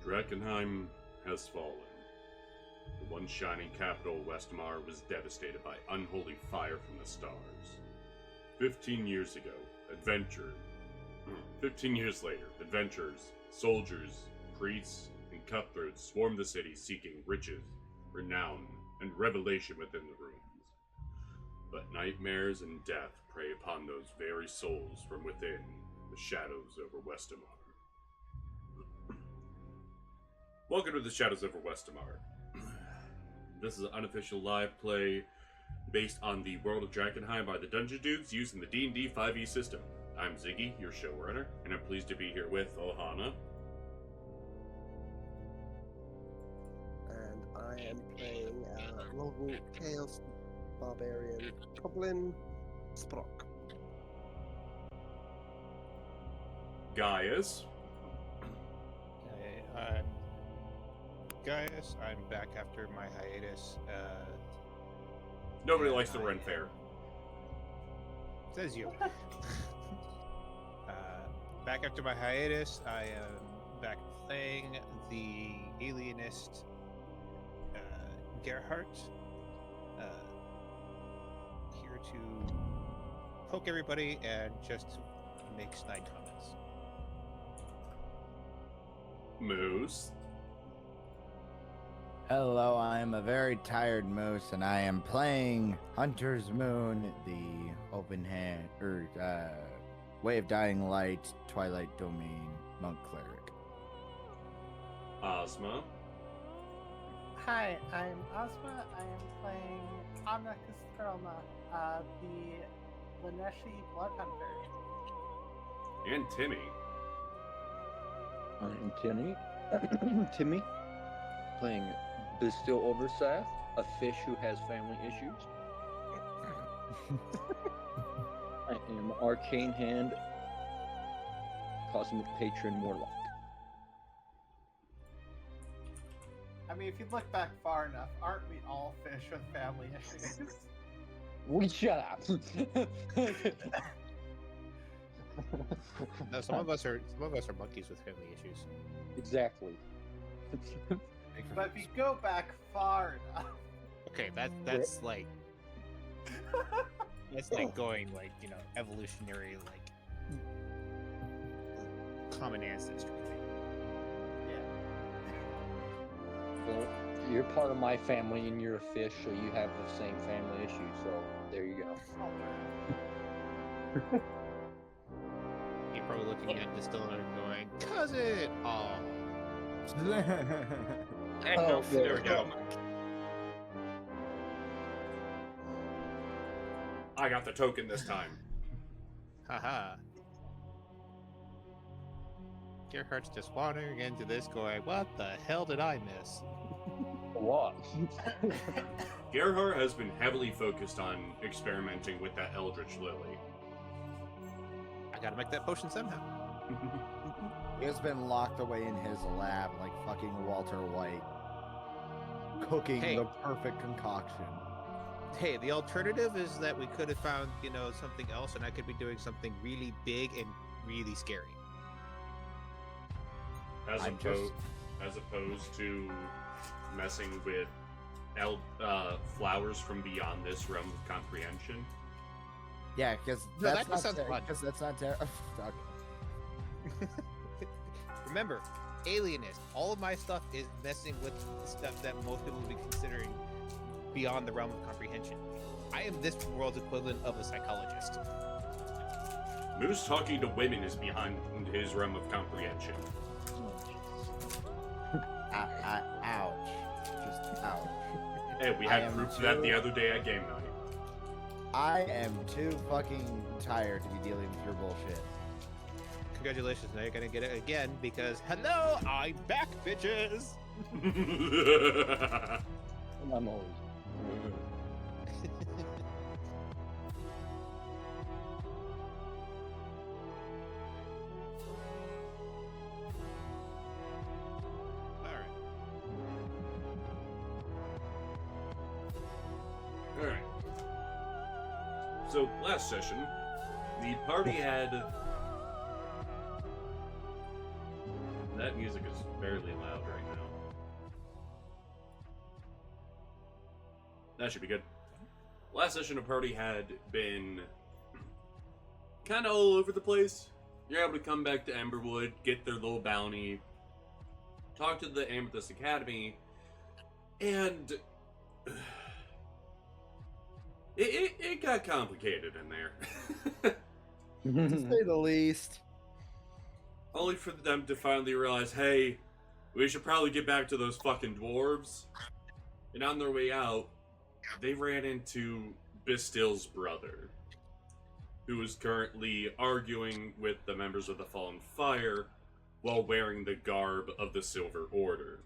Drakkenheim has fallen. The once shining capital, Westemar, was devastated by unholy fire from the stars. 15 years ago, 15 years later, adventurers, soldiers, priests, and cutthroats swarmed the city seeking riches, renown, and revelation within the ruins. But nightmares and death prey upon those very souls from within the shadows over Westemar. Welcome to the Shadows over Westemar. This is an unofficial live play based on the world of Drakkenheim by the Dungeon Dudes using the D&D 5e system. I'm Ziggy, your showrunner, and I'm pleased to be here with Ohana. And I am playing local Chaos Barbarian Goblin Sprock. Gaius. Hey, I'm Gaius. I'm back after my hiatus. Nobody likes the Ren Fair. Says you. Back after my hiatus, I am back playing the alienist Gerhardt. Here to poke everybody and just make snide comments. Moose. Hello, I am a very tired moose, and I am playing Hunter's Moon, the open hand, Way of Dying Light, Twilight Domain, Monk Cleric. Ozma. Hi, I'm Ozma. I am playing Anna Kastroma, the Laneshi Blood Hunter. And Timmy. I'm Timmy, playing Bestial Oversath, a fish who has family issues. I am Arcane Hand, Cosmic Patron Warlock. I mean, if you look back far enough, aren't we all fish with family issues? We shut up. No, some of us are monkeys with family issues. Exactly. But if you go back far enough, Okay, that's like going like, you know, evolutionary, like common ancestry thing. yeah. Well, you're part of my family and you're a fish, so you have the same family issues, so there you go. You're probably looking at Distiller and going, cousin! Aw. Oh, There we go. I got the token this time. Haha. Gerhardt's just wandering into this going, what the hell did I miss? What? Gerhard has been heavily focused on experimenting with that Eldritch Lily. I gotta make that potion somehow. He has been locked away in his lab like fucking Walter White, cooking Hey. the perfect concoction. Hey, the alternative is that we could have found, you know, something else and I could be doing something really big and really scary. As I'm opposed to messing with flowers from beyond this realm of comprehension. Yeah, because No, that's, that sounds fun. not terrible. Remember, alienist. All of my stuff is messing with the stuff that most people would be considering beyond the realm of comprehension. I am this world's equivalent of a psychologist. Moose talking to women is behind his realm of comprehension. Ouch. Just ouch. Hey, we I had am proof of that the too- other day at game night. I am too fucking tired to be dealing with your bullshit. Congratulations, now you're gonna get it again because hello, I'm back, bitches. I'm always. All right. Alright. So, last session, the party had that music is fairly loud right now. That should be good. Last session, the party had been kind of all over the place. You're able to come back to Emberwood, get their little bounty, talk to the Amethyst Academy, and it got complicated in there. To say the least. Only for them to finally realize, hey, we should probably get back to those fucking dwarves. And on their way out, they ran into Bastille's brother, who is currently arguing with the members of the Fallen Fire while wearing the garb of the Silver Order.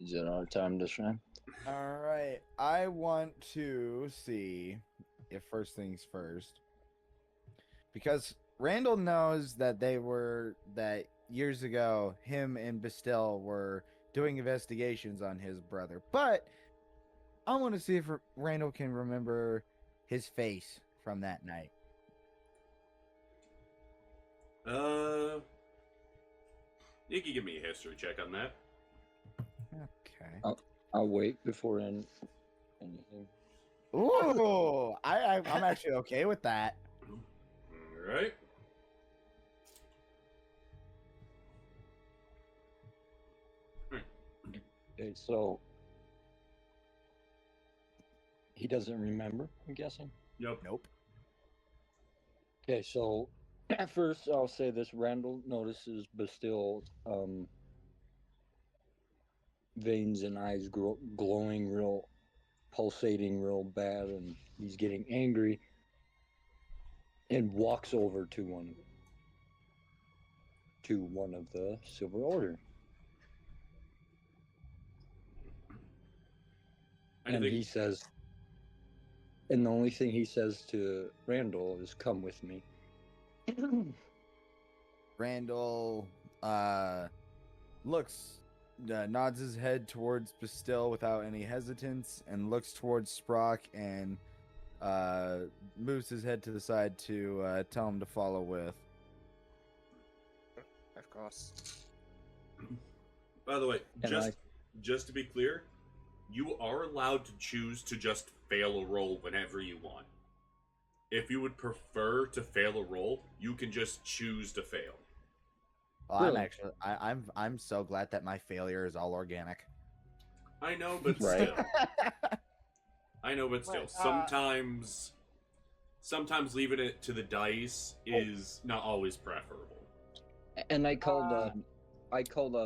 Is it our time to shine? All right. I want to see if first things first. Because Randall knows that that years ago, him and Bastille were doing investigations on his brother. But I want to see if Randall can remember his face from that night. You can give me a history check on that. Okay. I'll wait before anything. Ooh, I'm actually okay with that. Alright. Okay, so he doesn't remember, I'm guessing. Yep. Nope. Okay, so at first I'll say this: Randall notices Bastille veins and eyes glowing real, pulsating real bad, and he's getting angry, and walks over to one of the Silver Order. And he says, and the only thing he says to Randall is, "Come with me." Randall nods his head towards Bastille without any hesitance and looks towards Sprock and moves his head to the side to tell him to follow with. Of course. By the way, And just to be clear, you are allowed to choose to just fail a roll whenever you want. If you would prefer to fail a roll, you can just choose to fail. Well, Really? I'm so glad that my failure is all organic. I know, but Right. still. I know, but still. Wait, Sometimes leaving it to the dice is not always preferable. And I called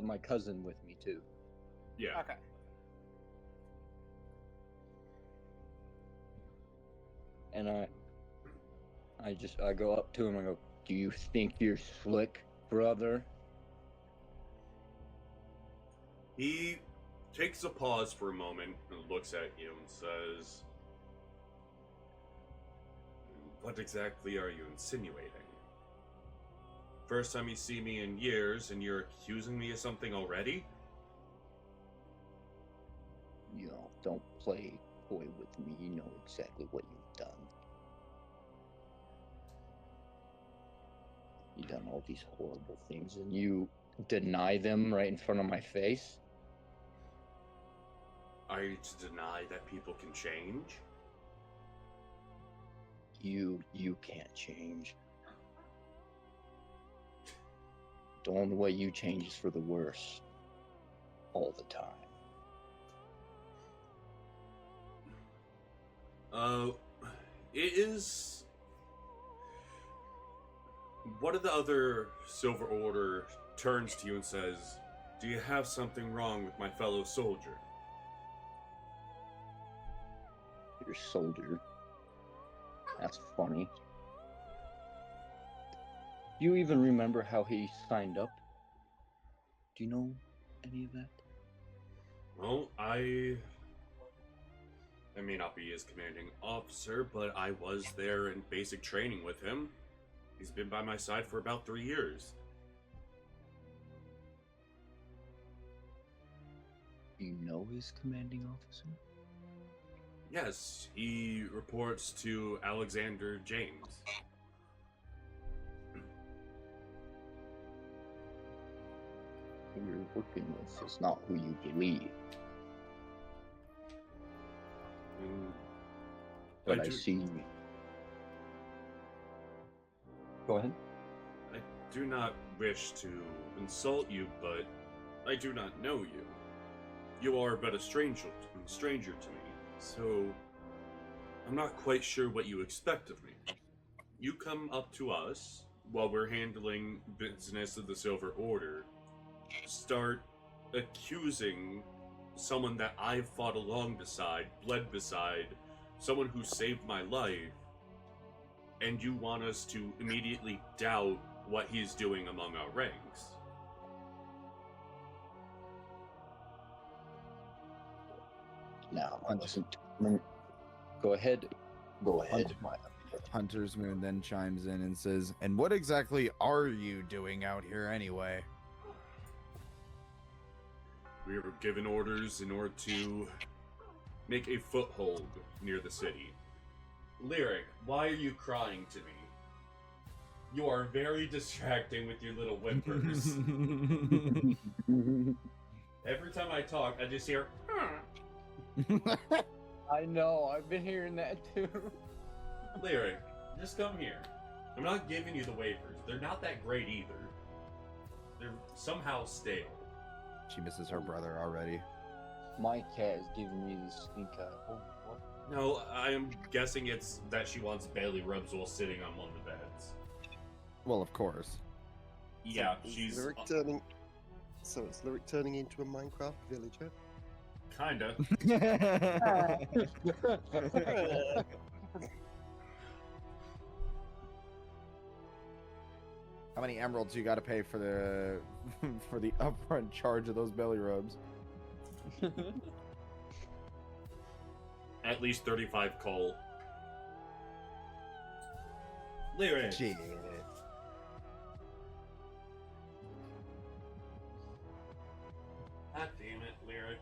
my cousin with me too. Yeah. Okay. And I go up to him and go, "Do you think you're slick, brother?" He takes a pause for a moment and looks at you and says, "What exactly are you insinuating? First time you see me in years and you're accusing me of something already?" You know, don't play coy with me. You know exactly what you've done. You've done all these horrible things, and you deny them right in front of my face. Are you to deny that people can change? You can't change. The only way you change is for the worse. All the time. It is... One of the other Silver Order turns to you and says, "Do you have something wrong with my fellow soldier?" Your soldier. That's funny. Do you even remember how he signed up? Do you know any of that? Well, I may not be his commanding officer, but I was there in basic training with him. He's been by my side for about 3 years. Do you know his commanding officer? Yes, he reports to Alexander James. Who you're working with is not who you believe. And But I I do- see. Go ahead. I do not wish to insult you, but I do not know you. You are but a stranger to me, so I'm not quite sure what you expect of me. You come up to us while we're handling business of the Silver Order, start accusing someone that I've fought along beside, bled beside, someone who saved my life, and you want us to immediately doubt what he's doing among our ranks. Now, I wasn't. Go ahead. Go ahead. Hunter's Moon then chimes in and says, "And what exactly are you doing out here anyway?" We were given orders in order to make a foothold near the city. Lyric, why are you crying to me? You are very distracting with your little whimpers. Every time I talk, I just hear, I know. I've been hearing that too. Lyric, just come here. I'm not giving you the wafers. They're not that great either. They're somehow stale. She misses her brother already. My cat is giving me this stink eye. Oh, what? No, I am guessing it's that she wants belly rubs while sitting on one of the beds. Well, of course. Yeah, Is she's Lyric turning. So is Lyric turning into a Minecraft villager? kinda. How many emeralds you got to pay for the for the upfront charge of those belly rubs? At least 35 coal. Lyric. Shit. God damn it, Lyric.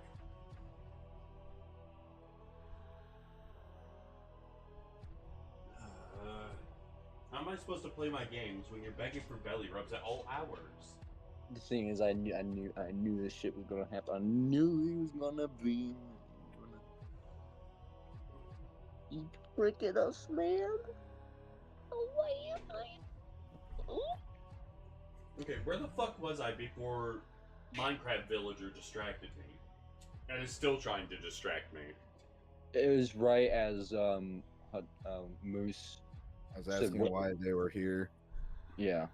How am I supposed to play my games when you're begging for belly rubs at all hours? The thing is, I knew this shit was gonna happen. I knew he was gonna be. You freaking us, man. Okay, where the fuck was I before Minecraft Villager distracted me? And is still trying to distract me. It was right as Moose. I was Said asking what- why they were here. Yeah.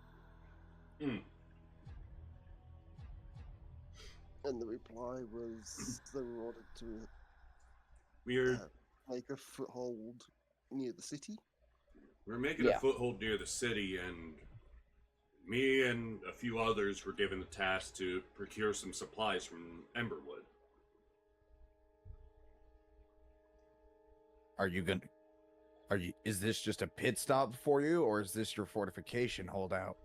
And the reply was they were ordered to We're make a foothold near the city. making Yeah. a foothold near the city, and me and a few others were given the task to procure some supplies from Emberwood. Is this just a pit stop for you, or is this your fortification holdout?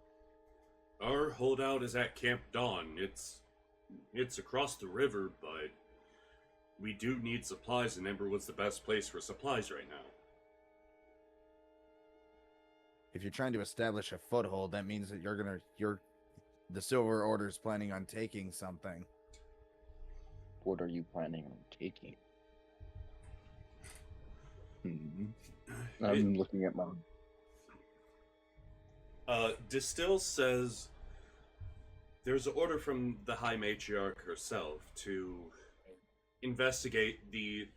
Our holdout is at Camp Dawn. It's across the river, but we do need supplies, and Emberwood's the best place for supplies right now. If you're trying to establish a foothold, that means that the Silver Order's planning on taking something. What are you planning on taking? I'm looking at my. Distill says there's an order from the High Matriarch herself to investigate the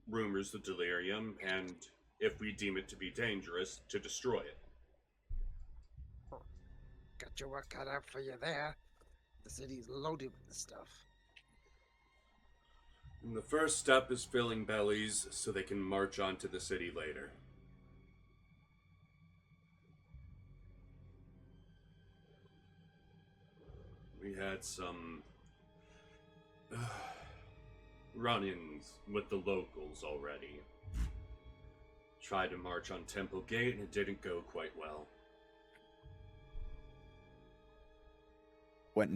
rumors of delirium, and if we deem it to be dangerous, to destroy it. Got your work cut out for you there. The city's loaded with this stuff. And the first step is filling bellies so they can march on to the city later. We had some run-ins with the locals already. Tried to march on Temple Gate and it didn't go quite well. What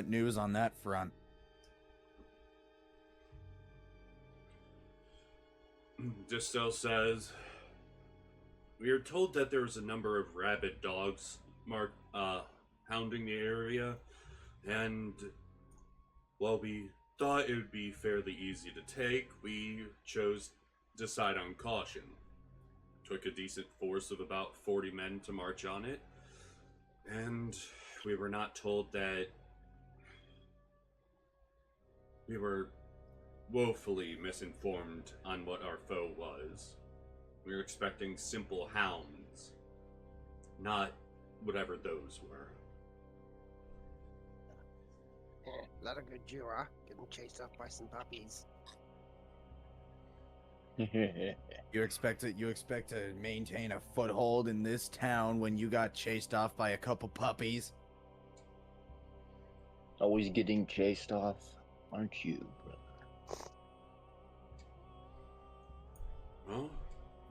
news on that front? Distel says, we are told that there was a number of rabid dogs hounding the area, and while we thought it would be fairly easy to take, we chose to decide on caution. Took a decent force of about 40 men to march on it, and we were not told that we were woefully misinformed on what our foe was. We were expecting simple hounds, not whatever those were. Not a good Jew, huh? Getting chased off by some puppies. You expect to maintain a foothold in this town when you got chased off by a couple puppies? Always getting chased off, aren't you, brother? Well,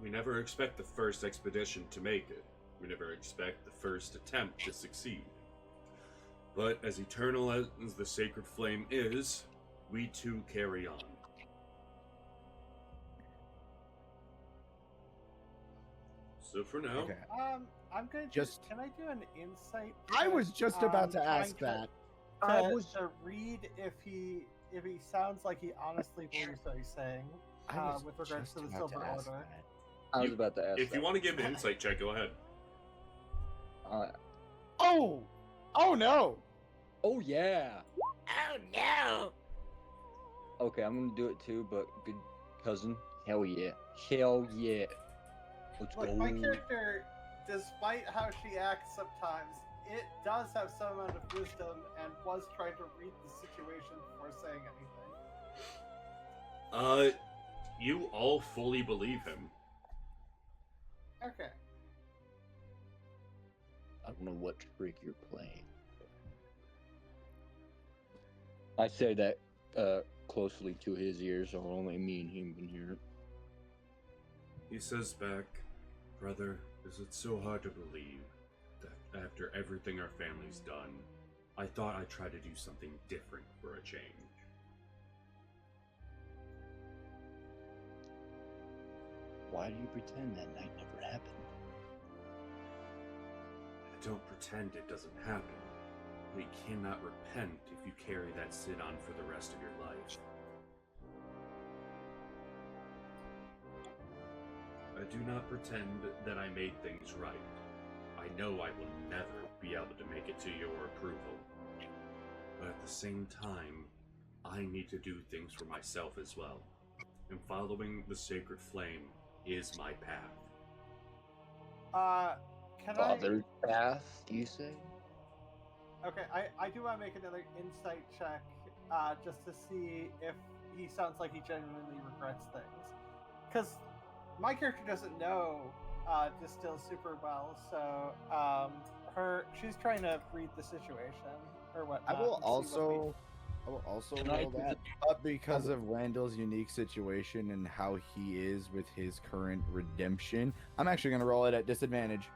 we never expect the first expedition to make it. We never expect the first attempt to succeed. But as eternal as the sacred flame is, we too carry on. So for now, Okay. I'm gonna can I do an insight? I check, was just about to trying ask that. To read if he sounds like he honestly believes what he's saying with regards to the Silver Order. I was about to ask. if you want to give an insight check, go ahead. Oh! Oh no! Oh yeah. Oh no! Okay, I'm gonna do it too, but good cousin. Hell yeah. Hell yeah. Let's Look, go. my character, despite how she acts sometimes, it does have some amount of wisdom and was trying to read the situation before saying anything. You all fully believe him. Okay. I don't know what trick you're playing. I say that closely to his ears, so only me and him can hear it. He says back, brother, is it so hard to believe that after everything our family's done, I thought I'd try to do something different for a change. Why do you pretend that night never happened? I don't pretend it doesn't happen, but you cannot repent if you carry that sin on for the rest of your life. I do not pretend that I made things right. I know I will never be able to make it to your approval. But at the same time, I need to do things for myself as well. And following the sacred flame is my path. Can Father's path, you say? Okay, I do want to make another insight check, just to see if he sounds like he genuinely regrets things. Because my character doesn't know Distill super well, so she's trying to read the situation or whatnot. I will and see what also Can I roll do that up because of Randall's unique situation and how he is with his current redemption. I'm actually going to roll it at disadvantage.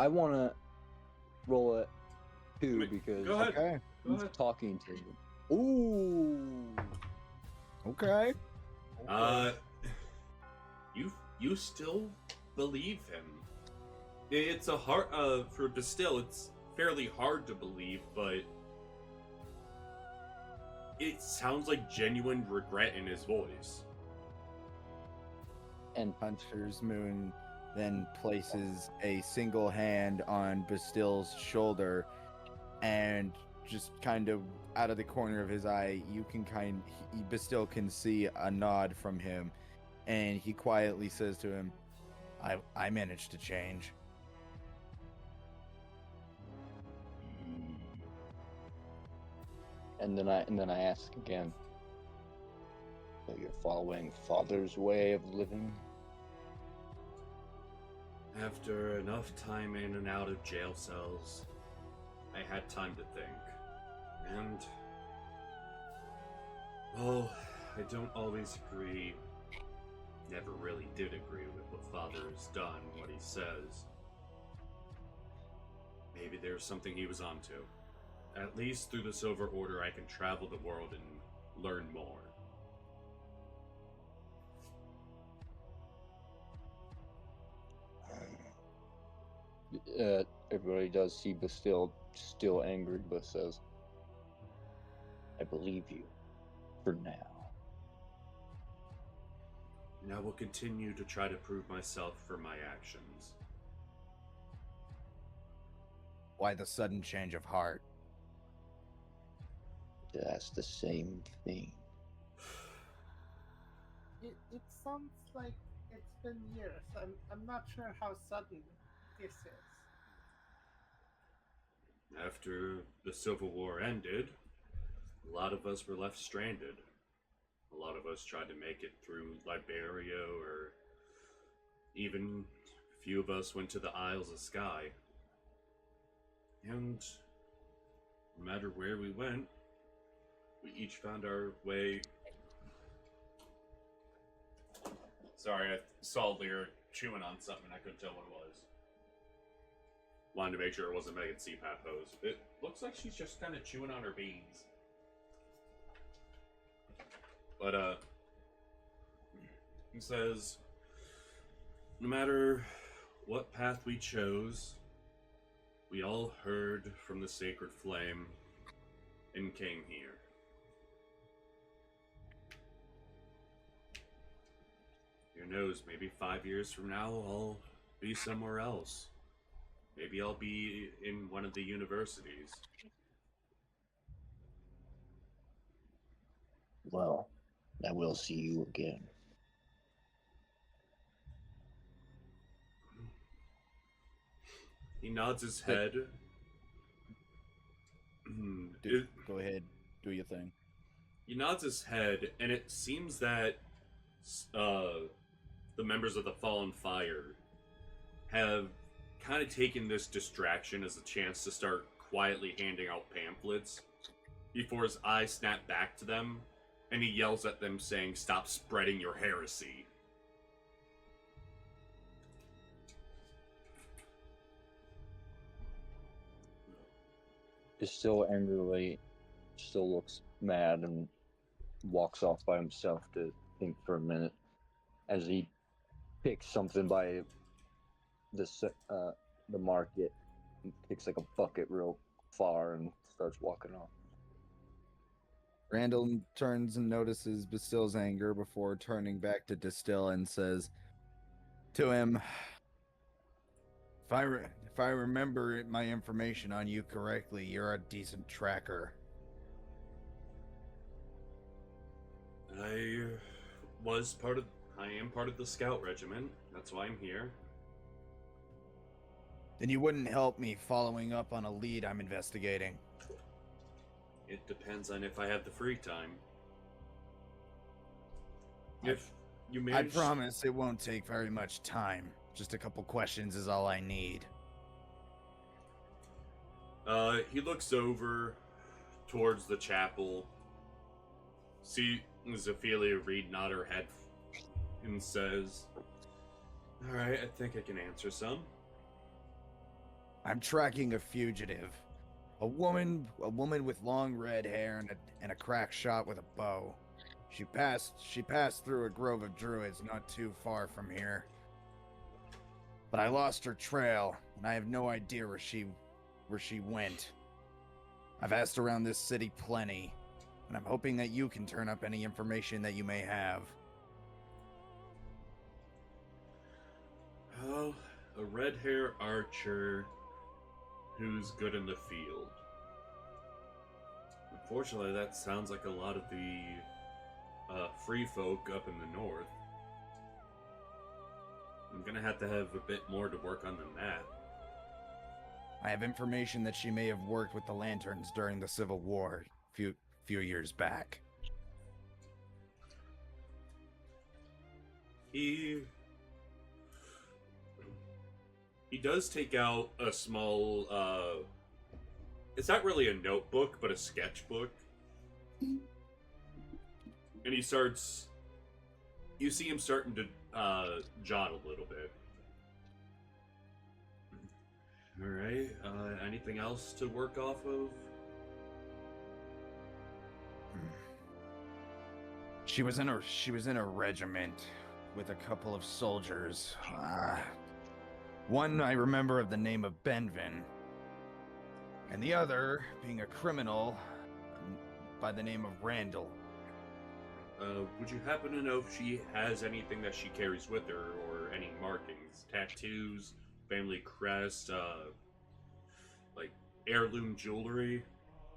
I want to roll it too because Go ahead. Okay. Go he's ahead. talking to you. Ooh. Okay. You still believe him. It's a hard for Distill. It's fairly hard to believe, but it sounds like genuine regret in his voice. And Hunter's Moon then places a single hand on Bastille's shoulder, and just kind of out of the corner of his eye, you can Bastille can see a nod from him, and he quietly says to him, I managed to change. and then I ask again. So you're following Father's way of living? After enough time in and out of jail cells, I had time to think. And, well, I don't always agree, never really did agree with what Father has done, what he says. Maybe there's something he was onto. At least through the Silver Order, I can travel the world and learn more. everybody does see Bastille still angry, but says, I believe you for now. And I will continue to try to prove myself for my actions. Why the sudden change of heart? That's the same thing. It sounds like it's been years. I'm not sure how sudden this is. After the Civil War ended, a lot of us were left stranded. A lot of us tried to make it through Liberia, or even a few of us went to the Isles of Skye. And no matter where we went, we each found our way. Sorry, I saw Lear chewing on something. I couldn't tell what it was. Wanted to make sure it wasn't Megan CPAP hose. It looks like she's just kind of chewing on her beans. But, he says, no matter what path we chose, we all heard from the sacred flame and came here. Who knows, maybe 5 years from now I'll be somewhere else. Maybe I'll be in one of the universities. Well, I will see you again. He nods his head. Go ahead, do your thing. He nods his head, and it seems that the members of the Fallen Fire have kind of taken this distraction as a chance to start quietly handing out pamphlets before his eyes snap back to them, and he yells at them saying, "Stop spreading your heresy." Is still angrily, still looks mad and walks off by himself to think for a minute as he picks something by the market, and picks like a bucket real far and starts walking off. Randall turns and notices Bastille's anger before turning back to Distill and says to him, if I remember my information on you correctly, you're a decent tracker. I am part of the scout regiment. That's why I'm here. Then you wouldn't help me following up on a lead I'm investigating. It depends on if I have the free time. If you I manage... promise it won't take very much time. Just a couple questions is all I need. He looks over towards the chapel. See Ophelia Reed nod her head and says, "Alright, I think I can answer some." I'm tracking a fugitive. A woman with long red hair and a crack shot with a bow. She passed through a grove of druids not too far from here. But I lost her trail, and I have no idea where she went. I've asked around this city plenty, and I'm hoping that you can turn up any information that you may have. Well, a red-hair archer who's good in the field. Unfortunately, that sounds like a lot of the free folk up in the north. I'm gonna have to have a bit more to work on than that. I have information that she may have worked with the Lanterns during the Civil War few years back. He does take out a small, it's not really a notebook, but a sketchbook. And he starts, you see him starting to, jot a little bit. Alright, anything else to work off of? She was in a regiment with a couple of soldiers. One I remember of the name of Benvin, and the other being a criminal by the name of Randall. Would you happen to know if she has anything that she carries with her, or any markings, tattoos, family crest, like heirloom jewelry,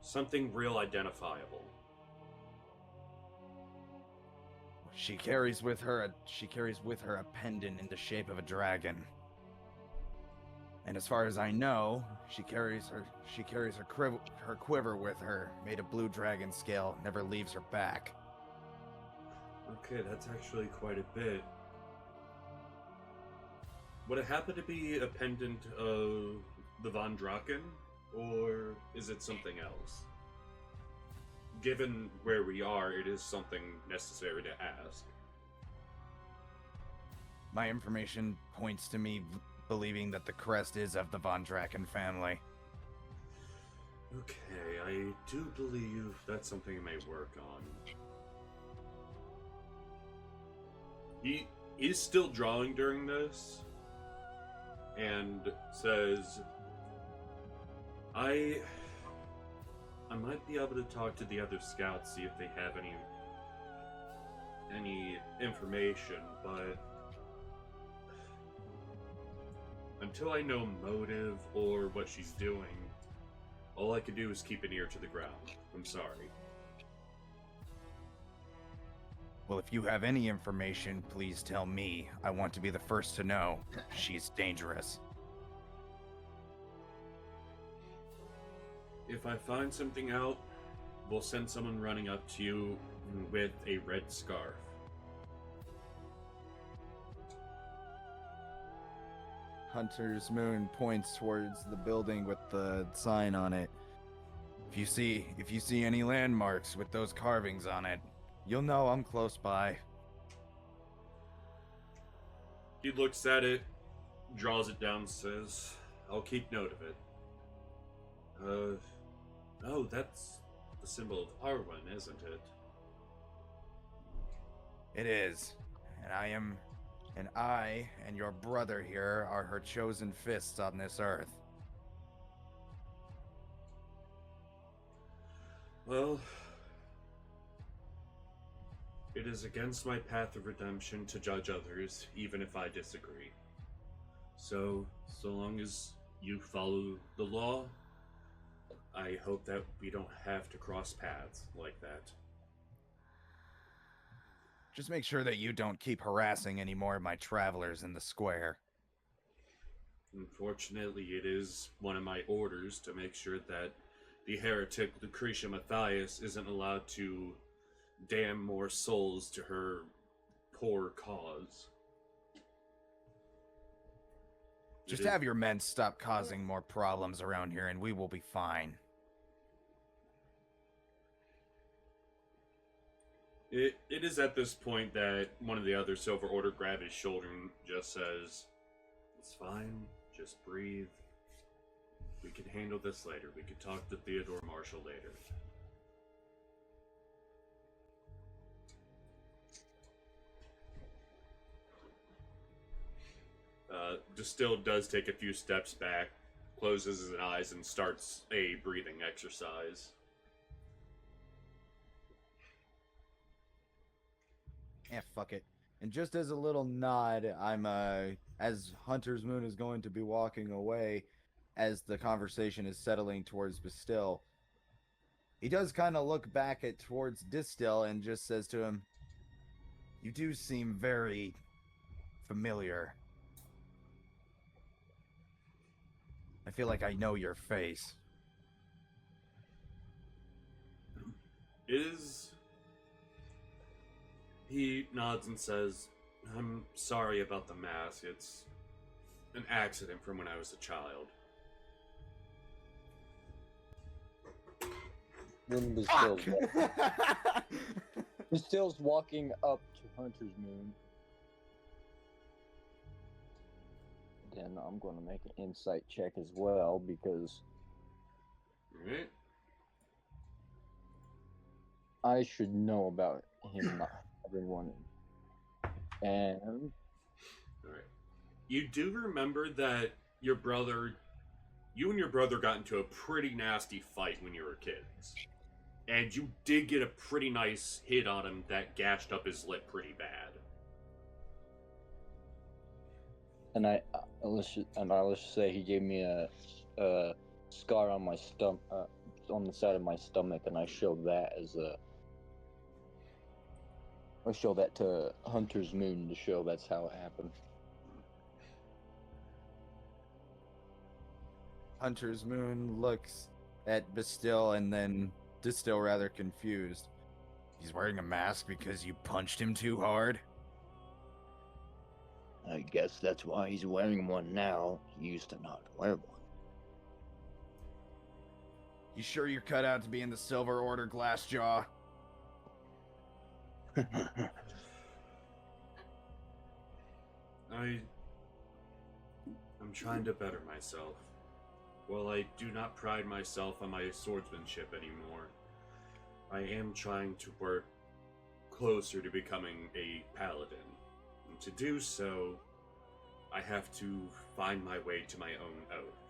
something real identifiable? She carries with her a pendant in the shape of a dragon. And as far as I know, she carries her quiver with her, made of blue dragon scale, never leaves her back. Okay, that's actually quite a bit. Would it happen to be a pendant of the Von Draken, or is it something else? Given where we are, it is something necessary to ask. My information points to me believing that the crest is of the Von Draken family. Okay, I do believe that's something I may work on. He's still drawing during this, and says, I might be able to talk to the other scouts, see if they have any information, but until I know motive or what she's doing, all I can do is keep an ear to the ground. I'm sorry. Well, if you have any information, please tell me. I want to be the first to know. She's dangerous. If I find something out, we'll send someone running up to you with a red scarf. Hunter's Moon points towards the building with the sign on it. If you see any landmarks with those carvings on it, you'll know I'm close by. He looks at it, draws it down, says, I'll keep note of it. Oh, that's the symbol of Arwen, isn't it? It is. And I and your brother here are her chosen fists on this earth. Well, it is against my path of redemption to judge others, even if I disagree. So long as you follow the law, I hope that we don't have to cross paths like that. Just make sure that you don't keep harassing any more of my travelers in the square. Unfortunately, it is one of my orders to make sure that the heretic Lucretia Matthias isn't allowed to damn more souls to her poor cause. Just have your men stop causing more problems around here and we will be fine. It is at this point that one of the other Silver Order grabs his shoulder and just says, it's fine, just breathe. We can handle this later. We can talk to Theodore Marshall later. Distill does take a few steps back, closes his eyes, and starts a breathing exercise. Yeah, fuck it. And just as a little nod, as Hunter's Moon is going to be walking away, as the conversation is settling towards Distill, he does kind of look back towards Distill and just says to him, you do seem very familiar. I feel like I know your face. He nods and says, I'm sorry about the mask. It's an accident from when I was a child. Then Distill's walking up to Hunter's Moon. Then I'm going to make an insight check as well because Alright. I should know about him not having one. And Alright. You do remember that you and your brother got into a pretty nasty fight when you were kids. And you did get a pretty nice hit on him that gashed up his lip pretty bad. And let's just say he gave me a scar on my stomach, on the side of my stomach, and I showed that I show that to Hunter's Moon to show that's how it happened. Hunter's Moon looks at Bastille and then Distill rather confused. He's wearing a mask because you punched him too hard? I guess that's why he's wearing one now. He used to not wear one. You sure you're cut out to be in the Silver Order, Glassjaw? I'm trying to better myself. While I do not pride myself on my swordsmanship anymore, I am trying to work closer to becoming a paladin. And to do so, I have to find my way to my own oath.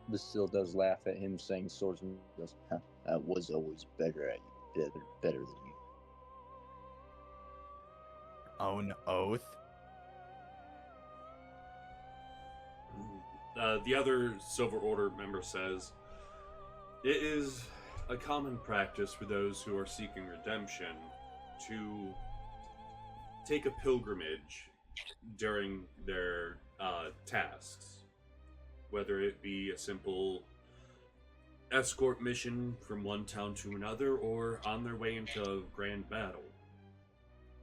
This still does laugh at him saying swordsman. Goes, huh, I was always better at you, better than you. Own oath? The other Silver Order member says, it is a common practice for those who are seeking redemption to take a pilgrimage during their tasks. Whether it be a simple escort mission from one town to another or on their way into a grand battle.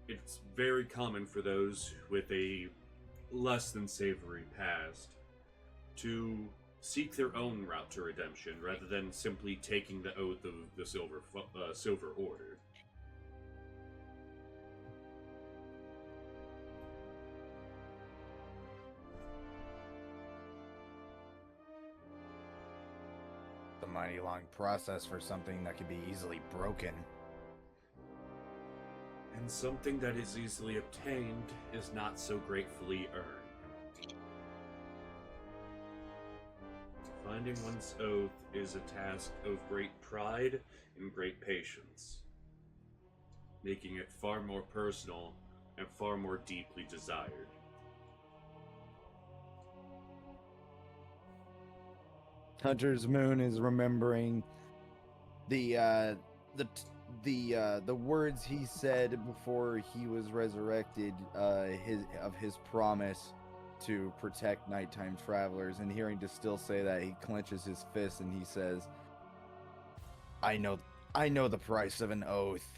It's very common for those with a less than savory past to seek their own route to redemption rather than simply taking the oath of the Silver Order. A mighty long process for something that could be easily broken. And something that is easily obtained is not so gratefully earned. Finding one's oath is a task of great pride and great patience, making it far more personal and far more deeply desired. Hunter's Moon is remembering the words he said before he was resurrected, his promise to protect nighttime travelers, and hearing Distill say that, he clenches his fist and he says, I know the price of an oath.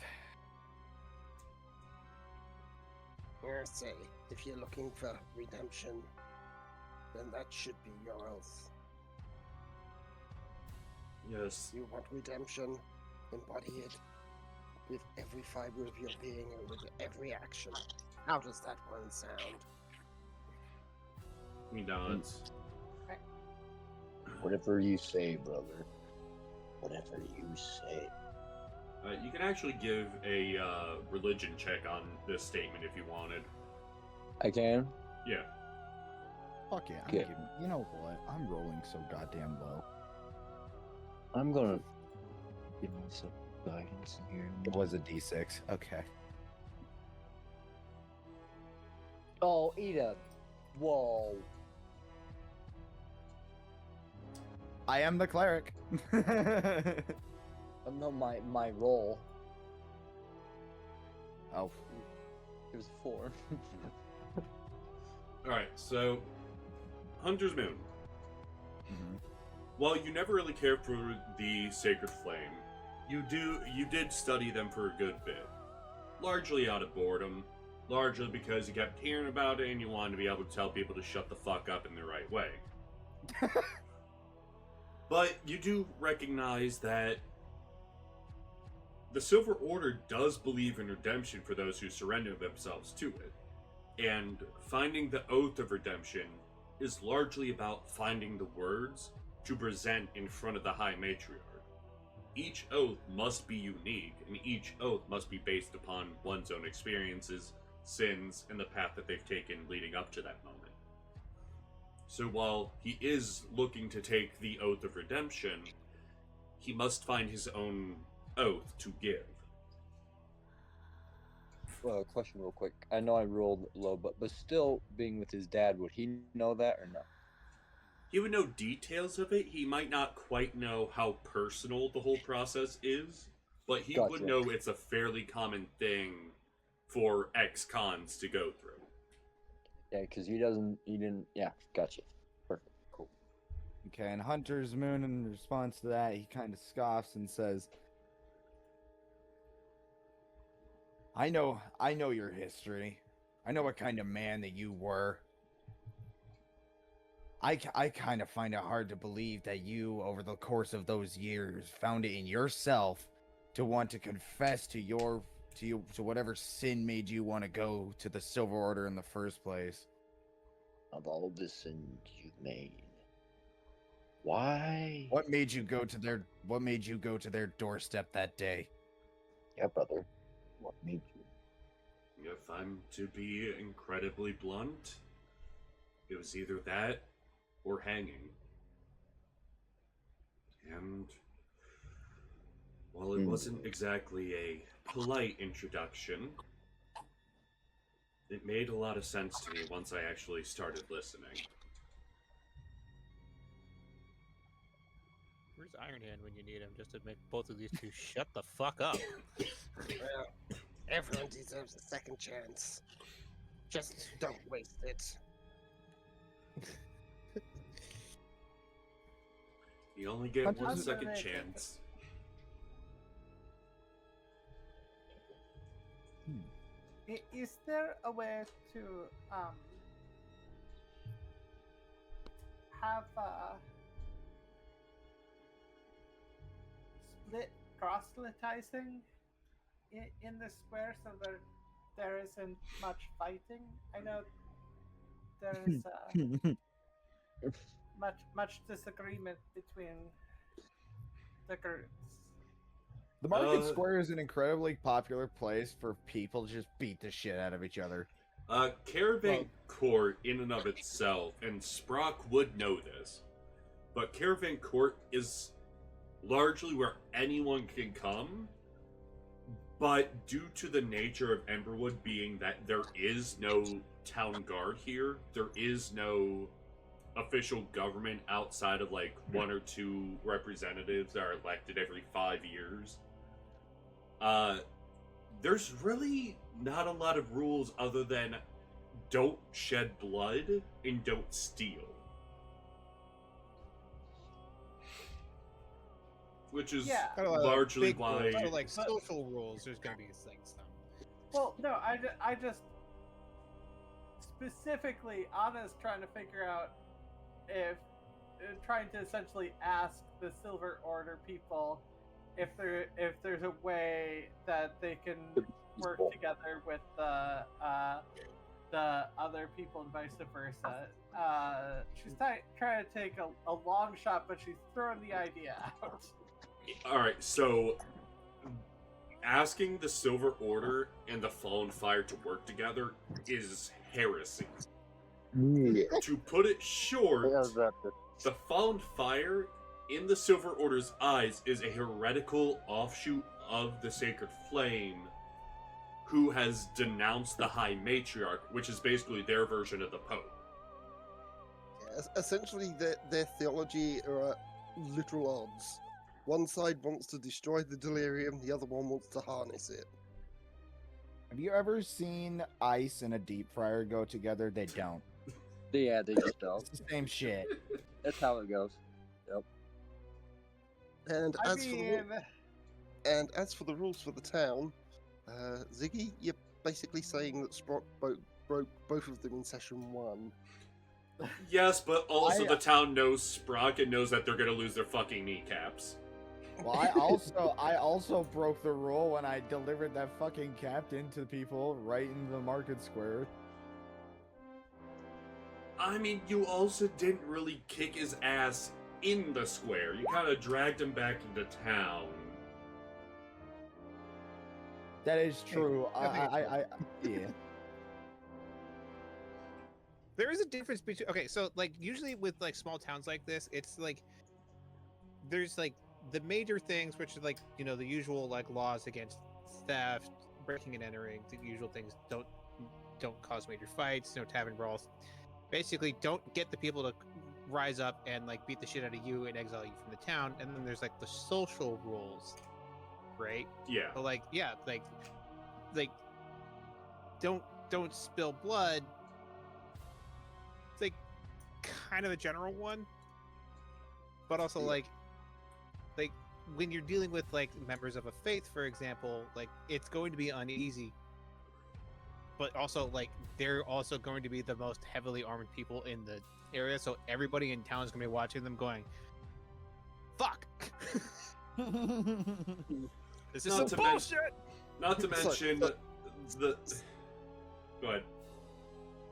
I say, if you're looking for redemption, then that should be your oath. Yes. You want redemption? Embody it with every fiber of your being and with every action. How does that one sound? He nods. Whatever you say, brother. Whatever you say. You can actually give a religion check on this statement if you wanted. I can? Yeah. Fuck yeah, Okay. you know what? I'm rolling so goddamn low. I'm gonna give myself guidance here. It was a D6. Okay. Oh, eat a... Whoa. I am the cleric. No, my roll. Oh. It was 4. Alright, so Hunter's Moon. Mhm. While you never really cared for the Sacred Flame, you did study them for a good bit. Largely out of boredom, largely because you kept hearing about it and you wanted to be able to tell people to shut the fuck up in the right way. But you do recognize that the Silver Order does believe in redemption for those who surrender themselves to it. And finding the Oath of Redemption is largely about finding the words to present in front of the High Matriarch. Each oath must be unique, and each oath must be based upon one's own experiences, sins and the path that they've taken leading up to that moment. So while he is looking to take the oath of redemption, he must find his own oath to give. Well, question real quick. I know I rolled low, but still being with his dad, would he know that or no? He would know details of it. He might not quite know how personal the whole process is, but he would Gotcha. know it's a fairly common thing for ex-cons to go through. Yeah, because he didn't, yeah, gotcha. Perfect, cool. Okay, and Hunter's Moon, in response to that, he kind of scoffs and says, I know your history. I know what kind of man that you were. I kind of find it hard to believe that you, over the course of those years, found it in yourself to want to confess to whatever sin made you want to go to the Silver Order in the first place. Of all the sins you've made, why? What made you go to their doorstep that day? Yeah, brother. What made you? If I'm to be incredibly blunt, it was either that or hanging. And while it wasn't exactly a polite introduction, it made a lot of sense to me once I actually started listening. Where's Iron Hand when you need him, just to make both of these two shut the fuck up? Well, everyone deserves a second chance. Just don't waste it. You only get Hunter's one Moon- second I'm gonna chance. Is there a way to have split proselytizing in the square so that there isn't much fighting? I know there's much disagreement between the groups. The Market Square is an incredibly popular place for people to just beat the shit out of each other. Caravan Court in and of itself, and Sprock would know this, but Caravan Court is largely where anyone can come, but due to the nature of Emberwood being that there is no town guard here, there is no official government outside of like one or two representatives that are elected every 5 years. There's really not a lot of rules other than don't shed blood and don't steal. Which is Yeah. largely Big why... rules, so like social rules, there's gonna be things. Well, no, I just specifically, Anna's trying to figure out if trying to essentially ask the Silver Order people if there's a way that they can work together with the other people and vice versa. She's trying to take a long shot, but she's throwing the idea out. Alright, so asking the Silver Order and the Fallen Fire to work together is heresy. Yeah. To put it short, the Fallen Fire, in the Silver Order's eyes, is a heretical offshoot of the Sacred Flame who has denounced the High Matriarch, which is basically their version of the Pope. Essentially, their theology are at literal odds. One side wants to destroy the delirium, the other one wants to harness it. Have you ever seen ice and a deep fryer go together? They don't. Yeah, they just don't. It's the same shit. That's how it goes. Yep. And I as for the mean, and as for the rules for the town, Ziggy, you're basically saying that Sprock broke both of them in session 1. Yes, but also the town knows Sprock and knows that they're gonna lose their fucking kneecaps. Well, I also broke the rule when I delivered that fucking captain to people right in the Market Square. I mean, you also didn't really kick his ass in the square. You kind of dragged him back into town. That is true. Yeah. There is a difference between okay, so like usually with like small towns like this, it's like there's like the major things which are like the usual like laws against theft, breaking and entering, the usual things. Don't cause major fights, no tavern brawls. Basically, don't get the people to rise up and like beat the shit out of you and exile you from the town. And then there's like the social rules, right? Yeah. So like like don't spill blood. It's like kind of a general one, but also Yeah. like when you're dealing with like members of a faith, for example, like it's going to be uneasy, but also like they're also going to be the most heavily armed people in the area, so everybody in town is going to be watching them going, fuck. This is Not some to men- bullshit. Not to So- mention so- the. Go ahead.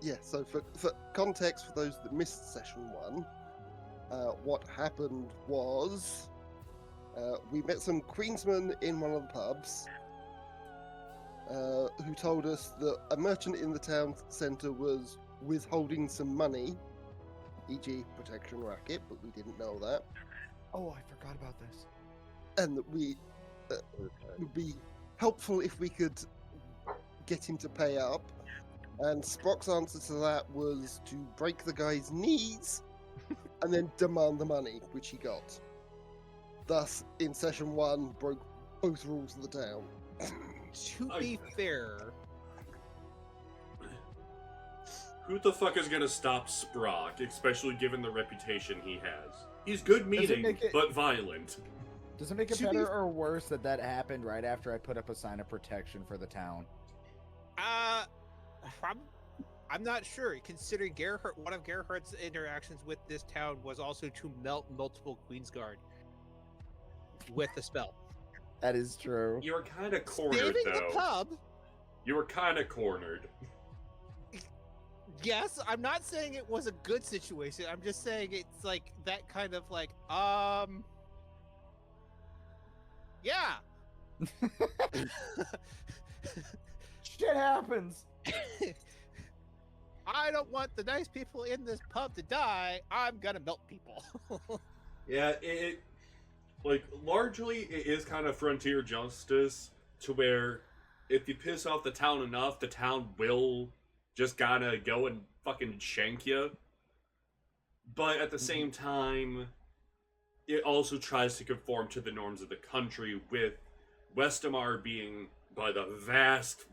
Yeah, so for context, for those that missed session 1, what happened was we met some Queensmen in one of the pubs who told us that a merchant in the town centre was withholding some money, e.g. protection racket, but we didn't know that, Oh, I forgot about this. and that we would be helpful if we could get him to pay up. And Spock's answer to that was to break the guy's knees and then demand the money, which he got. Thus, in session 1, broke both rules of the town. To be fair, Who the fuck is gonna stop Sprock, especially given the reputation he has? He's good meaning, make it- but violent. Does it make it To be- better or worse that happened right after I put up a sign of protection for the town? I'm not sure, considering Gerhardt, one of Gerhardt's interactions with this town was also to melt multiple Queensguard with the spell. That is true. You were kind of cornered, Saving though. the pub. You were kind of cornered. Yes, I'm not saying it was a good situation. I'm just saying it's like that kind of like, yeah. Shit happens. I don't want the nice people in this pub to die. I'm gonna melt people. Yeah, it like largely it is kind of frontier justice to where if you piss off the town enough, the town will just gotta go and fucking shank you. But at the same time, it also tries to conform to the norms of the country, with Westemar being, by the vast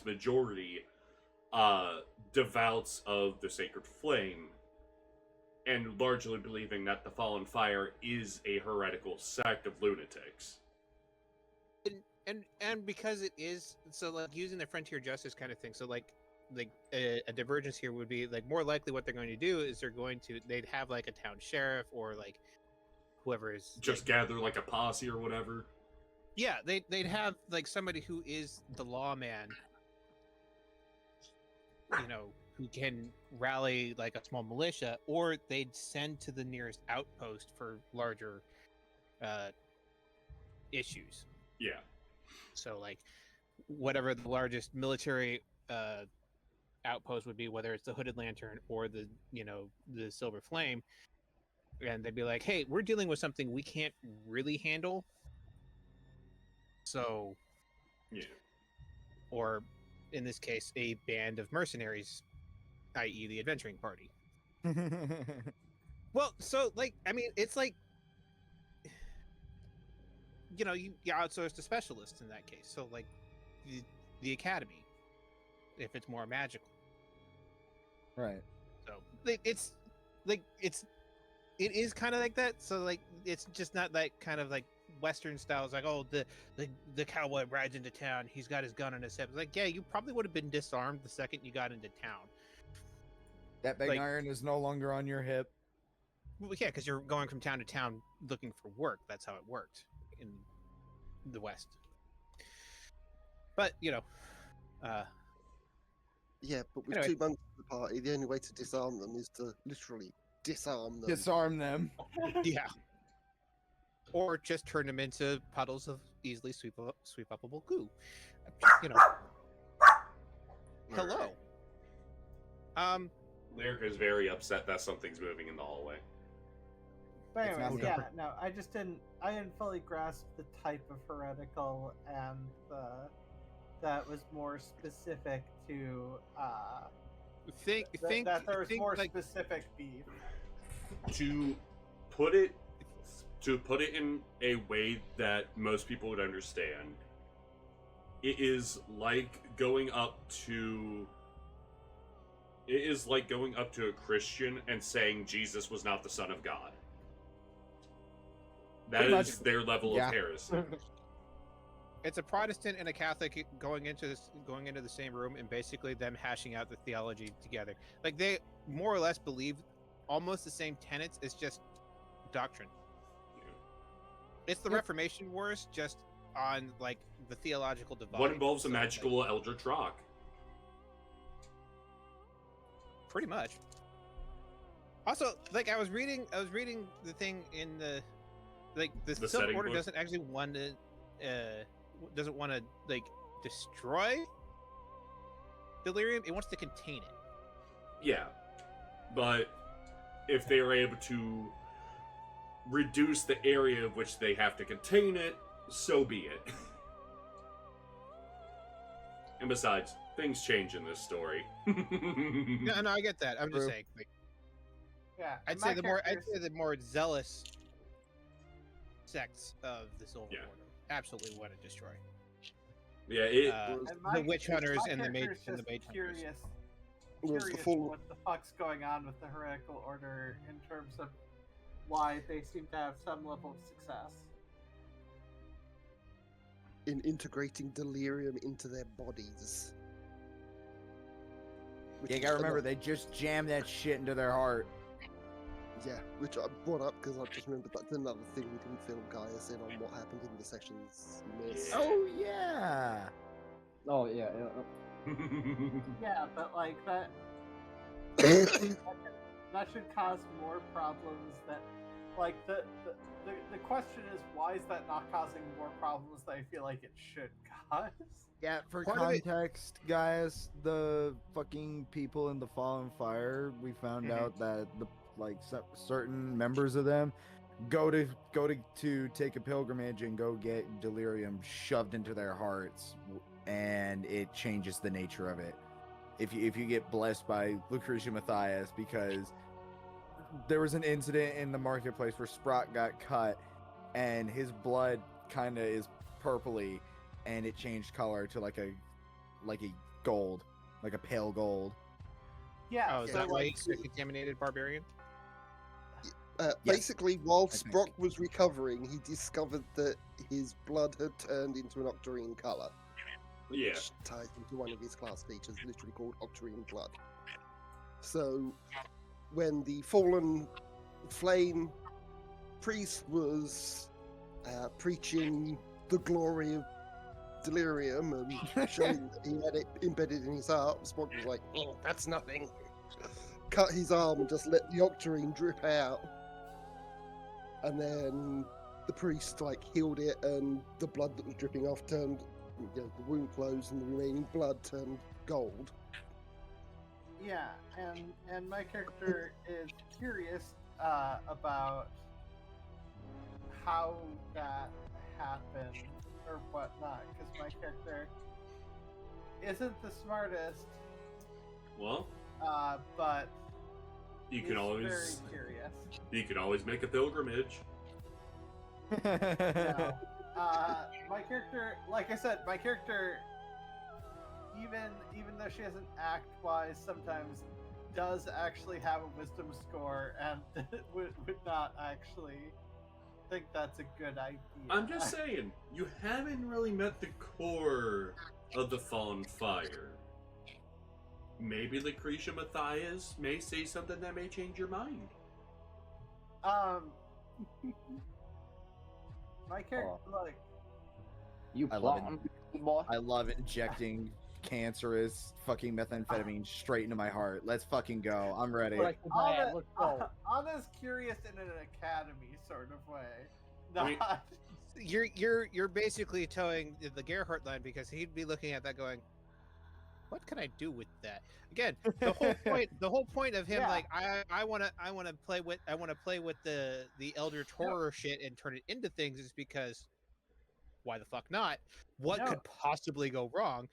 majority, devouts of the Sacred Flame, and largely believing that the Fallen Fire is a heretical sect of lunatics. and because it is so like using the frontier justice kind of thing, so like a divergence here would be like more likely what they're going to do is they'd have like a town sheriff or like whoever is Just gather like a posse or whatever. yeah, they'd have like somebody who is the lawman, who can rally like a small militia, or they'd send to the nearest outpost for larger issues. Yeah. So like whatever the largest military outpost would be, whether it's the Hooded Lantern or the the Silver Flame, and they'd be like, hey, we're dealing with something we can't really handle, so Yeah. or in this case a band of mercenaries, i.e. the adventuring party. Well, so like I mean it's like you outsource to specialists in that case, so like the academy, if it's more magical. Right. So it's like it is kind of like that. So like it's just not like kind of like Western styles, like the cowboy rides into town, he's got his gun on his hip. It's like, yeah, you probably would have been disarmed the second you got into town. That big Like- iron is no longer on your hip. Well, yeah, because you're going from town to town looking for work. That's how it worked in the West. But Yeah, but with Anyway. 2 months of the party, the only way to disarm them is to literally disarm them. Disarm them. yeah, or just turn them into puddles of easily sweep-upable goo. Hello. Lyrica is very upset that something's moving in the hallway. But It's not anyways, me. yeah, no, I didn't fully grasp the type of heretical and that was more specific to that there was more like specific beef. To put it in a way that most people would understand, it is like going up to a Christian and saying Jesus was not the Son of God. That Pretty is much. their level Yeah. of heresy. it's a Protestant and a Catholic going into the same room and basically them hashing out the theology together. Like they more or less believe almost the same tenets. It's just doctrine. It's the Reformation Wars, just on like the theological divide. One involves a So, magical like, Elder Drakk. pretty much. Also, like I was reading the thing in the The Silver setting Order book? doesn't actually want to like destroy delirium. It wants to contain it. Yeah, but if they are able to reduce the area of which they have to contain it, so be it. And besides, things change in this story. No, I get that. I'm just True. saying. Like, Yeah, I'd and say my the character's- more zealous sects of the Silver Yeah. Order absolutely want to destroy. Yeah, and my- the witch hunters my and the mage character's and the just mage hunters. curious Was the curious full what the fuck's going on with the heretical order in terms of why they seem to have some level of success. in integrating delirium into their bodies. Which You is gotta remember, another- they just jam that shit into their heart. Yeah, which I brought up because I just remembered that's another thing we didn't fill Gaius in on what happened in the sessions miss. Yeah. Oh yeah. Oh yeah. Yeah, but like that should cause more problems that like the question is, why is that not causing more problems that I feel like it should cause? Yeah, for Part of it- context, guys, the fucking people in the Fallen Fire, we found Mhm. out that the certain members of them go to take a pilgrimage and go get delirium shoved into their hearts, and it changes the nature of it. If you get blessed by Lucretia Matthias, because there was an incident in the marketplace where Sprott got cut, and his blood kind of is purpley, and it changed color to like a gold, like a pale gold. Yeah, Oh, is so that why like he's a contaminated barbarian? Yes, Basically, while I think. Sprock was recovering, he discovered that his blood had turned into an octarine color. Yeah. Which ties into one of his class features, literally called octarine blood. So, when the fallen flame priest was preaching the glory of delirium and showing that he had it embedded in his heart, Spock was like, "Oh, that's nothing." Cut his arm and just let the octarine drip out. And then the priest healed it, and the blood that was dripping off turned, the wound closed, and the remaining blood turned gold. yeah, and my character is curious about how that happened or whatnot, because my character isn't the smartest, Well, but you is can always very curious. make a pilgrimage. No. My character, like I said, my character, even though she doesn't act wise, sometimes does actually have a wisdom score, and would not actually think that's a good idea. I'm just saying, you haven't really met the core of the Fallen Fire. Maybe Lucretia Matthias may say something that may change your mind. My character, like, You I love plotting, boy? I love injecting cancerous fucking methamphetamine straight into my heart. Let's fucking go. I'm ready. Like the man, let's go. Anna's curious in an academy sort of way. I mean- Not, You're basically towing the Gerhardt line, because he'd be looking at that going, what can I do with that? Again, the whole point of him Yeah. like I want to play with the Eldritch horror shit and turn it into things is because why the fuck not? What No. could possibly go wrong?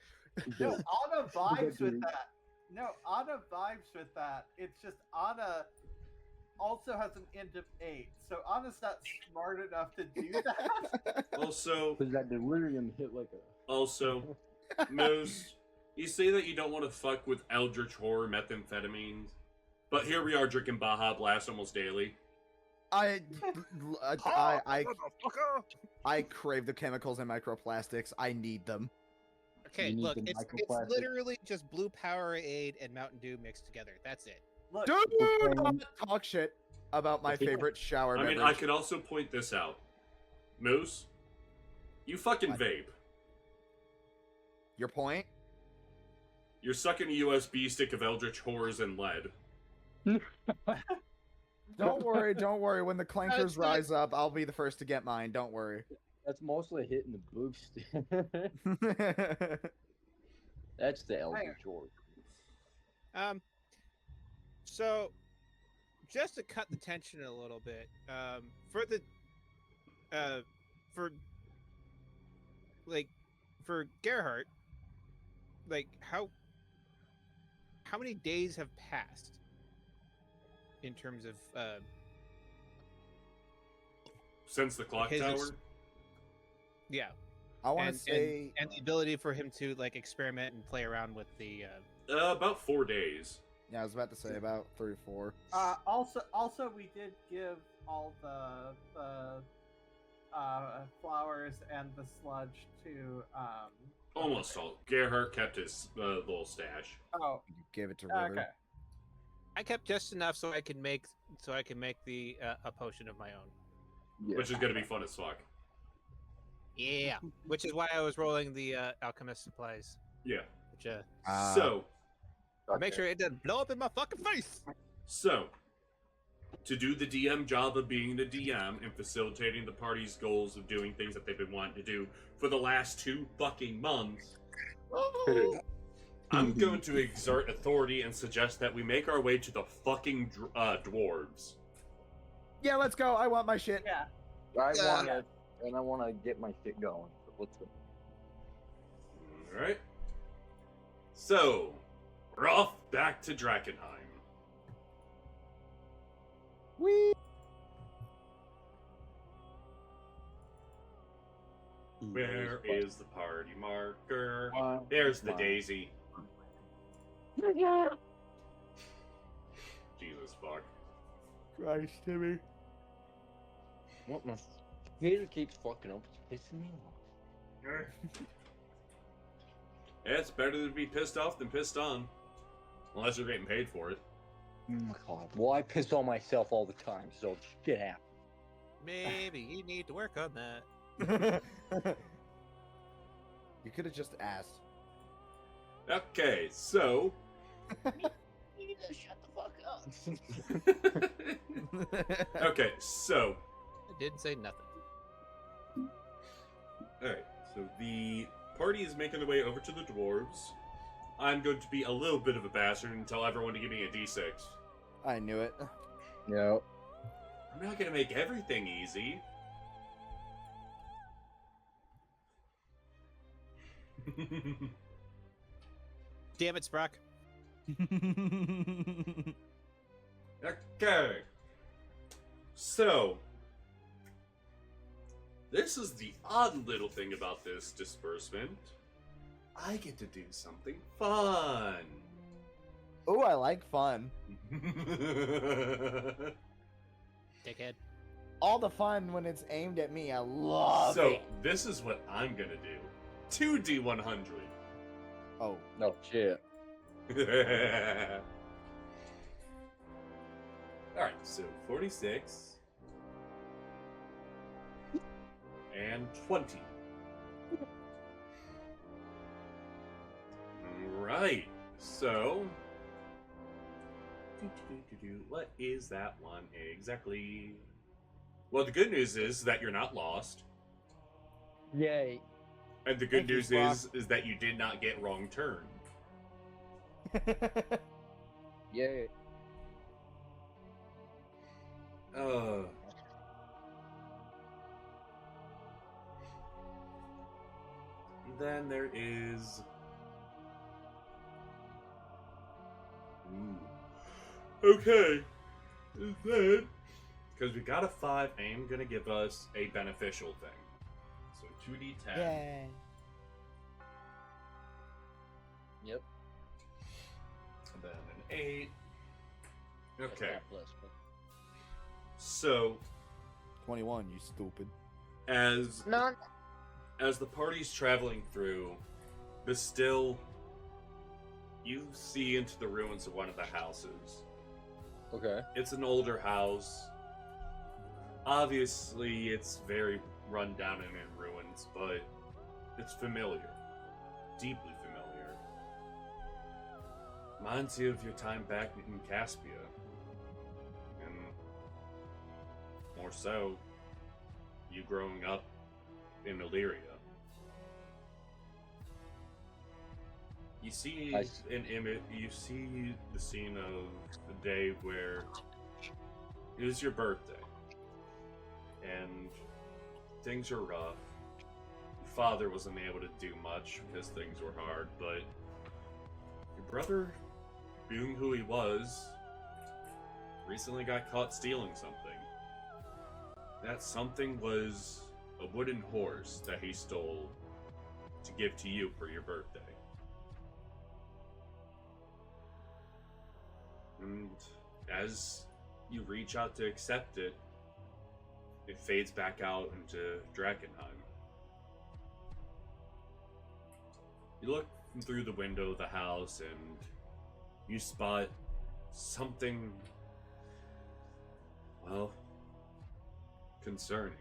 No, Anna vibes with that. No, Anna vibes with that. It's just Anna also has an int of 8, so Anna's not smart enough to do that. Also, Because that delirium hit like a. also, Moose, you say that you don't want to fuck with Eldritch horror methamphetamines, but here we are drinking Baja Blast almost daily. I crave the chemicals and microplastics. I need them. Okay, You need look, the it's microplastic. literally just blue Powerade and Mountain Dew mixed together. That's it. Look, Dude, Okay. don't talk shit about my favorite shower I mean, beverage. I could also point this out. Moose, you fucking What? vape. Your point? You're sucking a USB stick of Eldritch horrors and lead. Don't worry, don't worry. When the clankers It's not- rise up, I'll be the first to get mine. Don't worry. That's mostly hitting the boost. That's the Eldritch Horror. So just to cut the tension a little bit, for Gerhardt, like how many days have passed in terms of Since the clock His- tower? yeah, I want and, to say and the ability for him to like experiment and play around with the About 4 days. yeah, I was about to say about 3 or 4. also, we did give all the flowers and the sludge to Almost all. Gerhardt kept his little stash. Oh, You gave it to River. okay. I kept just enough so I can make the a potion of my own. Yeah. Which is going to be fun as fuck. Yeah, which is why I was rolling the alchemist supplies. Yeah. Which So, make sure it doesn't blow up in my fucking face. to do the DM job of being the DM and facilitating the party's goals of doing things that they've been wanting to do for the last 2 fucking months, I'm going to exert authority and suggest that we make our way to the fucking dwarves. Yeah, let's go. I want my shit. Yeah. I want to get my shit going. So let's go. Alright. So, we're off back to Drakkenheim. Whee! Where is the party marker? Wow. There's the Wow. daisy. Jesus fuck. Christ, Timmy. What my computer keeps fucking up. It's pissing me off. It's better to be pissed off than pissed on. Unless you're getting paid for it. Oh my god. Well, I piss on myself all the time, so shit happens. Maybe you need to work on that. You could have just asked. Okay, so. You need to shut the fuck up. Okay, so. I didn't say nothing. Alright, so the party is making their way over to the dwarves. I'm going to be a little bit of a bastard and tell everyone to give me a d6. I knew it. No. I'm not going to make everything easy. Damn it, Sprock. Okay. So, this is the odd little thing about this disbursement. I get to do something fun. Oh, I like fun. Dickhead. All the fun when it's aimed at me. I love So, it. this is what I'm gonna do. 2d100. Oh, No shit. Alright, so 46 and 20. Right, so what is that one exactly? Well, the good news is that you're not lost, Yay. and the good Thank you, news is that you did not get wrong turn. Yeah. Then there is. Okay. Then, because we got a 5, I am gonna give us a beneficial thing. So 2d10. Yeah. Yep. And then an 8. That's Okay. not plus, but- So 21, you stupid. as Not. as the party's traveling through, but still, you see into the ruins of one of the houses. Okay. It's an older house. Obviously, it's very run down and in ruins, but it's familiar. Deeply familiar. Reminds you of your time back in Caspia. And more so, you growing up in Illyria. You see I see. an image. You see the scene of the day where it was your birthday, and things are rough. Your father wasn't able to do much because things were hard, but your brother, being who he was, recently got caught stealing something. That something was a wooden horse that he stole to give to you for your birthday. And as you reach out to accept it, it fades back out into Drakkenheim. You look through the window of the house and you spot something, well, concerning.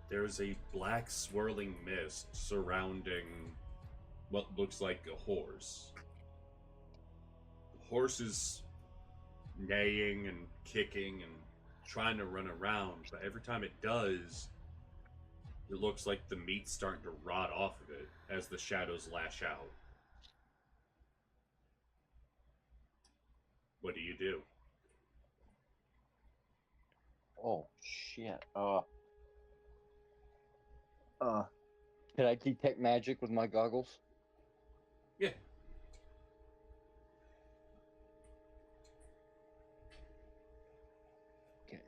There's a black swirling mist surrounding what looks like a horse. The horse is neighing and kicking and trying to run around, but every time it does, it looks like the meat's starting to rot off of it as the shadows lash out. What do you do? Oh shit. Can I detect magic with my goggles? Yeah. Okay.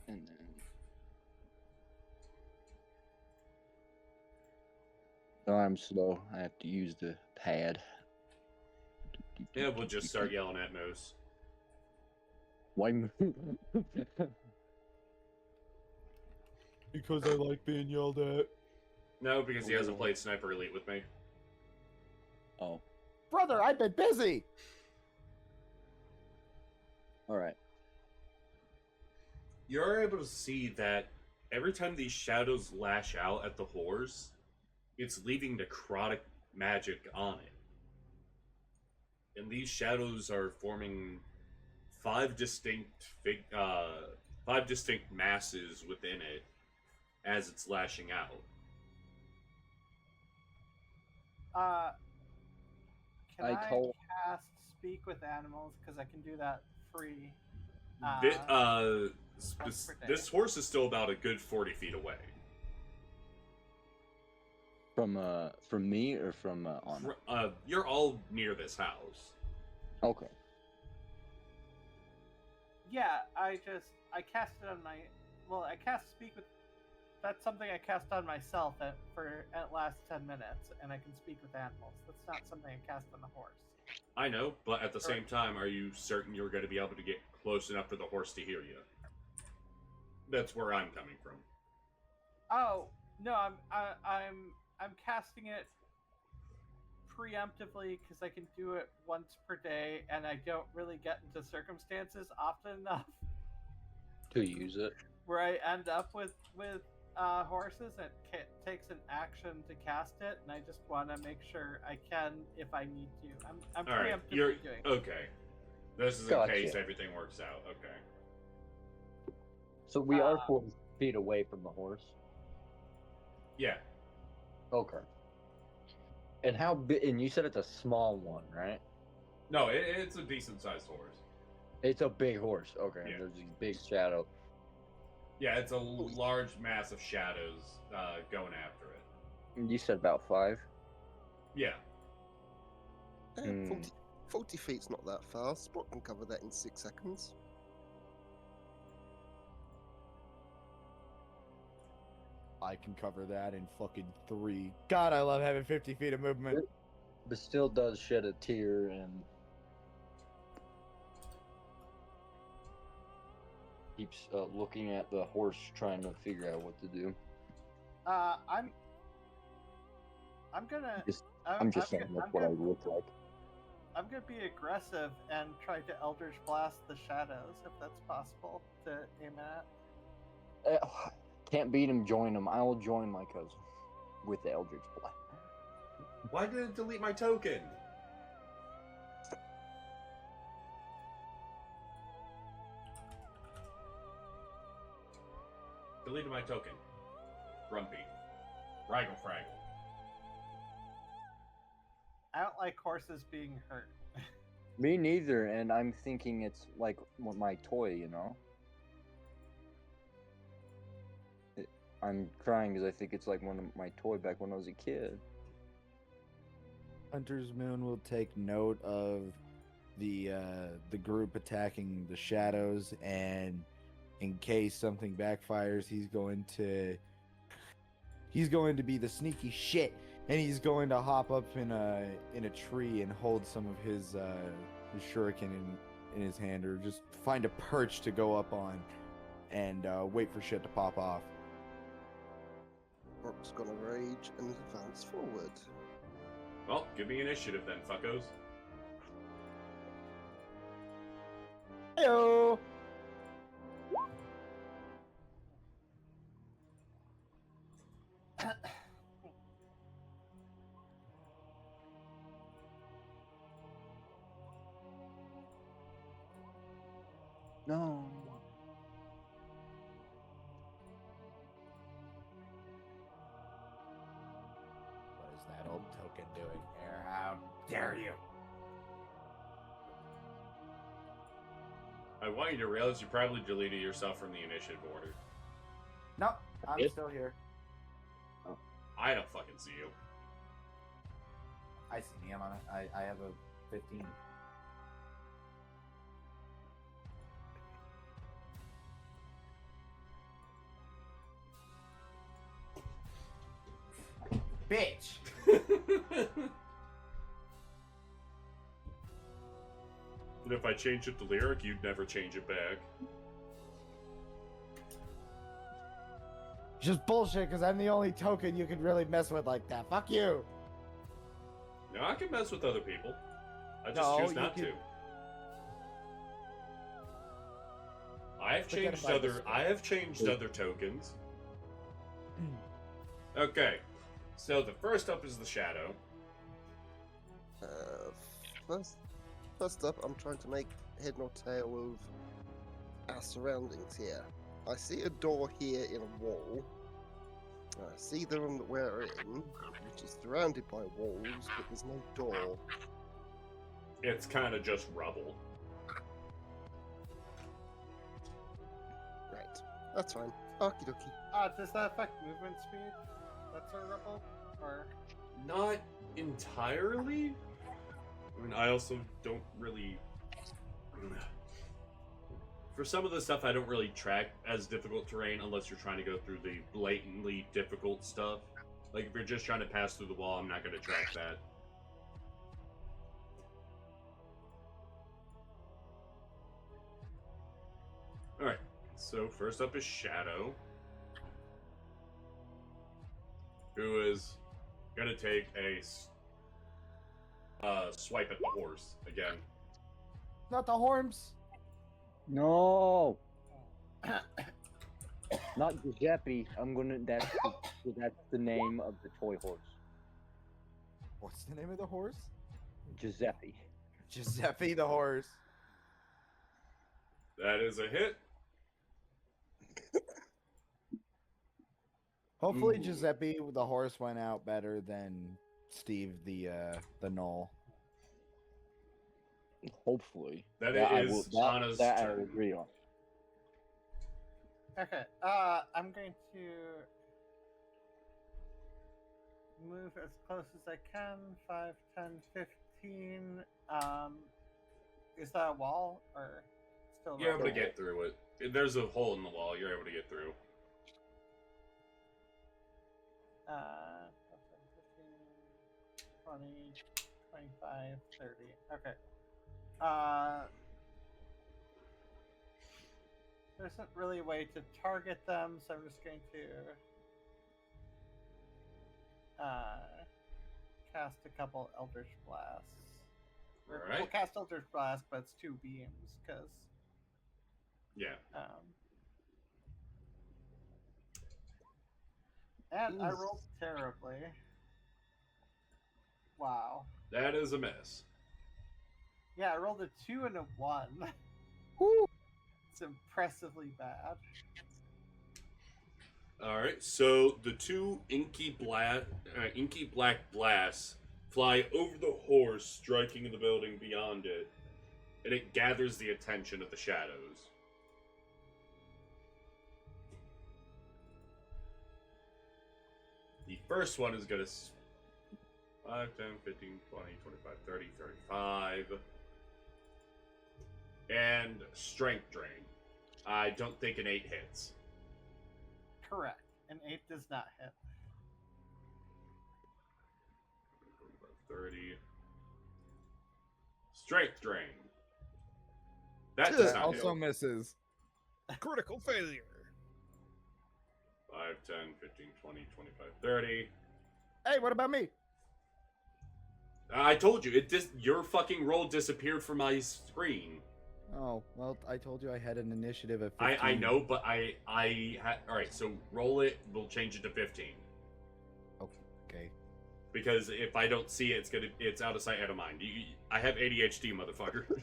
And then no, I'm slow. I have to use the pad. Yeah, we'll just start yelling at Moose. Why move? Because I like being yelled at. No, because he hasn't played Sniper Elite with me. Oh, Brother, I've been busy. all right. You're able to see that every time these shadows lash out at the horse, it's leaving necrotic magic on it. And these shadows are forming five distinct masses within it as it's lashing out. Can I I call- cast Speak with Animals? Because I can do that free. This, per day. this horse is still about a good 40 feet away. From me or from on? You're all near this house. Okay. Yeah, I cast it on my. Well, I cast Speak with. That's something I cast on myself at last 10 minutes, and I can speak with animals. That's not something I cast on the horse. I know, but at the same time, are you certain you're going to be able to get close enough for the horse to hear you? That's where I'm coming from. Oh no, I'm casting it preemptively because I can do it once per day, and I don't really get into circumstances often enough To use it. where I end up with horses. And it takes an action to cast it, and I just want to make sure I can if I need to. I'm All right, preemptively you're doing it. okay. This is Gotcha. in case everything works out. Okay. So we are 4 feet away from the horse. Yeah. Okay. And how big? And you said it's a small one, right? No, it's a decent sized horse. It's a big horse. Okay. Yeah. There's these big shadow. Yeah, it's a large mass of shadows going after it. You said about 5. Yeah. 40 feet's not that fast. Spot can cover that in 6 seconds. I can cover that in fucking 3. God, I love having 50 feet of movement. But still does shed a tear and keeps looking at the horse, trying to figure out what to do. I'm gonna. I'm just saying that's what I look like. I'm gonna be aggressive and try to Eldritch Blast the shadows, if that's possible to aim at. Can't beat him, join him. I will join my cousin with the Eldritch Blast. Why did it delete my token? Deleted my token. Grumpy. Raggle fraggle. I don't like horses being hurt. Me neither, and I'm thinking it's like my toy, you know? I'm crying because I think it's like one of my toy back when I was a kid. Hunter's Moon will take note of the group attacking the shadows, and in case something backfires, he's going to be the sneaky shit, and he's going to hop up in a tree and hold some of his shuriken in his hand, or just find a perch to go up on and wait for shit to pop off. Brock's gonna rage and advance forward. Well, give me initiative then, fuckos. Heyo! No. What is that old token doing here? How dare you? I want you to realize you probably deleted yourself from the initiative order. No, I'm Yes. still here. I don't fucking see you. I see me. I'm on it. I have a 15. Bitch! And if I change it to lyric, you'd never change it back. Just bullshit, because I'm the only token you could really mess with like that. Fuck you! No, I can mess with other people. I just No, choose you not can- to. I have Forget changed about other. this. I have changed other tokens. Okay, so the first up is the shadow. First up, I'm trying to make head nor tail of our surroundings here. I see a door here in a wall. I see the room that we're in, which is surrounded by walls, but there's no door. It's kind of just rubble. Right, that's fine. Okie dokie. Does that affect movement speed? That's a ripple? Or Not entirely. I mean, I also don't really. For some of the stuff, I don't really track as difficult terrain unless you're trying to go through the blatantly difficult stuff. Like, if you're just trying to pass through the wall, I'm not going to track that. Alright, so first up is Shadow, who is going to take a swipe at the horse again. Not the horns! No. Not Giuseppe. That's the name of the toy horse. What's the name of the horse? Giuseppe. Giuseppe the horse. That is a hit. Hopefully Ooh. Giuseppe the horse went out better than Steve the gnoll. Hopefully. That I is will, Anna's that I turn. will agree on. Okay. I'm going to move as close as I can. 5, 10, 15. Is that a wall or still? You're able to not? get through it. There's a hole in the wall. You're able to get through. 15, 20, 25, 30. Okay. There isn't really a way to target them, so I'm just going to cast a couple Eldritch Blasts. We'll Alright. cast Eldritch Blast, but it's 2 beams, because... Yeah. And I Oof. rolled terribly. Wow. That is a miss. Yeah, I rolled a 2 and a 1. Woo! It's impressively bad. Alright, so the 2 inky black blasts fly over the horse, striking the building beyond it, and it gathers the attention of the shadows. The first one is going to 5, 10, 15, 20, 25, 30, 35. And Strength Drain. I don't think an 8 hits. Correct. An 8 does not hit. 30. Strength Drain. That does not Also hit. misses. Critical failure. 5, 10, 15, 20, 25, 30. Hey, what about me? I told you, your fucking roll disappeared from my screen. Oh, well, I told you I had an initiative of 15. I know, but alright, so roll it, we'll change it to 15. Okay. Because if I don't see it, it's out of sight, out of mind. I have ADHD, motherfucker.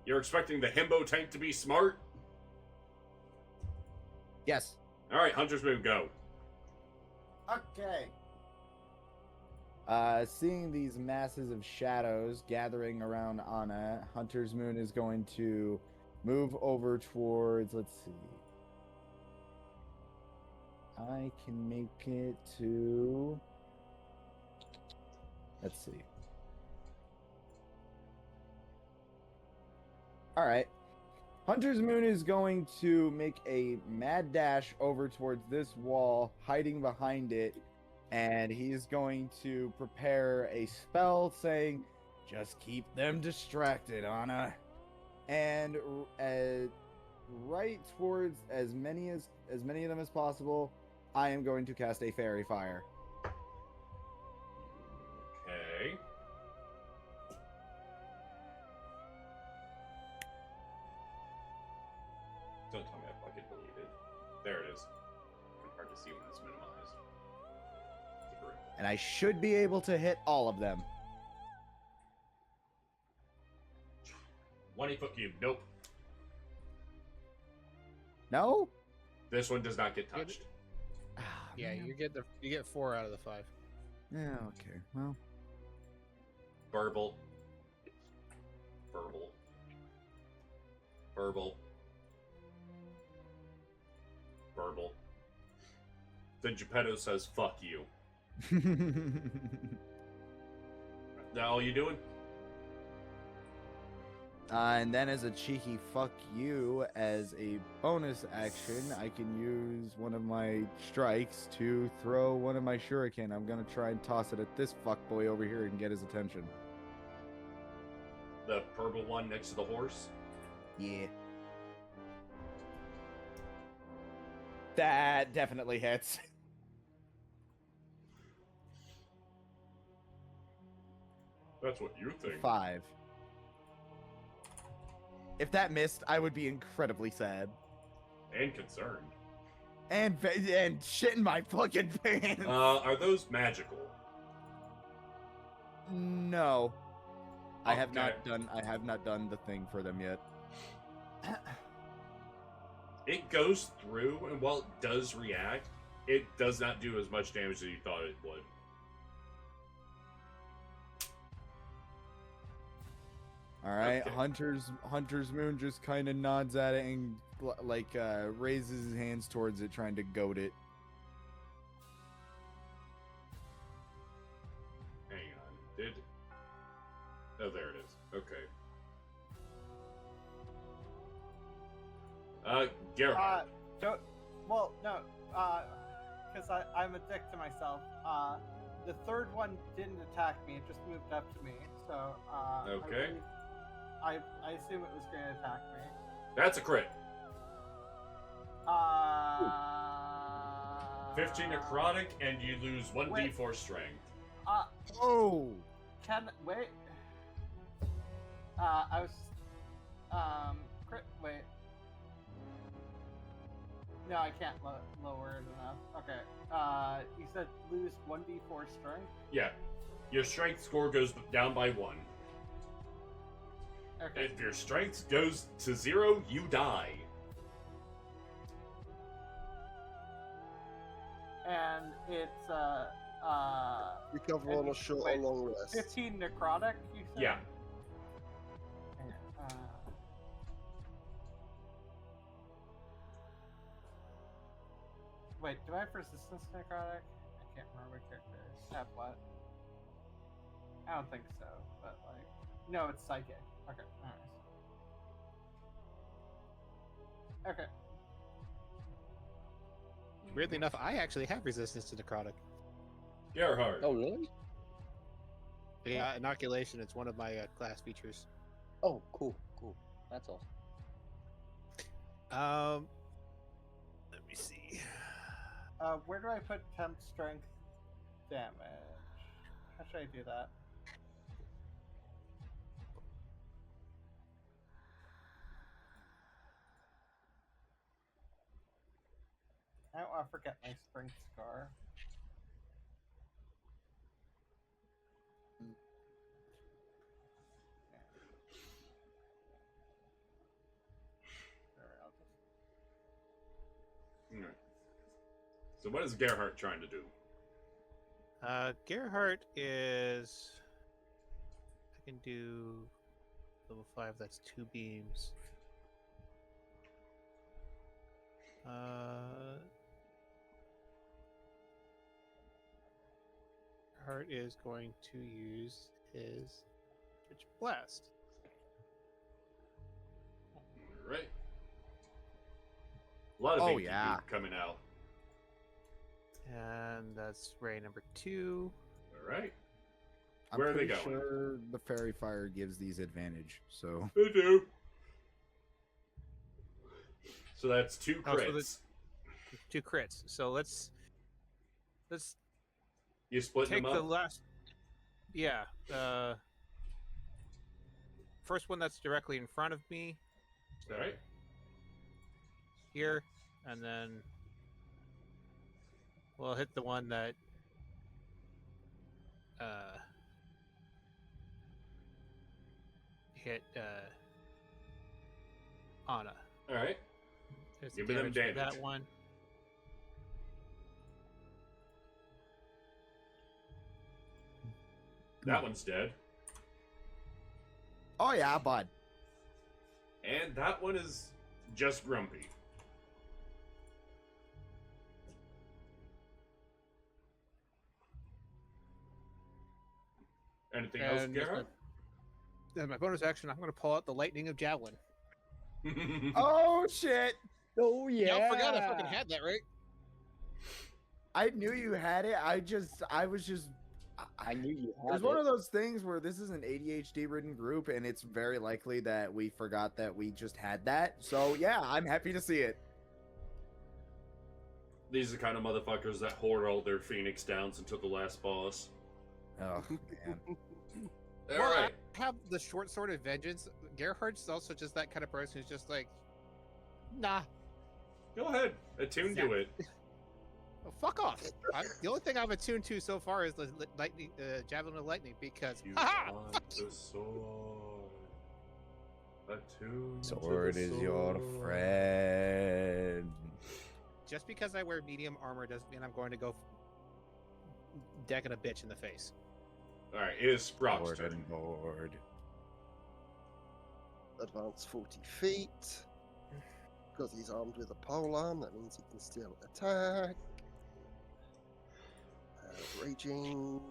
You're expecting the himbo tank to be smart? Yes. Alright, Hunter's Moon, go. Okay. Seeing these masses of shadows gathering around Anna, Hunter's Moon is going to move over towards, let's see. I can make it to, let's see. All right. Hunter's Moon is going to make a mad dash over towards this wall, hiding behind it, and he's going to prepare a spell saying, "Just keep them distracted, Anna." And right towards as many of them as possible, I am going to cast a fairy fire. Okay. Don't tell me I fucking deleted. There it is. It's hard to see when it's minimized. And I should be able to hit all of them. 20-foot cube. Nope. No? This one does not get touched. Ah, Yeah, man. you get 4 out of the 5. Yeah, okay. Well, Burble. Burble. Burble. Burble. Then Geppetto says, "Fuck you." That all you doing? And then as a cheeky fuck you, as a bonus action, I can use one of my strikes to throw one of my shuriken. I'm gonna try and toss it at this fuckboy over here and get his attention. The purple one next to the horse? Yeah. That definitely hits. That's what you think. 5. If that missed, I would be incredibly sad. And concerned. And shit in my fucking pants. Are those magical? No. I have Okay. not done the thing for them yet. It goes through, and while it does react, it does not do as much damage as you thought it would. All right, Okay. Hunter's Moon just kind of nods at it and raises his hands towards it, trying to goad it. Hang on. Oh, there it is. Okay. Gerhard. Don't. Well, no. Because I'm a dick to myself. The third one didn't attack me. It just moved up to me. So. Okay. I assume it was going to attack me. That's a crit. 15 necrotic, and you lose 1d4 strength. Oh! Wait. I was. Crit. Wait. No, I can't lower it enough. Okay. You said lose 1d4 strength? Yeah. Your strength score goes down by 1. Okay. If your strength goes to 0, you die. And it's Recover on a short or long rest. 15 necrotic, you said? Yeah. Wait, do I have resistance to necrotic? I can't remember what characters have what. I don't think so, but like, no, it's psychic. Okay, alright. Okay. Weirdly enough, I actually have resistance to necrotic. Gerhard. Oh, really? Yeah, inoculation. It's one of my class features. Oh, cool. That's awesome. Let me see. Where do I put temp strength damage? How should I do that? I don't want to forget my strength scar. Alright. So what is Gerhard trying to do? Gerhardt is. I can do level 5. That's 2 beams. Gerhardt is going to use his Switch Blast. Alright. A lot of Oh, things yeah. coming out. And that's ray number 2. Alright. I'm Where are they pretty going? sure the fairy fire gives these advantage. So They do. So that's 2 Oh, so crits. that's 2 crits. So let's You split take them the up? last. Yeah. First one that's directly in front of me. So Alright. here, and then we'll hit the one that hit Anna. Alright. There's Give the me them damage for damage. that one. That one's dead. oh yeah, bud. And that one is just grumpy. Anything else, And as Gerhard? As my bonus action, I'm going to pull out the lightning of javelin. Oh shit! Oh, yeah. I forgot I fucking had that, right? I knew you had it. I was just. I knew you It had was it. one of those things where this is an ADHD-ridden group, and it's very likely that we forgot that we just had that. So yeah, I'm happy to see it. These are the kind of motherfuckers that hoard all their Phoenix downs until the last boss. Oh man. Well, Alright. I have the short sword of vengeance. Gerhardt's also just that kind of person who's just like, nah. Go ahead. Attune to it. Oh, fuck off! The only thing I've attuned to so far is the lightning, javelin of lightning, because You haha, want fuck the sword. Attuned to the Sword is your sword. friend. just because I wear medium armor doesn't mean I'm going to go decking a bitch in the face. Alright, it is Sprock's Sword turn. and board. Advance 40 feet. Because he's armed with a polearm, that means he can still attack. Raging.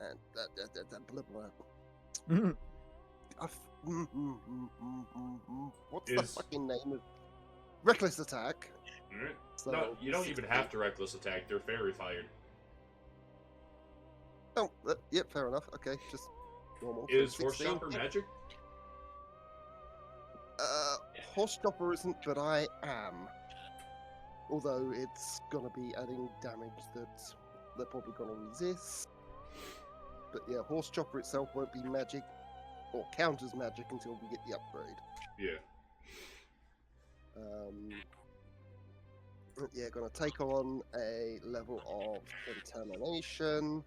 And blah, blah. What's the Is- fucking name of reckless attack? Alright. So No, you don't even 60. have to reckless attack. They're fairy fired. Oh, yep, fair enough. Okay, just normal. Is 16. horse chopper magic? Horse chopper isn't, but I am. Although it's gonna be adding damage that they're probably gonna resist. But yeah, horse chopper itself won't be magic or counters magic until we get the upgrade. Yeah. Yeah, gonna take on a level of contamination.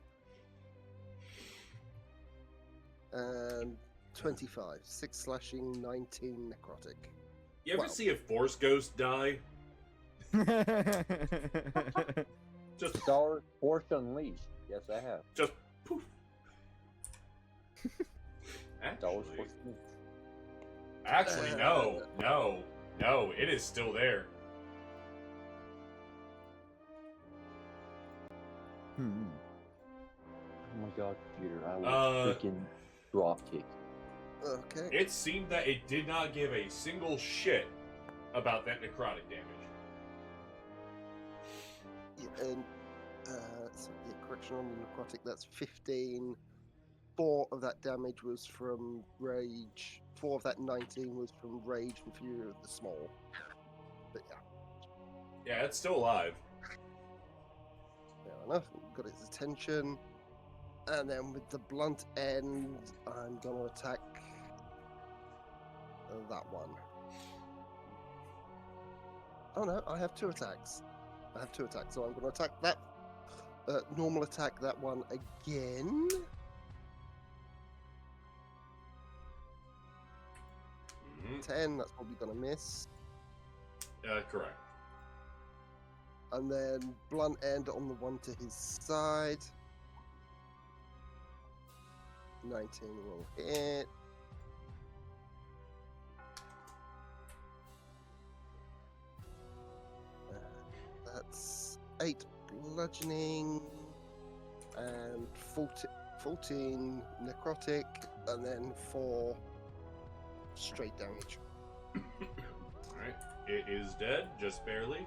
And 25. 6 slashing, 19 necrotic. You ever Well- see a force ghost die? Just Star Force Unleashed. Yes, I have. just poof. Star Wars Actually, Force Unleashed. actually, no, it is still there. Hmm. Oh my god, computer! I will Uh, freaking drop kick. Okay. It seemed that it did not give a single shit about that necrotic damage. Yeah, and so yeah, correction on the necrotic, that's 15. 4 of that damage was from rage. 4 of that 19 was from rage and fury of the small. But yeah, Yeah, it's still alive. fair enough. Got its attention. And then with the blunt end, I'm gonna attack that one. Oh no, I have 2 attacks. So I'm gonna attack that normal attack that one again. Mhm. 10, that's probably gonna miss. Correct. And then blunt end on the one to his side. 19 will hit. That's 8 bludgeoning and 14 necrotic, and then 4 straight damage. Alright. It is dead, just barely.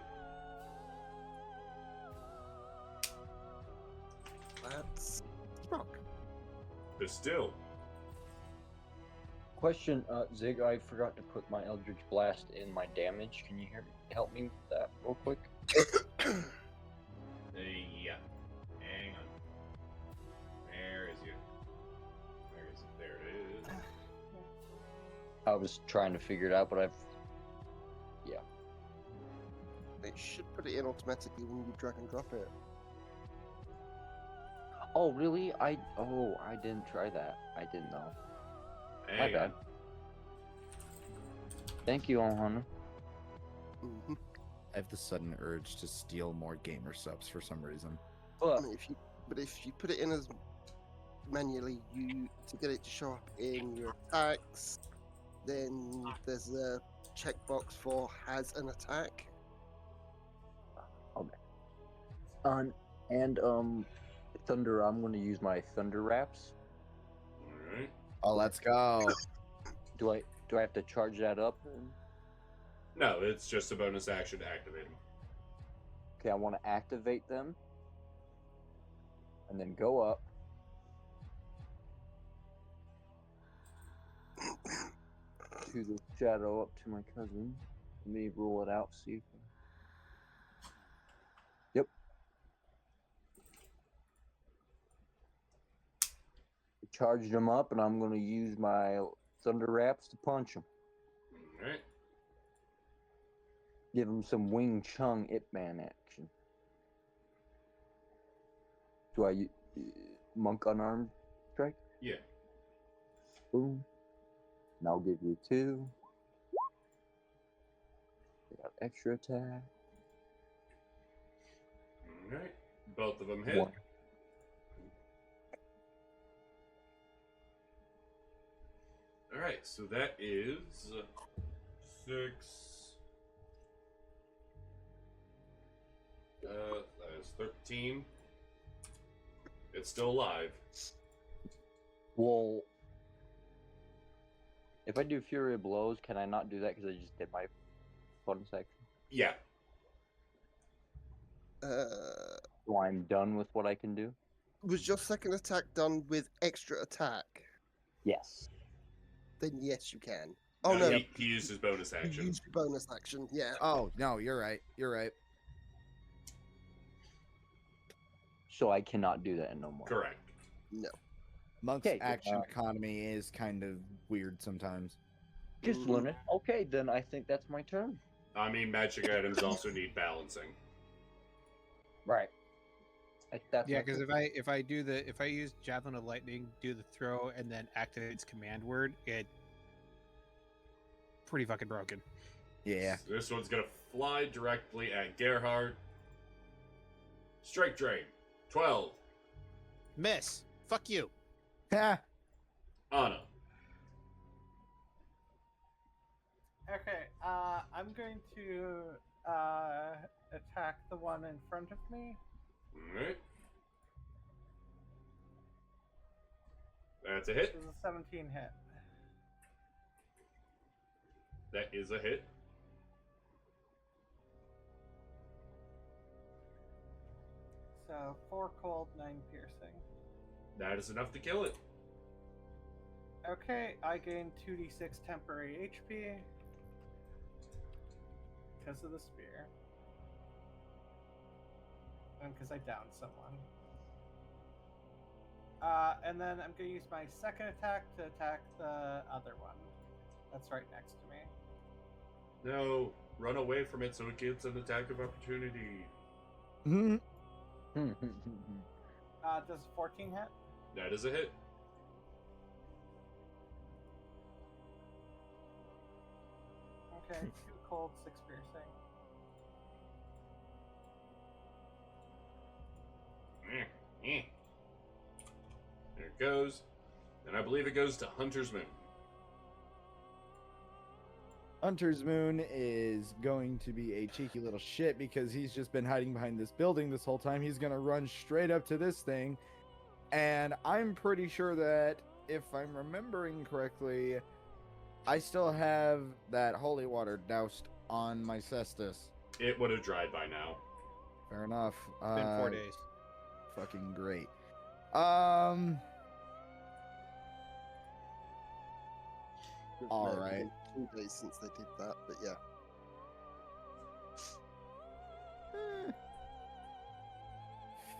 That's Brock. But still. Question, Zig, I forgot to put my Eldritch Blast in my damage. Can you help me with that real quick? Yeah. Hang on. Where is it? Where is it? There it is. I was trying to figure it out, but It should put it in automatically when you drag and drop it. Oh, really? I didn't try that. I didn't know. My Hang bad. on. Thank you, Alhana. Mm-hmm. I have the sudden urge to steal more gamer subs for some reason. I mean, if you put it in as manually, to get it to show up in your attacks, then there's a checkbox for has an attack. And Thunder, I'm going to use my Thunder Wraps. Alright. Oh, let's go. Do I have to charge that up? No, it's just a bonus action to activate them. Okay, I want to activate them. And then go up. To the shadow up to my cousin. Let me roll it out, see if Yep. Charged him up, and I'm going to use my Thunder Wraps to punch him. Alright. Give him some Wing Chun Ip Man action. Do I monk unarmed strike? Yeah. Boom. And I'll give you 2. They got extra attack. Alright. Both of them hit. 1. Alright, so that is 6. That is 13. It's still alive. Well, if I do Fury of Blows, can I not do that because I just did my bonus action? Yeah. So I'm done with what I can do? Was your second attack done with extra attack? Yes. Then yes, you can. Oh no, He used his bonus you action. used your bonus action. Yeah. Oh no, you're right. You're right. So I cannot do that no more. Correct. No. Monk's Okay, action economy is kind of weird sometimes. Just limit. Okay, then I think that's my turn. I mean, magic items also need balancing. Right. That's Yeah, my because turn. if I use Javelin of Lightning, do the throw, and then activate its command word, it pretty fucking broken. Yeah. So this one's gonna fly directly at Gerhard. Strike drain. 12. Miss. Fuck you. Ha! Anna. Okay, I'm going to attack the one in front of me. Alright. That's a hit. This is a 17 hit. That is a hit. So 4 cold, 9 piercing. That is enough to kill it. Okay, I gain 2d6 temporary HP because of the spear. And because I downed someone. And then I'm going to use my second attack to attack the other one. That's right next to me. No, run away from it so it gets an attack of opportunity. Does 14 hit? That is a hit. Okay, 2 cold, 6 piercing. There it goes. And I believe it goes to Hunter's Moon. Hunter's Moon is going to be a cheeky little shit because he's just been hiding behind this building this whole time. He's going to run straight up to this thing. And I'm pretty sure that, if I'm remembering correctly, I still have that holy water doused on my cestus. It would have dried by now. Fair enough. Been 4 days. Fucking great. All right. 2 days since they did that, but yeah.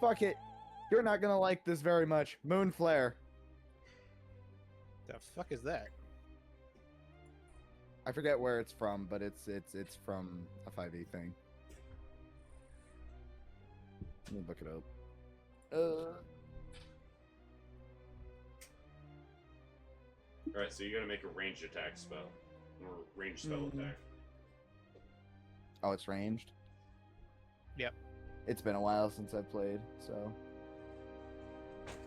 Fuck it. You're not gonna like this very much. Moon flare. The fuck is that? I forget where it's from, but it's from a 5e thing. Let me look it up. Alright, so you gotta make a ranged attack spell. Or ranged spell attack. Oh, it's ranged? Yep. It's been a while since I played, so.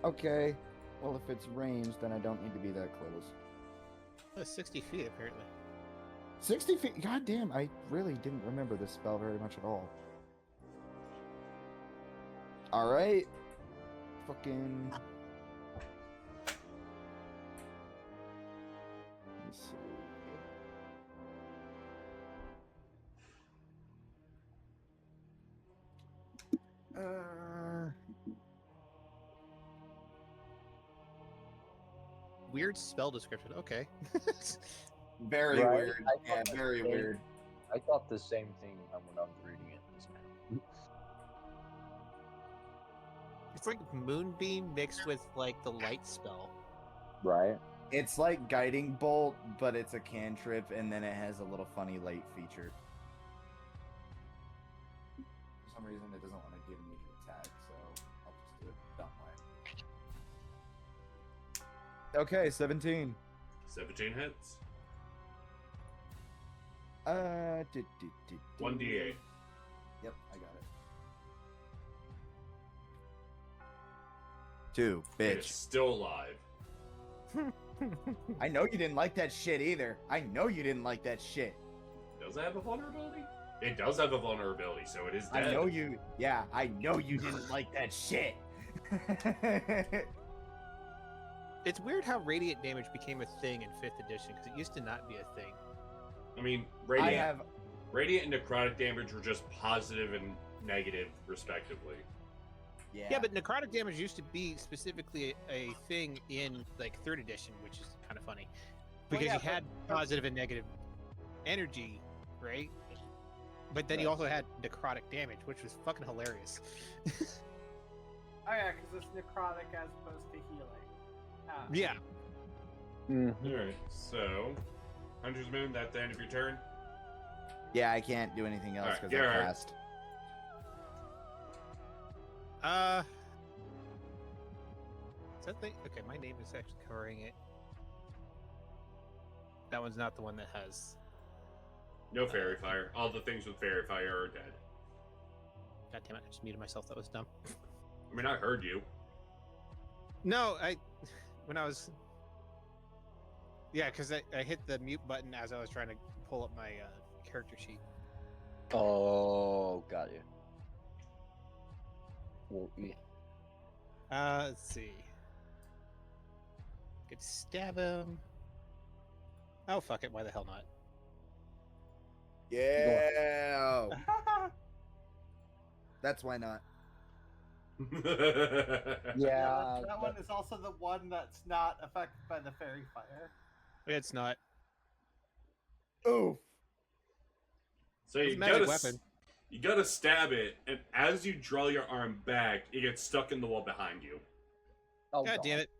Okay. Well, if it's ranged, then I don't need to be that close. 60 feet, apparently. 60 feet? God damn, I really didn't remember this spell very much at all. Alright. Fucking. Let's see. Weird spell description. Okay. Very Right. weird. I Yeah, thought the very same- weird. I thought the same thing when I was reading it just now. It's like moonbeam mixed with like the light spell. Right? It's like Guiding Bolt, but it's a cantrip, and then it has a little funny light feature. some reason it doesn't want to give me to attack, so I'll just do it dumb way. Okay, 17. 17 hits. 1d8. Yep, I got it. 2, It is bitch. still alive. I know you didn't like that shit either. I know you didn't like that shit. Does it have a vulnerability? It does have a vulnerability, so it is dead. I know you. Yeah, I know you didn't like that shit. It's weird how radiant damage became a thing in 5th edition because it used to not be a thing. I mean, I radiant and necrotic damage were just positive and negative, respectively. Yeah, but necrotic damage used to be specifically a thing in like 3rd edition, which is kind of funny because yeah, you had positive and negative energy, right? But then you also had necrotic damage, which was fucking hilarious. Oh yeah, because it's necrotic as opposed to healing. Yeah. Alright, so Hunter's Moon, that's the end of your turn. Yeah, I can't do anything else Alright, because I Gerard. cast. Is that thing? Okay, my name is actually covering it. That one's not the one that has. No fairy fire. All the things with fairy fire are dead. God damn it! I just muted myself. That was dumb. I mean, I heard you. No, when I was. Yeah, because I hit the mute button as I was trying to pull up my character sheet. Oh, got you. Well, yeah. Let's see. Could stab him. Oh fuck it! Why the hell not? Yeah. That's why not. Yeah, that one is also the one that's not affected by the fairy fire. It's not. Ooh. So It's you a magic gotta, weapon. you gotta stab it, and as you draw your arm back, it gets stuck in the wall behind you. Oh, God damn it!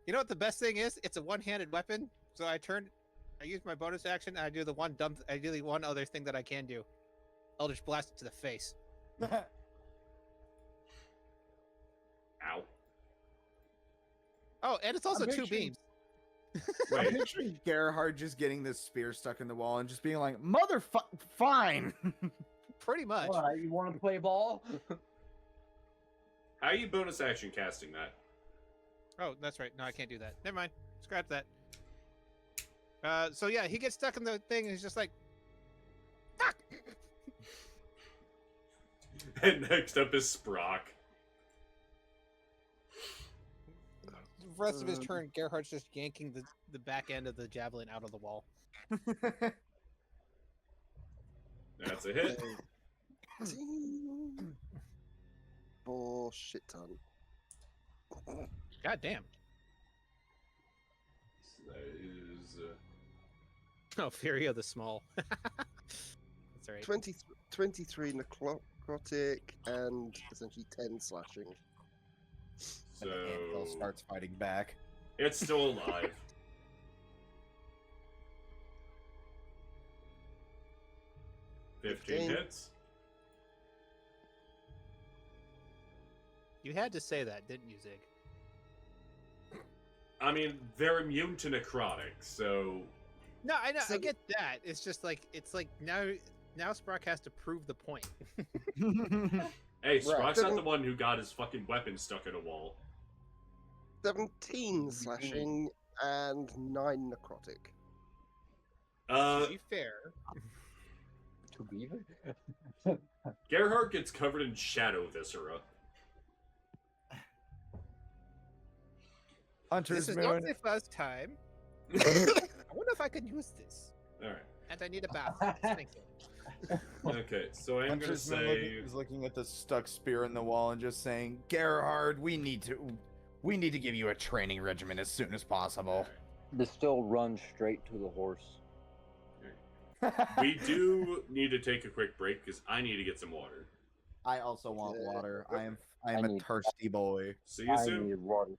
You know what the best thing is? It's a one-handed weapon. So I use my bonus action. And I do the one other thing that I can do. Eldritch blast it to the face. Ow. Oh, and it's also I'm 2 picturing- beams. I'm Wait, picturing Gerhard just getting this spear stuck in the wall and just being like, fine. Pretty much. What, you want to play ball? how are you bonus action casting that? Oh, that's right. No, I can't do that. Never mind. Scrap that. So yeah, he gets stuck in the thing and he's just like, fuck! And next up is Sprock. The rest of his turn, Gerhardt's just yanking the back end of the javelin out of the wall. That's a hit. Bullshit ton. God damn. So that is Oh, Fury of the Small. That's alright. 23 necrotic and essentially 10 slashing. so And the Anvil starts fighting back. it's still alive. Fifteen 15. hits. You had to say that, didn't you, Zig? I mean, they're immune to necrotic, so No, I know. I So- get that. It's just like now Sprock has to prove the point. hey, Sprock's not Right. the one who got his fucking weapon stuck in a wall. 17 slashing and 9 necrotic. To be fair, To be Gerhard gets covered in shadow viscera. Hunter's this is not Moon. the first time. I wonder if I could use this. Alright. And I need a bath. Thank you. Okay, so I'm gonna Hunter's Moon say is looking at the stuck spear in the wall and just saying, Gerhard, we need to give you a training regimen as soon as possible. to still run straight to the horse. we do need to take a quick break because I need to get some water. I also want water. I am I a need- thirsty boy. See you I soon. need water.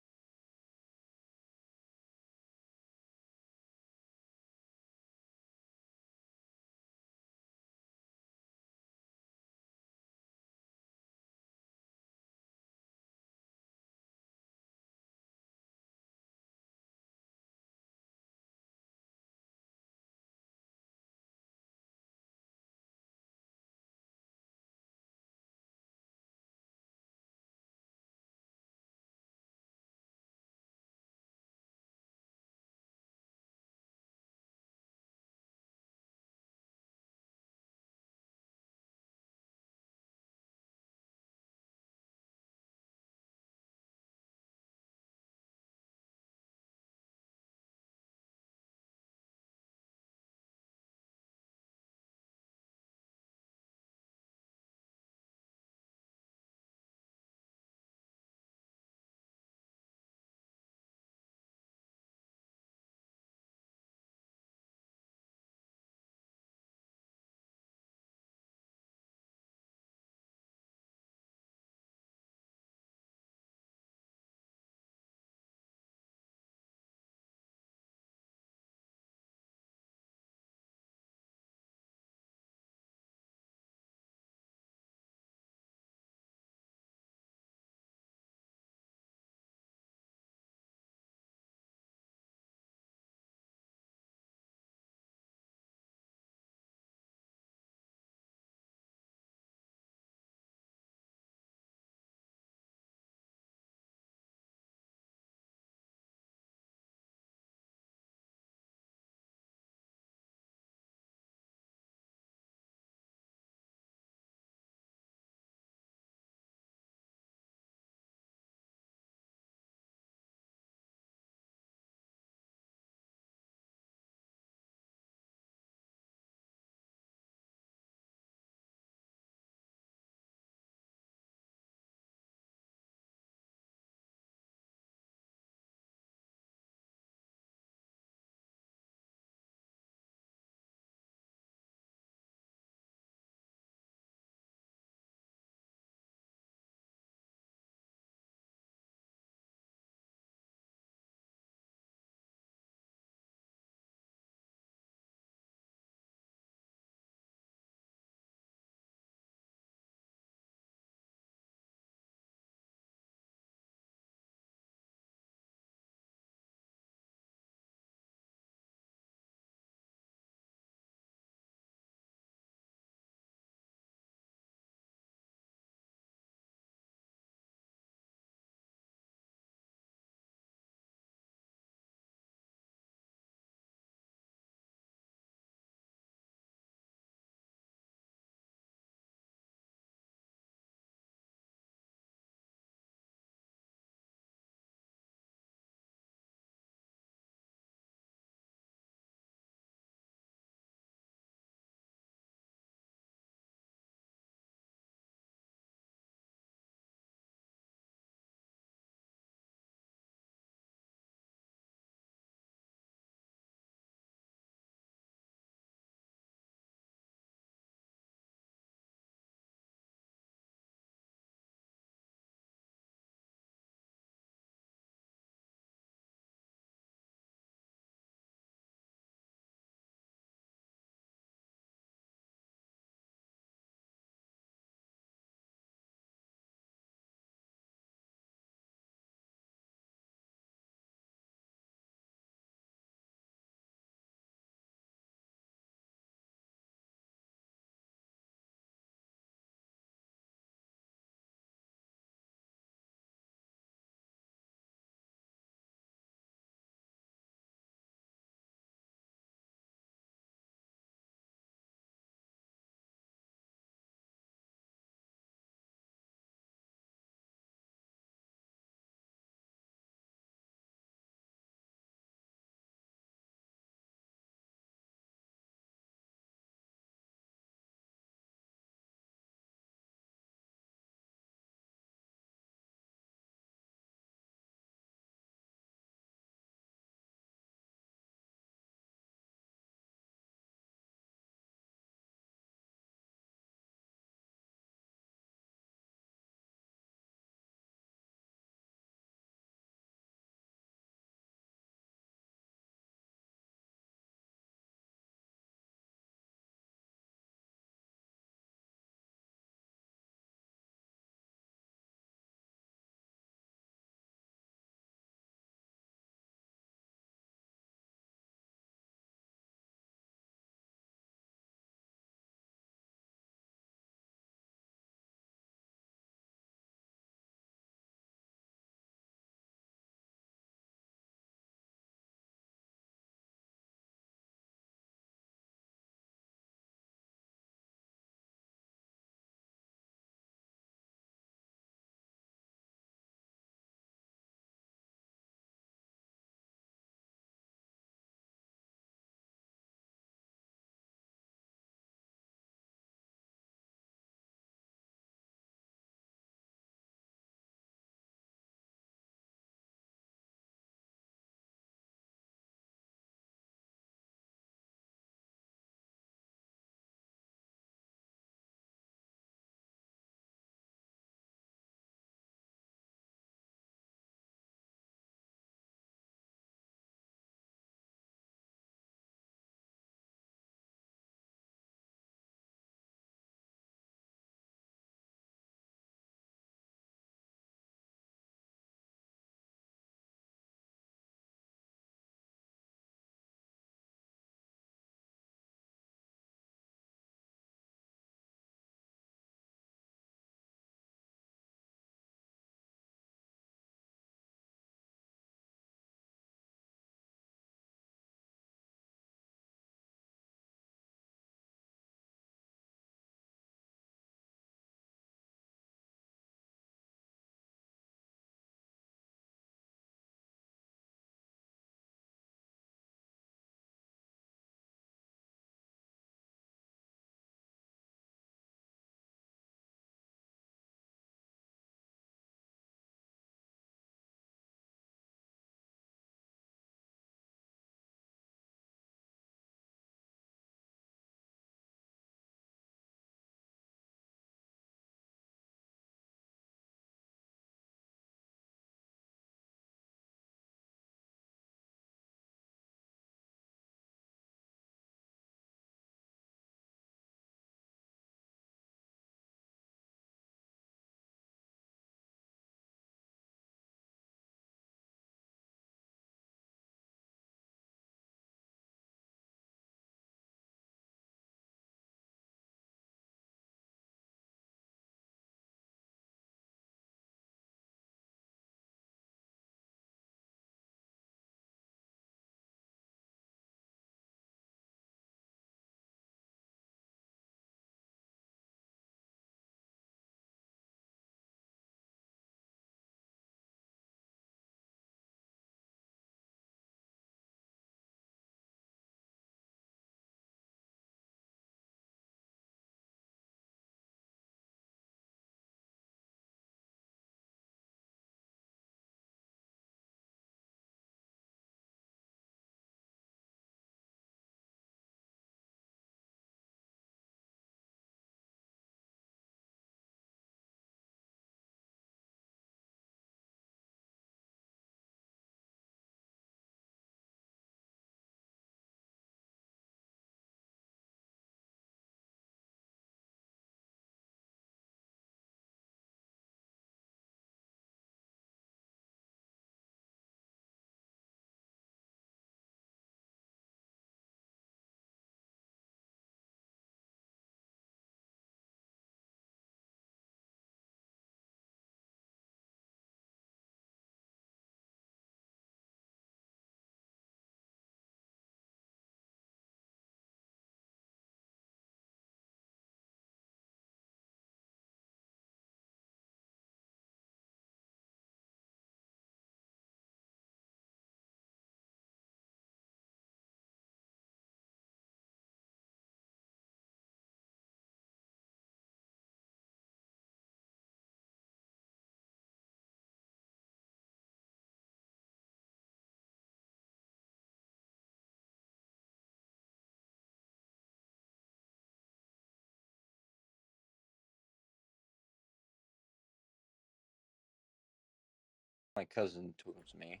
My cousin towards me.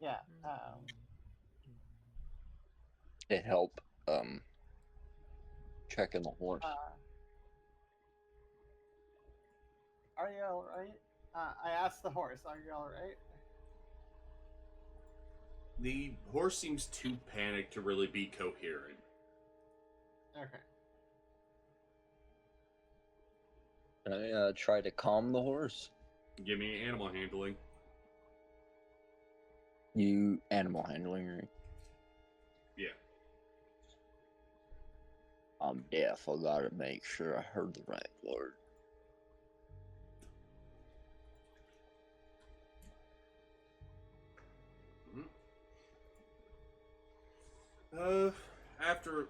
Yeah. To help checking the horse. Are you all right? I asked the horse, are you all right? The horse seems too panicked to really be coherent. Okay. Can I try to calm the horse? Give me animal handling. You animal handling, right? Yeah. I'm deaf. I gotta make sure I heard the right word. After...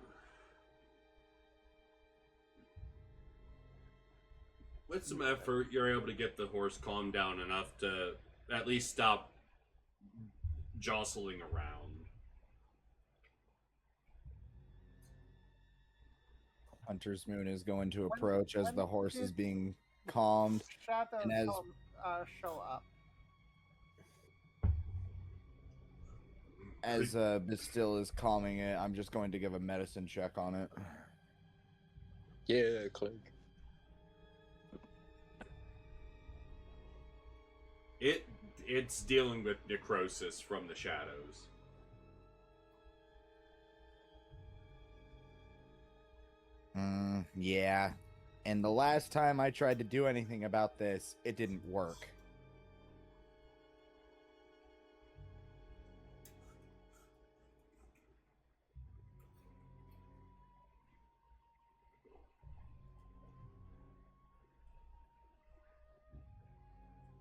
With some effort, you're able to get the horse calmed down enough to at least stop jostling around. Hunter's Moon is going to approach as the horse is being calmed. Shadows And as show up. Bastille is calming it, I'm just going to give a medicine check on it. Yeah, click. It's dealing with necrosis from the shadows. Yeah. And the last time I tried to do anything about this, it didn't work.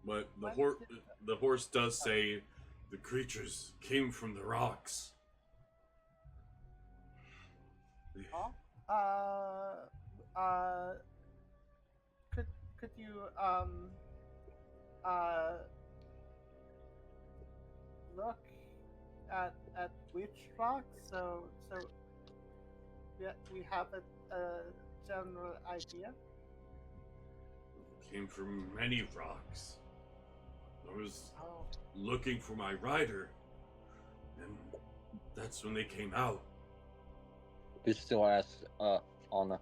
But the horse does say the creatures came from the rocks. Oh? Could you look at which rocks so we have a general idea? Came from many rocks. I was Oh. looking for my rider, and that's when they came out. This still asks, Anna,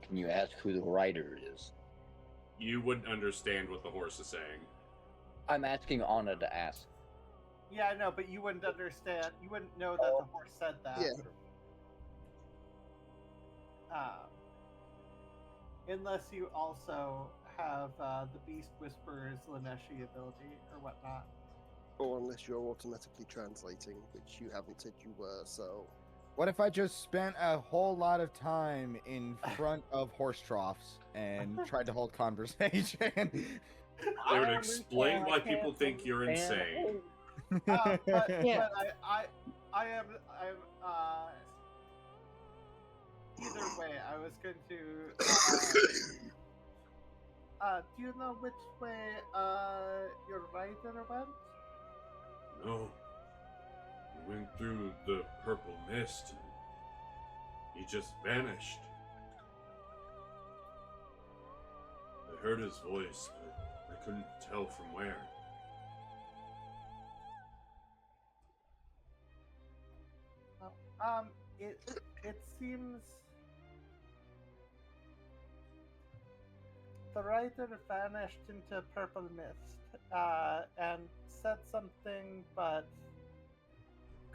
can you ask who the rider is? You wouldn't understand what the horse is saying. I'm asking Anna to ask. Yeah, I know, but you wouldn't understand. You wouldn't know that the horse said that. Yeah. Unless you also have the Beast Whisperer's Laneshi ability or whatnot. Or unless you're automatically translating, which you haven't said you were, so... What if I just spent a whole lot of time in front of horse troughs and tried to hold conversation? I would explain why people think you're insane. But Yeah. I am either way, I was going to do you know which way your rider went? No. He went through the purple mist, and he just vanished. I heard his voice, but I couldn't tell from where. It seems the rider vanished into purple mist and said something, but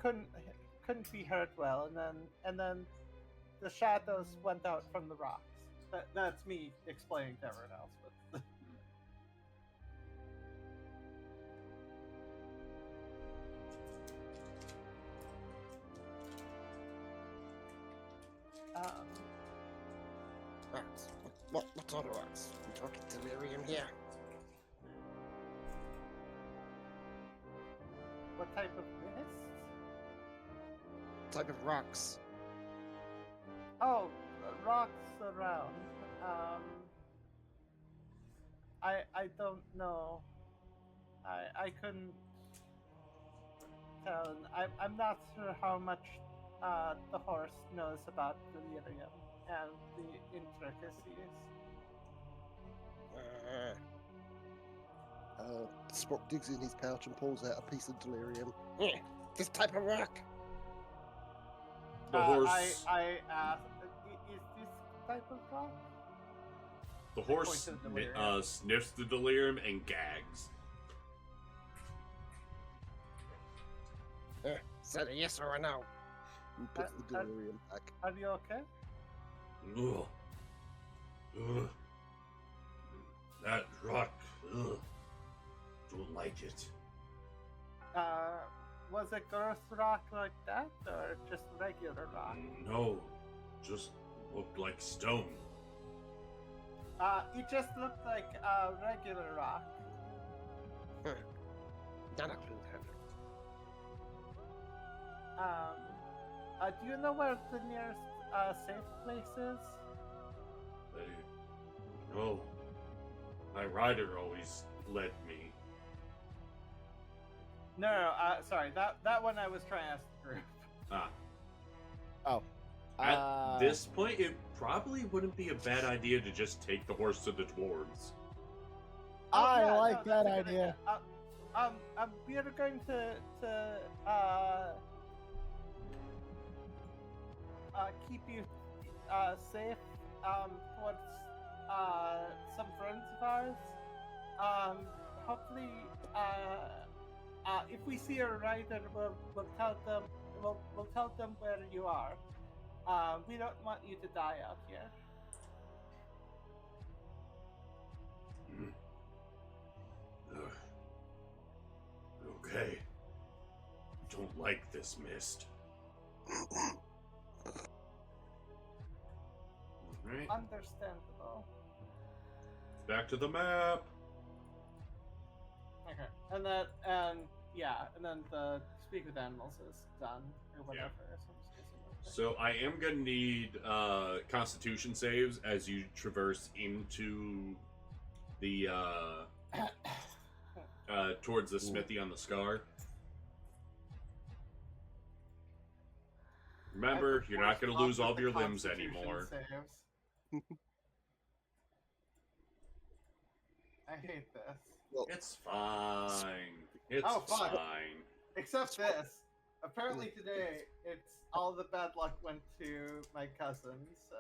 couldn't be heard well, and then the shadows went out from the rocks. That's me explaining to everyone else. But Rats. What sort of rats? We're talking delirium here. what type of mist? Type of rocks. Oh, rocks around. I don't know. I couldn't tell. I'm not sure how much the horse knows about delirium and the intricacies. Spock digs in his pouch and pulls out a piece of delirium. Yeah, this type of rock. The horse. I asked, is this type of rock? The horse Point to the delirium. sniffs the delirium and gags. Is that a yes or a no? And puts the delirium back. Are you okay? Ugh. Ugh. That rock. Ugh. Don't like it. Was it gross rock like that, or just regular rock? No, just looked like stone. It just looked like regular rock. Not a clue. Do you know where the nearest safe place is? No. My rider always led me. No, sorry. That one I was trying to ask the group. Ah. Oh. At this point, it probably wouldn't be a bad idea to just take the horse to the dwarves. I like that's that a good idea. We are going to keep you safe towards some friends of ours. Hopefully, if we see a rider, we'll tell them where you are. We don't want you to die out here. Ugh. Okay. Don't like this mist. Alright, Understandable. back to the map. Okay, and then the speak with animals is done or whatever. So I'm just guessing. So I am gonna need Constitution saves as you traverse into the towards the smithy on the scar. Remember, you're not gonna lose all of your limbs anymore. I hate this. It's fine. It's Oh, fuck. fine. Except this. Apparently today, it's all the bad luck went to my cousin, so...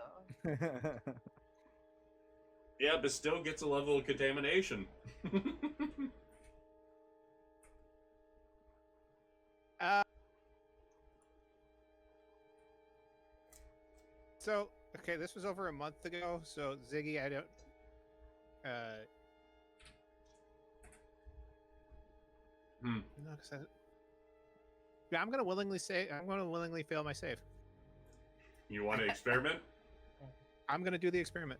Yeah, but still gets a level of contamination. So, okay, this was over a month ago, so Ziggy, I don't... No, 'cause yeah, I'm gonna willingly fail my save. You want to experiment? I'm gonna do the experiment.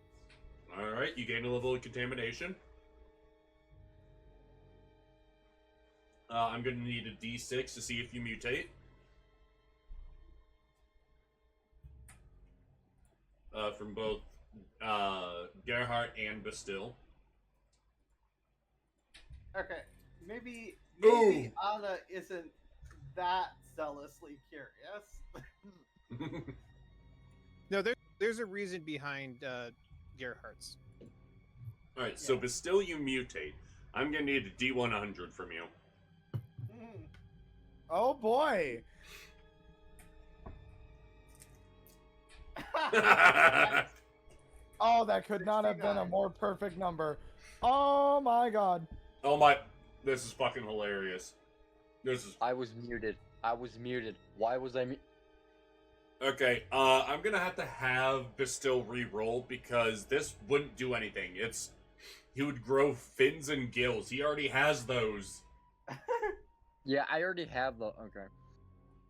Alright, you gain a level of contamination. I'm gonna need a d6 to see if you mutate. From both Gerhardt and Bastille. Okay, maybe Ooh. Anna isn't that zealously curious. No, there's a reason behind Gerhardt's. Alright, so Yeah. Bastille, you mutate. I'm gonna need a d100 from you. Oh boy! Oh, that could not have been a 69. more perfect number. Oh my god. Oh my, this is fucking hilarious. This is... I was muted. Why was I muted? Okay, I'm gonna have Bastille re-roll because this wouldn't do anything. He would grow fins and gills. He already has those. Yeah, I already have the. Okay.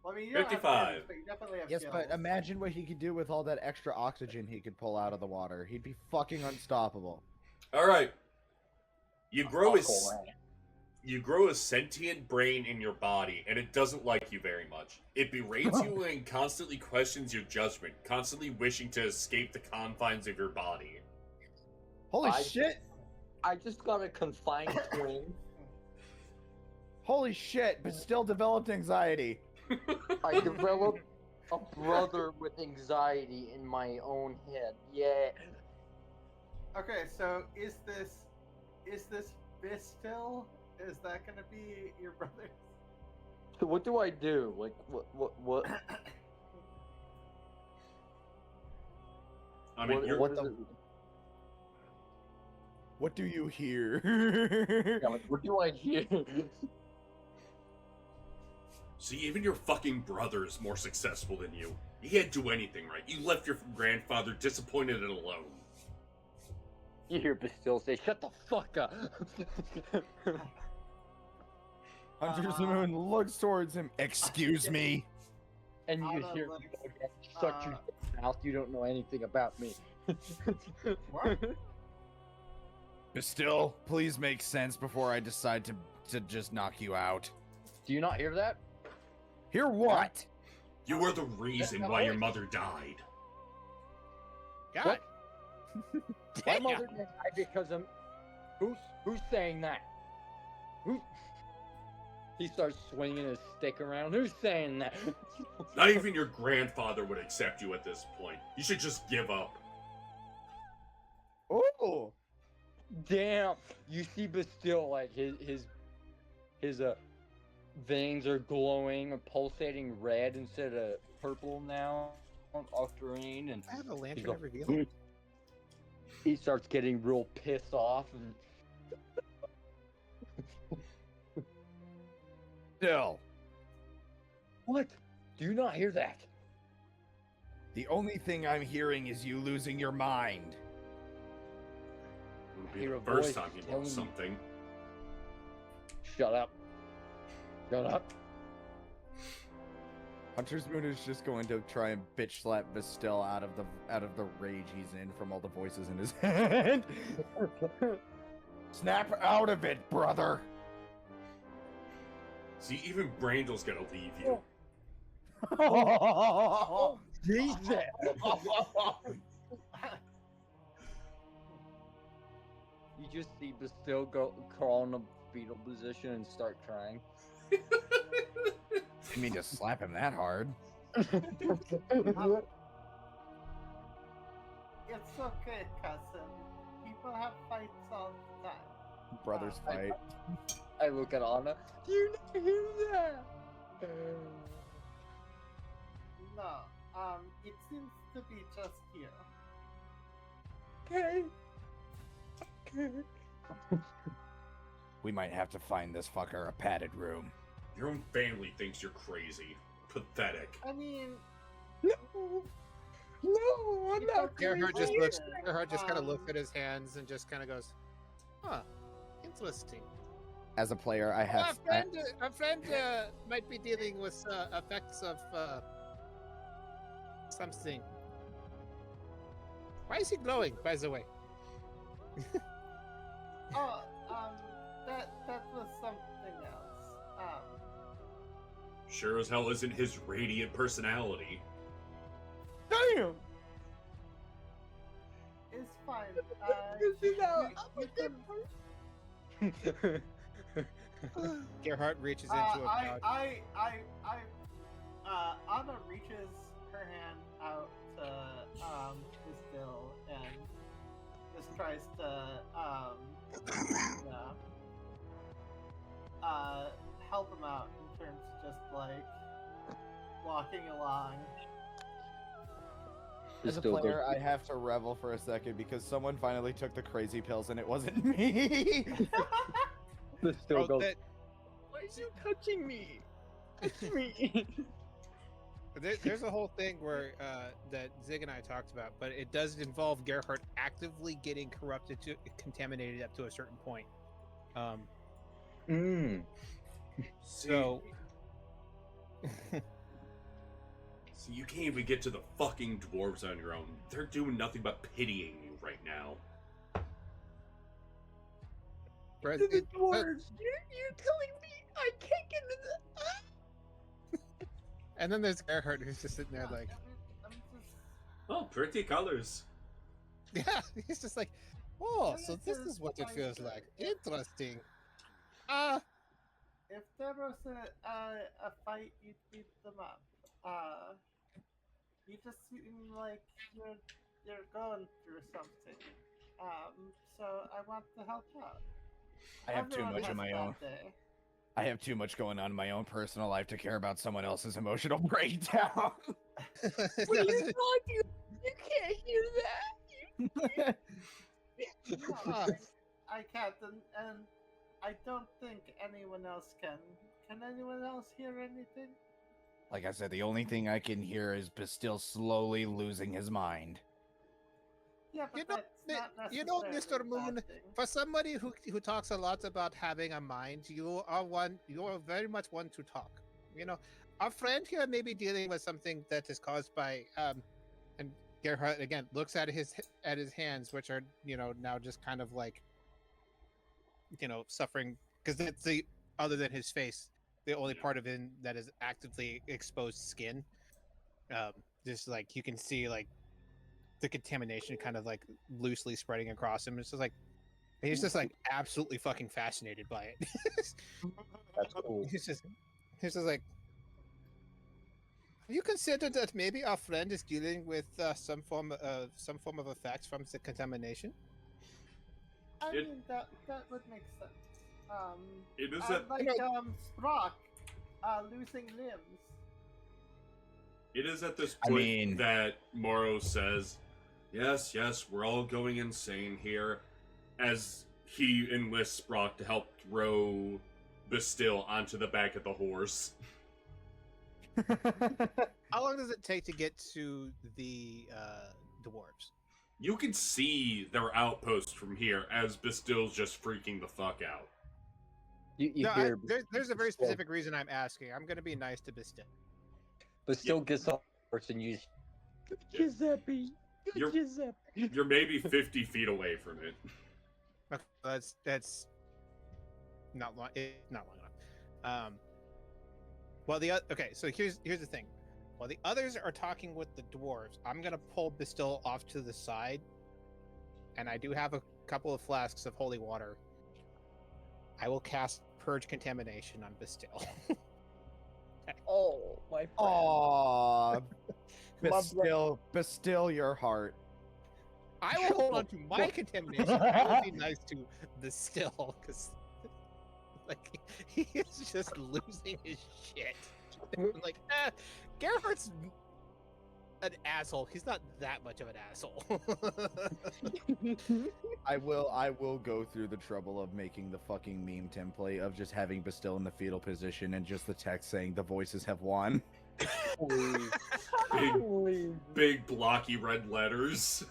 Well, I mean, you don't have 55. hands, but you definitely have Yes, but skills. imagine what he could do with all that extra oxygen he could pull out of the water. He'd be fucking unstoppable. Alright. You grow Uncle you grow a sentient brain in your body, and it doesn't like you very much. It berates you and constantly questions your judgment, constantly wishing to escape the confines of your body. Holy I- shit! I just got a confined twin. Holy shit, but still developed anxiety. I developed a brother with anxiety in my own head. Yeah. Okay, so is this Bistil, is that gonna be your brother? So what do I do? Like, what? I mean, you're, what is it? What do you hear? Yeah, like, what do I hear? see, even your fucking brother is more successful than you. He can't do anything right. You left your grandfather disappointed and alone. You hear Bastille say, "Shut the fuck up." Hunter's Moon looks towards him. Excuse me. And you Anna hear, looks, "Shut your mouth. You don't know anything about me." What? Bastille, please make sense before I decide to just knock you out. Do you not hear that? Hear what? You were the reason why your mother died. God. What? My Damn. mother died because of who's saying that? Who? He starts swinging his stick around. Who's saying that? Not even your grandfather would accept you at this point. You should just give up. Oh, Damn! You see Bastille, like his veins are glowing, pulsating red instead of purple now, off the rain, and I have a he's lantern like, ever revealed. he starts getting real pissed off and still. what? Do you not hear that? The only thing I'm hearing is you losing your mind. It would be Hear the a first voice time he telling lost me- something. Shut up. Shut up. Hunter's Moon is just going to try and bitch slap Bastille out of the rage he's in from all the voices in his head. Snap out of it, brother. See, even Brandel's gonna leave you. Oh, Jesus. You just see Bastille go crawl in a fetal position and start crying. Didn't mean to slap him that hard. It's okay, cousin. People have fights all the time. Brothers fight. I look at Anna. Do you not hear that? No, it seems to be just you. Okay. Okay. We might have to find this fucker a padded room. Your own family thinks you're crazy. Pathetic. I mean, No. No, I'm not Gerhard just crazy. looks. Gerhard just kind of looks Um, at his hands and just kind of goes, "Huh, interesting." As a player, I Well, have. a friend might be dealing with effects of something. Why is he glowing, by the way? oh, that was something else. Sure as hell isn't his radiant personality. Damn. It's fine. You see that? you can- Gerhard reaches into a pouch. Anna reaches her hand out to Distill and just tries to help him out in terms of just like walking along. As a Still goes- player, I have to revel for a second because someone finally took the crazy pills and it wasn't me. Still Oh, goes, that- why is you touching me? Touch me. there's a whole thing where that Zig and I talked about, but it does involve Gerhard actively getting corrupted to contaminated up to a certain point. Mm. So See, you can't even get to the fucking dwarves on your own. They're doing nothing but pitying you right now. Brett, To the it- dwarves. You're telling me I can't get into the. and then there's Gerhard who's just sitting there like, I'm just Oh, pretty colors. yeah, he's just like, oh, Yeah, so this it's is what it fine. feels like. Interesting. if there was a fight, you'd beat them up. You just seem like you're going through something. So I want to help out. I have too Everyone much has of my a bad own. day. I have too much going on in my own personal life to care about someone else's emotional breakdown. You can't hear that. No, Ah. I can't, and I don't think anyone else can. Can anyone else hear anything? Like I said, the only thing I can hear is Bastille slowly losing his mind. Yeah, but You know, that's not you know, necessarily Mr. a bad Moon, thing. for somebody who talks a lot about having a mind, you are very much one to talk. You know, our friend here may be dealing with something that is caused by and Gerhardt again looks at his hands, which are now just kind of like suffering because that's the other than his face, the only part of him that is actively exposed skin. Just like you can see like the contamination kind of like loosely spreading across him. It's just like he's just like absolutely fucking fascinated by it. That's cool. he's just like, have you considered that maybe our friend is dealing with some form of effects from the contamination? I It- mean that would make sense. It is like at Sprock losing limbs. it is at this I point mean- that Morrow says, "Yes, we're all going insane here," as he enlists Brock to help throw Bastille onto the back of the horse. How long does it take to get to the dwarves? You can see their outpost from here as Bastille's just freaking the fuck out. You No, hear, there's a very Bastille- specific reason I'm asking. I'm going to be nice to Bastille. but still gets off the horse and you. Giuseppe, You're- Giuseppe. You're maybe 50 feet away from it. Okay, that's not long. It's not long enough. Okay. So here's the thing. While the others are talking with the dwarves, I'm gonna pull Bastille off to the side, and I do have a couple of flasks of holy water. I will cast Purge Contamination on Bastille. Oh, my friend. Aww. My Bastille your heart. I will hold on to my contamination. I will be nice to Bastille because, like, he is just losing his shit. Like, Gerhardt's an asshole. He's not that much of an asshole. I will go through the trouble of making the fucking meme template of just having Bastille in the fetal position and just the text saying the voices have won. Big blocky red letters.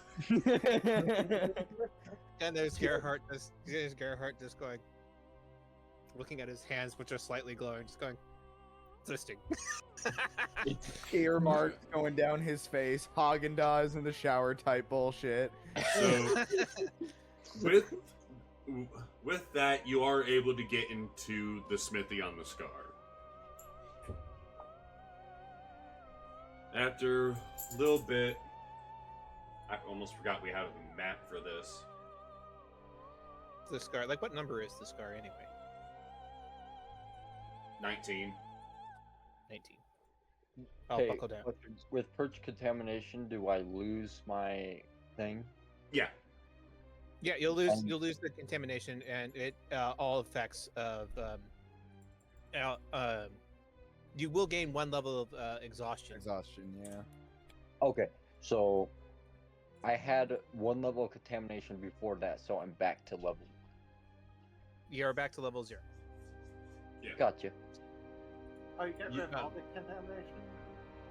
And there's Gerhardt just going, looking at his hands, which are slightly glowing, just going, twisting. Ear marks going down his face, Haagen-Dazs in the shower type bullshit. So with that, you are able to get into the smithy on the Scar. After a little bit, I almost forgot we have a map for this. The scar, like, what number is the scar anyway? 19. 19. I'll Hey, buckle down. with purge contamination, do I lose my thing? Yeah. Yeah, you'll lose the contamination, and it all effects of you will gain 1 level of exhaustion. Exhaustion, yeah. Okay, so I had 1 level of contamination before that, so I'm back to level. You're back to level 0. Gotcha. Oh, you get rid of Yeah. all the contamination?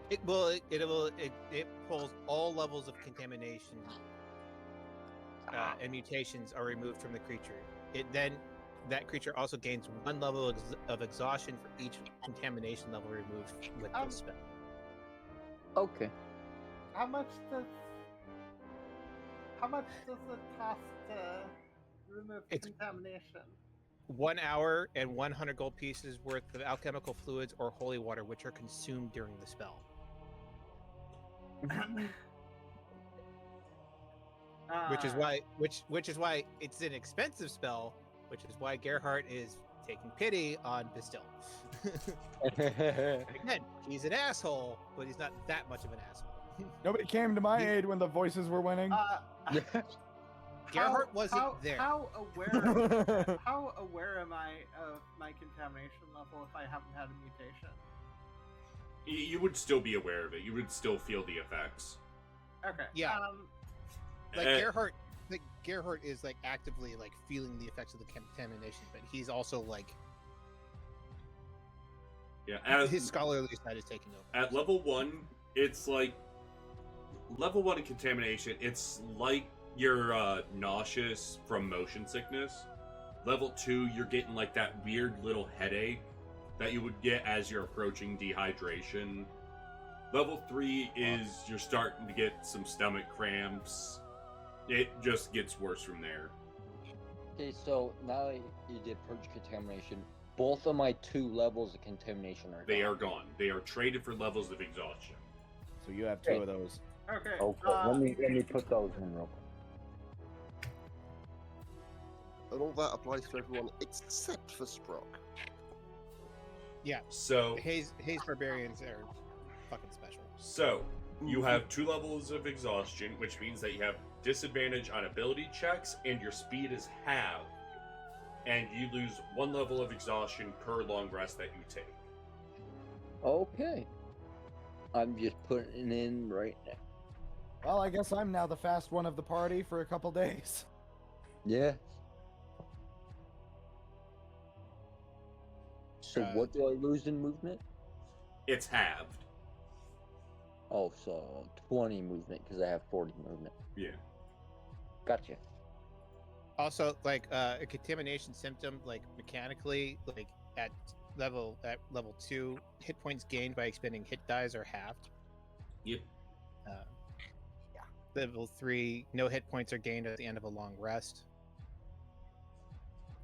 It pulls all levels of contamination and mutations are removed from the creature. That creature also gains 1 level of exhaustion for each contamination level removed with this spell. Okay. How much does it cost to remove It's- contamination? 1 hour and 100 gold pieces worth of alchemical fluids or holy water, which are consumed during the spell. Which is why it's an expensive spell. Which is why Gerhardt is taking pity on Bastille. Again, he's an asshole, but he's not that much of an asshole. Nobody came to my aid when the voices were winning. Gerhardt wasn't there. How aware am I of my contamination level if I haven't had a mutation? You would still be aware of it. You would still feel the effects. Okay. Yeah. Like Eh, Gerhardt is like actively like feeling the effects of the contamination, but he's also like his scholarly side is taking over. At level 1, it's like level 1 in contamination. It's like you're nauseous from motion sickness. Level 2, you're getting like that weird little headache that you would get as you're approaching dehydration. Level 3 is you're starting to get some stomach cramps. It just gets worse from there. Okay, so now that you did purge contamination, both of my 2 levels of contamination are They gone. are gone. They are traded for levels of exhaustion. So you have 2 of those. Okay. Okay, let me put those in real quick. And all that applies to everyone except for Sprock. Yeah. So Haze barbarians are fucking special. So, you have 2 levels of exhaustion, which means that you have disadvantage on ability checks, and your speed is halved. And you lose 1 level of exhaustion per long rest that you take. Okay. I'm just putting it in right now. Well, I guess I'm now the fast one of the party for a couple days. Yeah. So what do I lose in movement? It's halved. Oh, so 20 movement because I have 40 movement. Yeah. Gotcha. Also, like a contamination symptom, like mechanically, like at level 2, hit points gained by expending hit dies are halved. Yep. Level 3, no hit points are gained at the end of a long rest.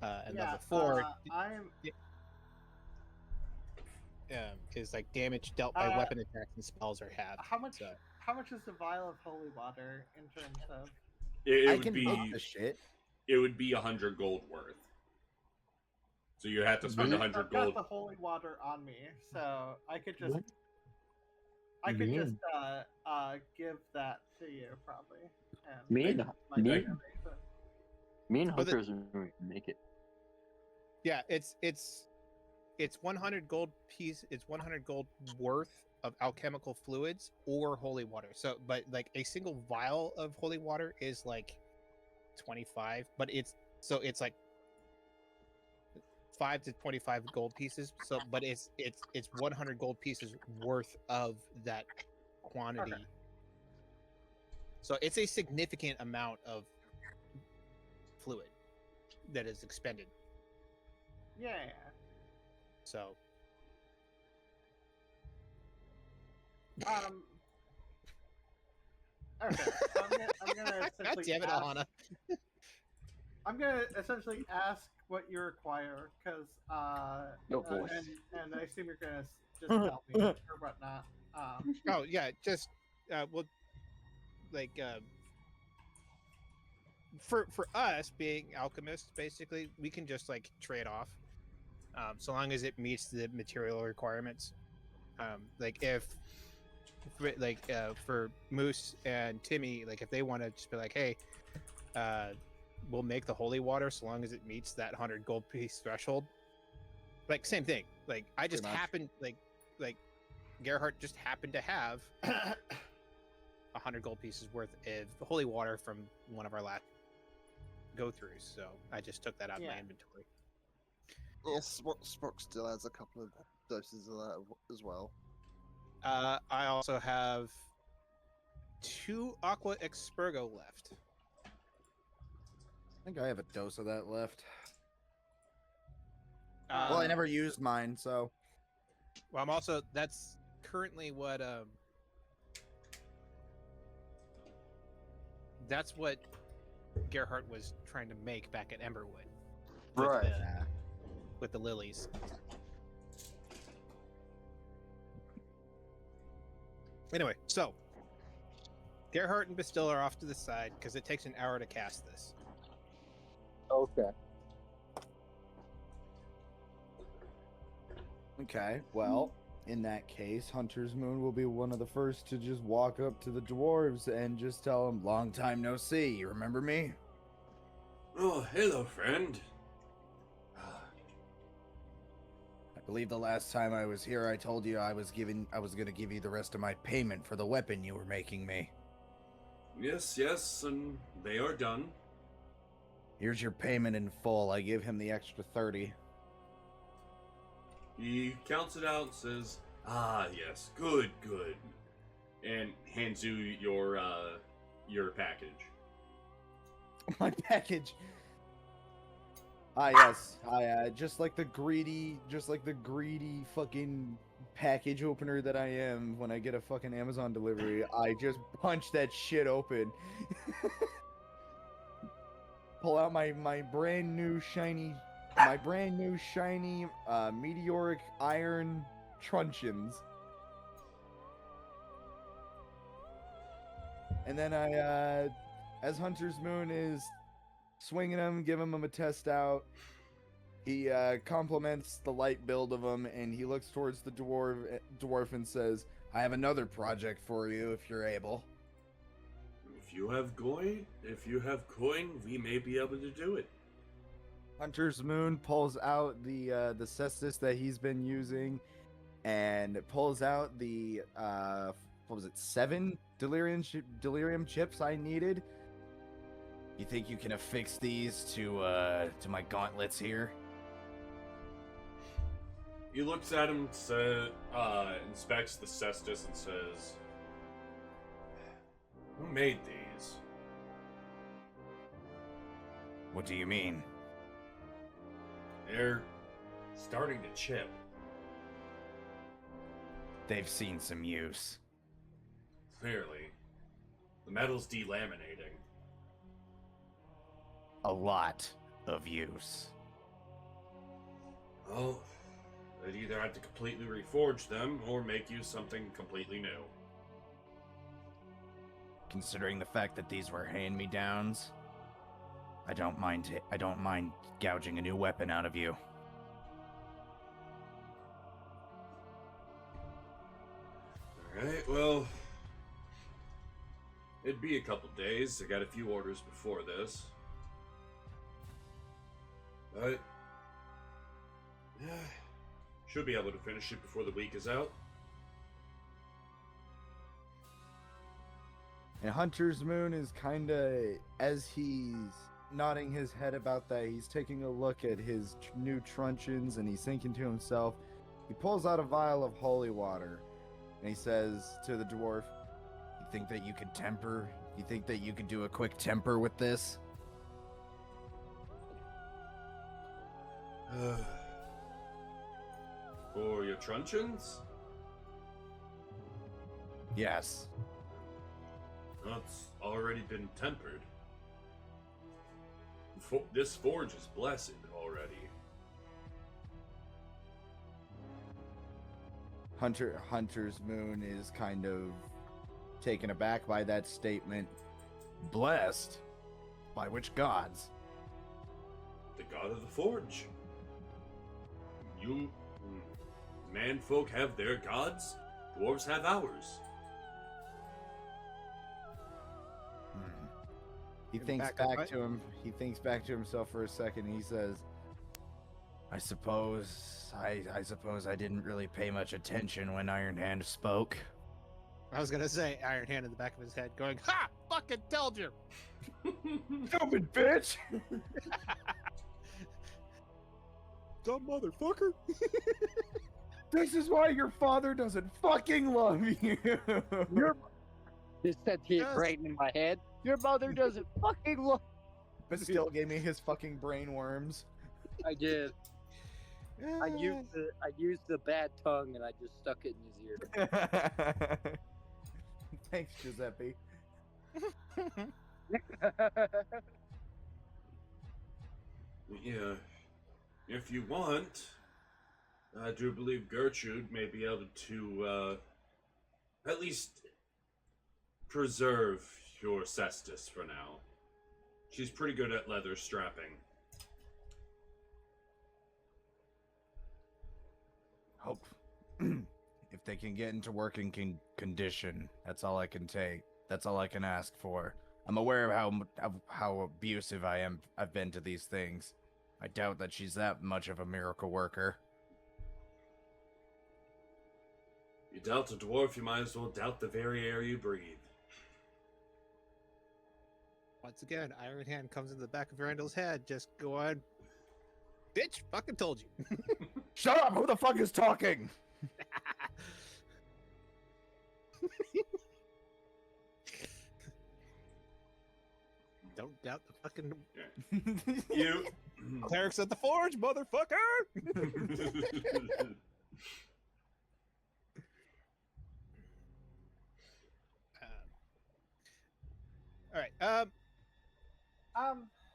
And level 4 is like damage dealt by weapon attacks and spells are halved. How much is the vial of holy water in terms of? It I can make the shit. It would be 100 gold worth. So you have to spend 100 I've gold. got the holy water on me, so I could just give that to you probably. Me and Hunters are make it. Yeah, it's 100 gold piece. It's 100 gold worth of alchemical fluids or holy water. So, but like a single vial of holy water is like 25, but it's like 5 to 25 gold pieces. So, but it's 100 gold pieces worth of that quantity. Okay. So it's a significant amount of fluid that is expended. Yeah. So okay. So I'm gonna God essentially damn it, Alana. I'm gonna essentially ask what you require, because and I assume you're gonna just tell me or whatnot. Oh yeah, just well, like for us being alchemists, basically, we can just like trade off, so long as it meets the material requirements. Like if for Moose and Timmy, like if they want to just be like, hey, we'll make the holy water so long as it meets that 100 gold piece threshold. Like same thing. Like I just happened like Gerhardt just happened to have 100 gold pieces worth of holy water from one of our last go-throughs, so I just took that out of my inventory. Yes, Spock still has a couple of doses of that as well. I also have 2 Aqua Expurgo left. I think I have a dose of that left. Well, I never used mine, so. Well, I'm also, that's currently what that's what Gerhardt was trying to make back at Emberwood. Right. With the lilies. Anyway, so Gerhardt and Bastille are off to the side because it takes an hour to cast this. Okay. Okay, well, in that case, Hunter's Moon will be one of the first to just walk up to the dwarves and just tell them, long time no see, you remember me? Oh, hello, friend. I believe the last time I was here, I told you I was gonna give you the rest of my payment for the weapon you were making me. Yes, and they are done. Here's your payment in full. I give him the extra 30. He counts it out and says, "Ah, yes, good, and hands you your package. My package. Ah, yes. Just like the greedy fucking package opener that I am when I get a fucking Amazon delivery, I just punch that shit open. Pull out my brand new shiny meteoric iron truncheons. And then I as Hunter's Moon is swinging him, giving him a test out, he compliments the light build of him, and he looks towards the dwarf and says, "I have another project for you if you're able." If you have coin, we may be able to do it." Hunter's Moon pulls out the cestus that he's been using, and pulls out the 7 delirium chips I needed. You think you can affix these to my gauntlets here? He looks at him, inspects the cestus, and says, "Who made these?" What do you mean? They're starting to chip. They've seen some use. Clearly. The metal's delaminating. A lot of use. Well, they'd either have to completely reforge them or make you something completely new. Considering the fact that these were hand-me-downs, I don't mind gouging a new weapon out of you. Alright, well, it'd be a couple days. I got a few orders before this. But, yeah, should be able to finish it before the week is out. And Hunter's Moon is kinda, as he's nodding his head about that, he's taking a look at his new truncheons, and he's thinking to himself. He pulls out a vial of holy water, and he says to the dwarf, "You think that you could temper? You think that you could do a quick temper with this?" For your truncheons? Yes. That's already been tempered. This forge is blessed already. Hunter's Moon is kind of taken aback by that statement. Blessed? By which gods? The god of the forge. You manfolk have their gods, dwarves have ours. He thinks back to himself for a second, and he says, I suppose I didn't really pay much attention when Iron Hand spoke. I was gonna say Iron Hand in the back of his head going, "Ha! Fucking told you!" Stupid bitch! Dumb motherfucker. This is why your father doesn't fucking love you. This sentient brain in my head. Your mother doesn't fucking love. But still gave me his fucking brain worms. I did. I used the bad tongue and I just stuck it in his ear. Thanks, Giuseppe. Yeah, if you want, I do believe Gertrude may be able to, at least preserve your cestus for now. She's pretty good at leather strapping. Hope. If they can get into working condition, that's all I can take. That's all I can ask for. I'm aware of how abusive I've been to these things. I doubt that she's that much of a miracle worker. You doubt a dwarf, you might as well doubt the very air you breathe. Once again, Iron Hand comes in the back of Randall's head, just go on. Bitch, fucking told you. Shut up! Who the fuck is talking? Don't doubt the fucking You. clerics at the forge, motherfucker! All right.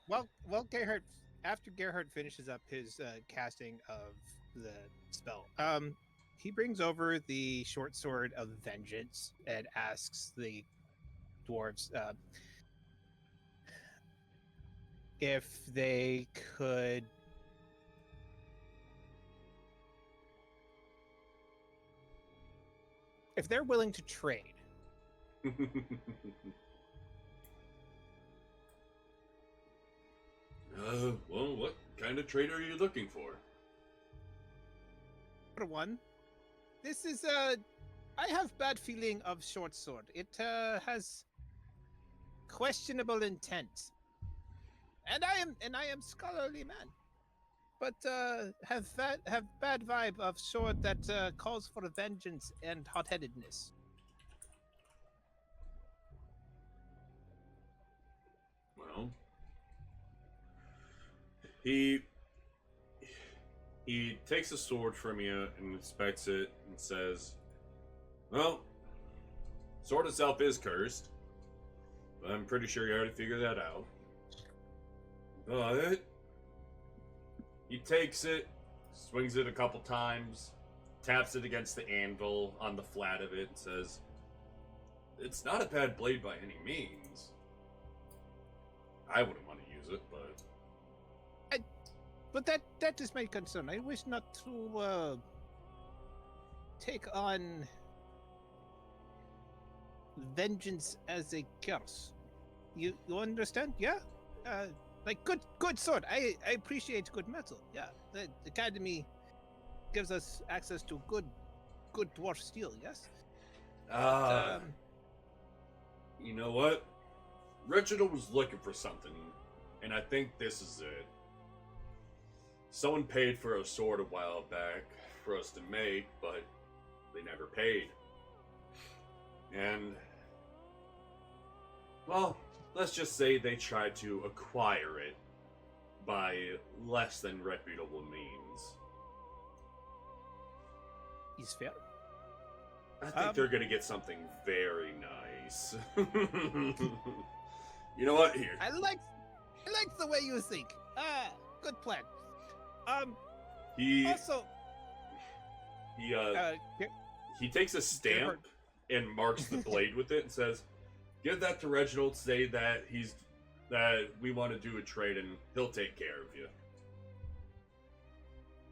Well, Gerhard. After Gerhard finishes up his casting of the spell, he brings over the short sword of vengeance and asks the dwarves if they could if they're willing to trade. Well, what kind of trade are you looking for? For one, this is I have bad feeling of short sword. It has questionable intent, and I am scholarly man, but have bad vibe of sword that calls for vengeance and hot-headedness. Well, he takes a sword from you and inspects it and says, "Well, sword itself is cursed. I'm pretty sure you already figured that out. But he takes it, swings it a couple times, taps it against the anvil on the flat of it, and says, 'It's not a bad blade by any means. I wouldn't want to use it, but that is my concern. I wish not to take on vengeance as a curse. You understand? Yeah. Like good sword. I appreciate good metal. Yeah. The academy gives us access to good dwarf steel. Yes. You know what? Reginald was looking for something, and I think this is it. Someone paid for a sword a while back for us to make, but they never paid. And, well, let's just say they tried to acquire it by less than reputable means. He's fair. I think they're gonna get something very nice. You know what? Here. I like the way you think. Good plan. He Also, he takes a stamp and marks the blade with it and says, "Give that to Reginald. Say that we want to do a trade and he'll take care of you."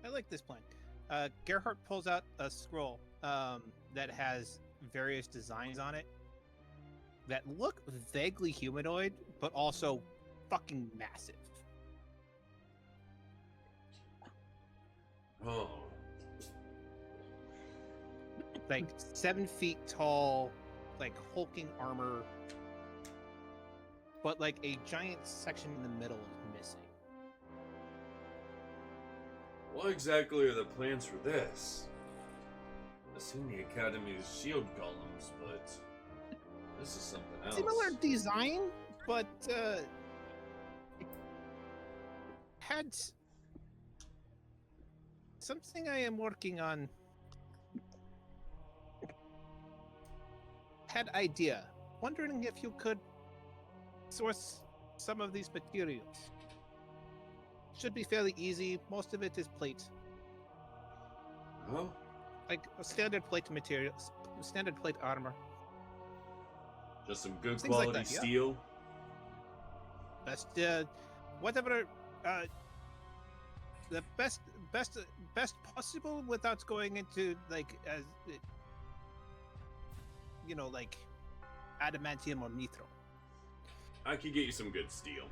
I like this plan. Gerhardt pulls out a scroll that has various designs on it that look vaguely humanoid, but also fucking massive. Oh. Like 7 feet tall, like hulking armor, but like a giant section in the middle is missing. What exactly are the plans for this? I've seen the Academy's shield golems, but this is something else. Similar design, but had something I am working on. Had idea. Wondering if you could source some of these materials. Should be fairly easy. Most of it is plate. Oh? Like a standard plate materials, standard plate armor. Just some good Things like quality that, yeah. steel? Best, whatever, the best possible without going into like like adamantium or nitro. I can get you some good steel.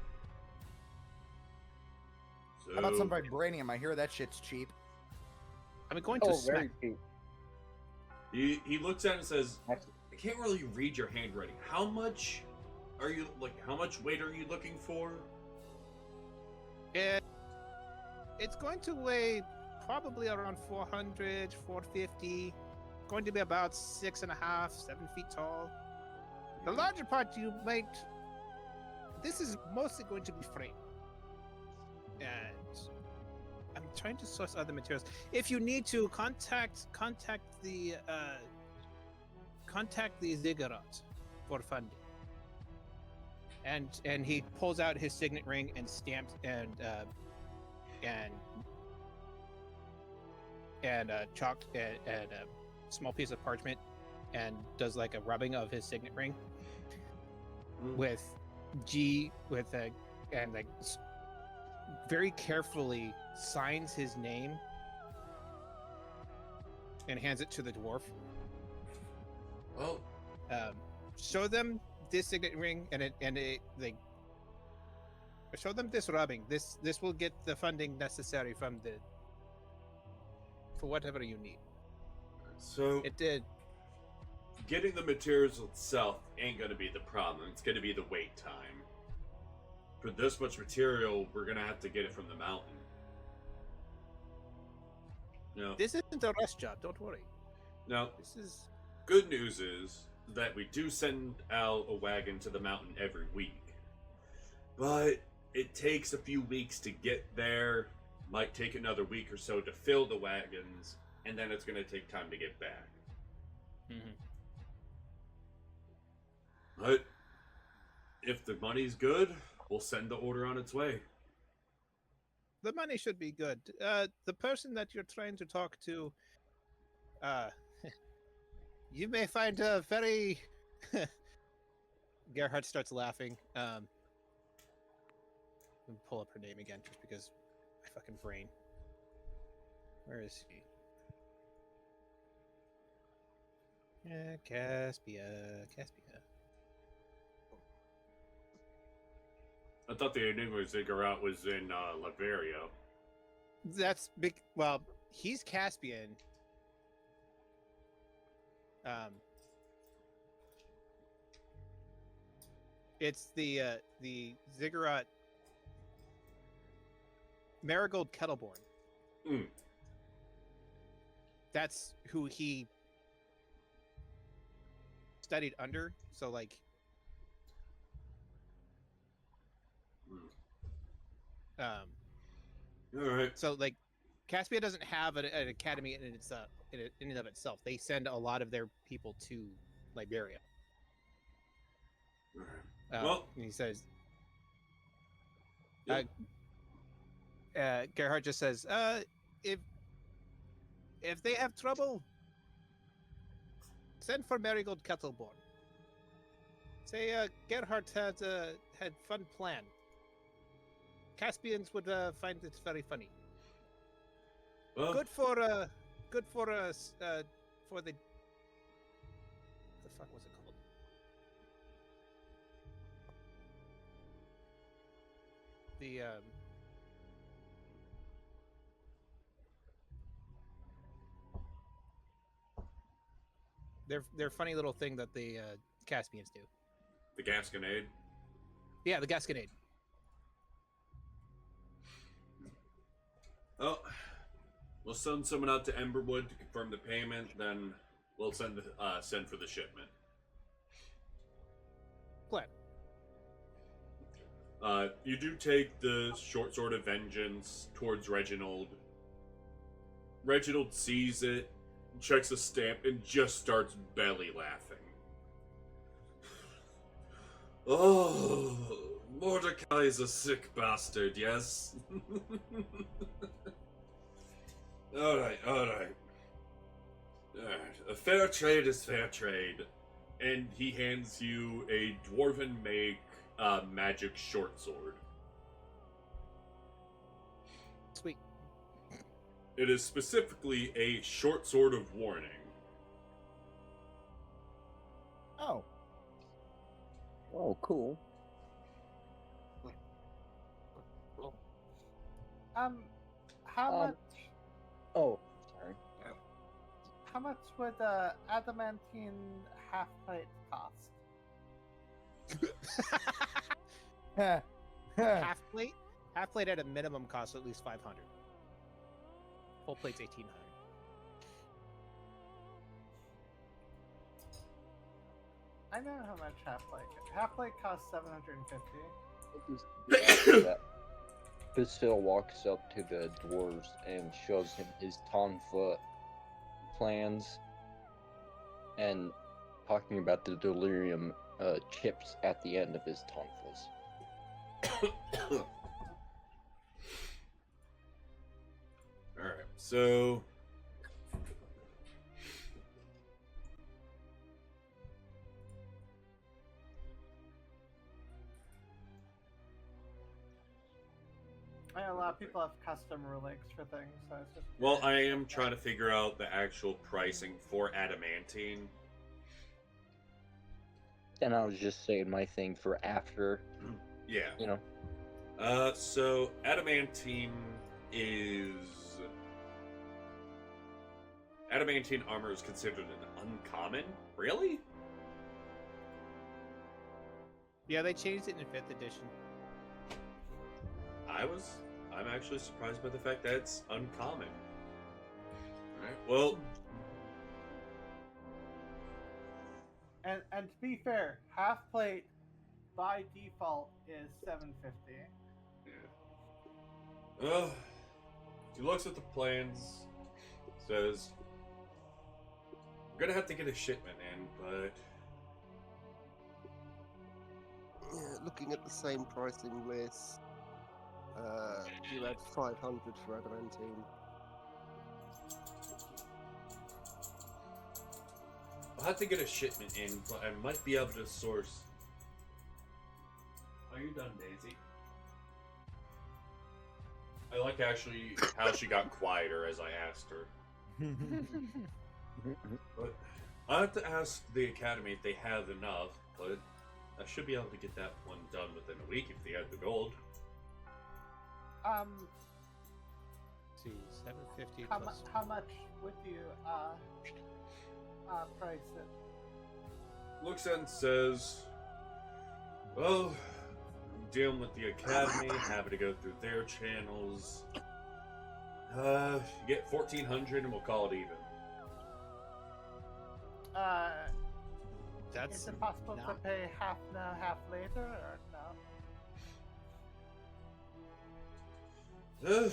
So, How about some vibranium? I hear that shit's cheap. I'm going to Oh, smack. very cheap. he looks at it and says, That's- I can't really read your handwriting. How much weight are you looking for? It's going to weigh probably around 400, 450. Going to be about 6.5, 7 feet tall. The larger part you might. This is mostly going to be frame. And I'm trying to source other materials. If you need to contact the ziggurat for funding. And he pulls out his signet ring and stamps and chalk and a small piece of parchment and does like a rubbing of his signet ring with and like very carefully signs his name and hands it to the dwarf. Well, Show them this signet ring and show them this rubbing. This will get the funding necessary for whatever you need. so It did. getting the materials itself ain't gonna be the problem. It's gonna be the wait time. For this much material, we're gonna have to get it from the mountain. This isn't a rush job. Don't worry. Now, This is good news is that we do send out a wagon to the mountain every week. But it takes a few weeks to get there, might take another week or so to fill the wagons, and then it's going to take time to get back. But if the money's good, we'll send the order on its way. the money should be good. The person that you're trying to talk to, you may find a very. Gerhardt starts laughing. Let me pull up her name again, just because my fucking brain. Where is she? Caspia. I thought the Enigma Ziggurat was in Latveria. That's big. Well, he's Caspian. It's the Ziggurat Marigold Kettleborn. Mm. That's who he studied under. So like, All right. so like, Caspia doesn't have an academy in and of itself. They send a lot of their people to Liberia. All right. Well- and he says, Yeah. Gerhardt just says, if they have trouble, send for Marigold Kettleborn. Say, Gerhardt had fun plan. Caspians would find it very funny. Well, Good for the what the fuck was it called? The their funny little thing that the Caspians do. the Gasconade. Yeah, the Gasconade. Oh, we'll send someone out to Emberwood to confirm the payment. Then we'll send for the shipment. Plan. You do take the short sword of vengeance towards Reginald. Reginald sees it, checks the stamp, and just starts belly laughing. Oh, Mordecai is a sick bastard, yes? Alright. A fair trade is fair trade. And he hands you a dwarven make magic short sword. Sweet. It is specifically a short sword of warning. Oh, Oh, cool. How Um, much? Oh, sorry. How much would adamantine half plate cost? Half plate? Half plate at a minimum costs at least 500. Full plate's 1800. I know how much half plate. Half plate costs 750. Basil walks up to the dwarves and shows him his Tonfoot plans, and talking about the delirium chips at the end of his Tonfas. Alright, so. I know a lot of people have custom rulings for things, so it's just. Well, I am trying to figure out the actual pricing for adamantine. And I was just saying my thing for after, Yeah. you know. So adamantine is. Adamantine armor is considered an uncommon? Really? Yeah, they changed it in 5th edition. I'm actually surprised by the fact that it's uncommon. Alright, well. And to be fair, half plate by default is 750. Yeah. He looks at the plans, says, "We're gonna have to get a shipment in, but Yeah, looking at the same pricing list, you had 500 for adamantine. I'll have to get a shipment in, but I might be able to source." Are you done, Daisy? I like actually how she got quieter as I asked her. But I have to ask the academy if they have enough, but I should be able to get that one done within a week if they have the gold. Let's see, 750 How plus. how much would you price it? Looks and says, "Well, I'm dealing with the academy, having to go through their channels. You get 1,400 and we'll call it even." That's Is it possible to not- pay half now, half later, or no?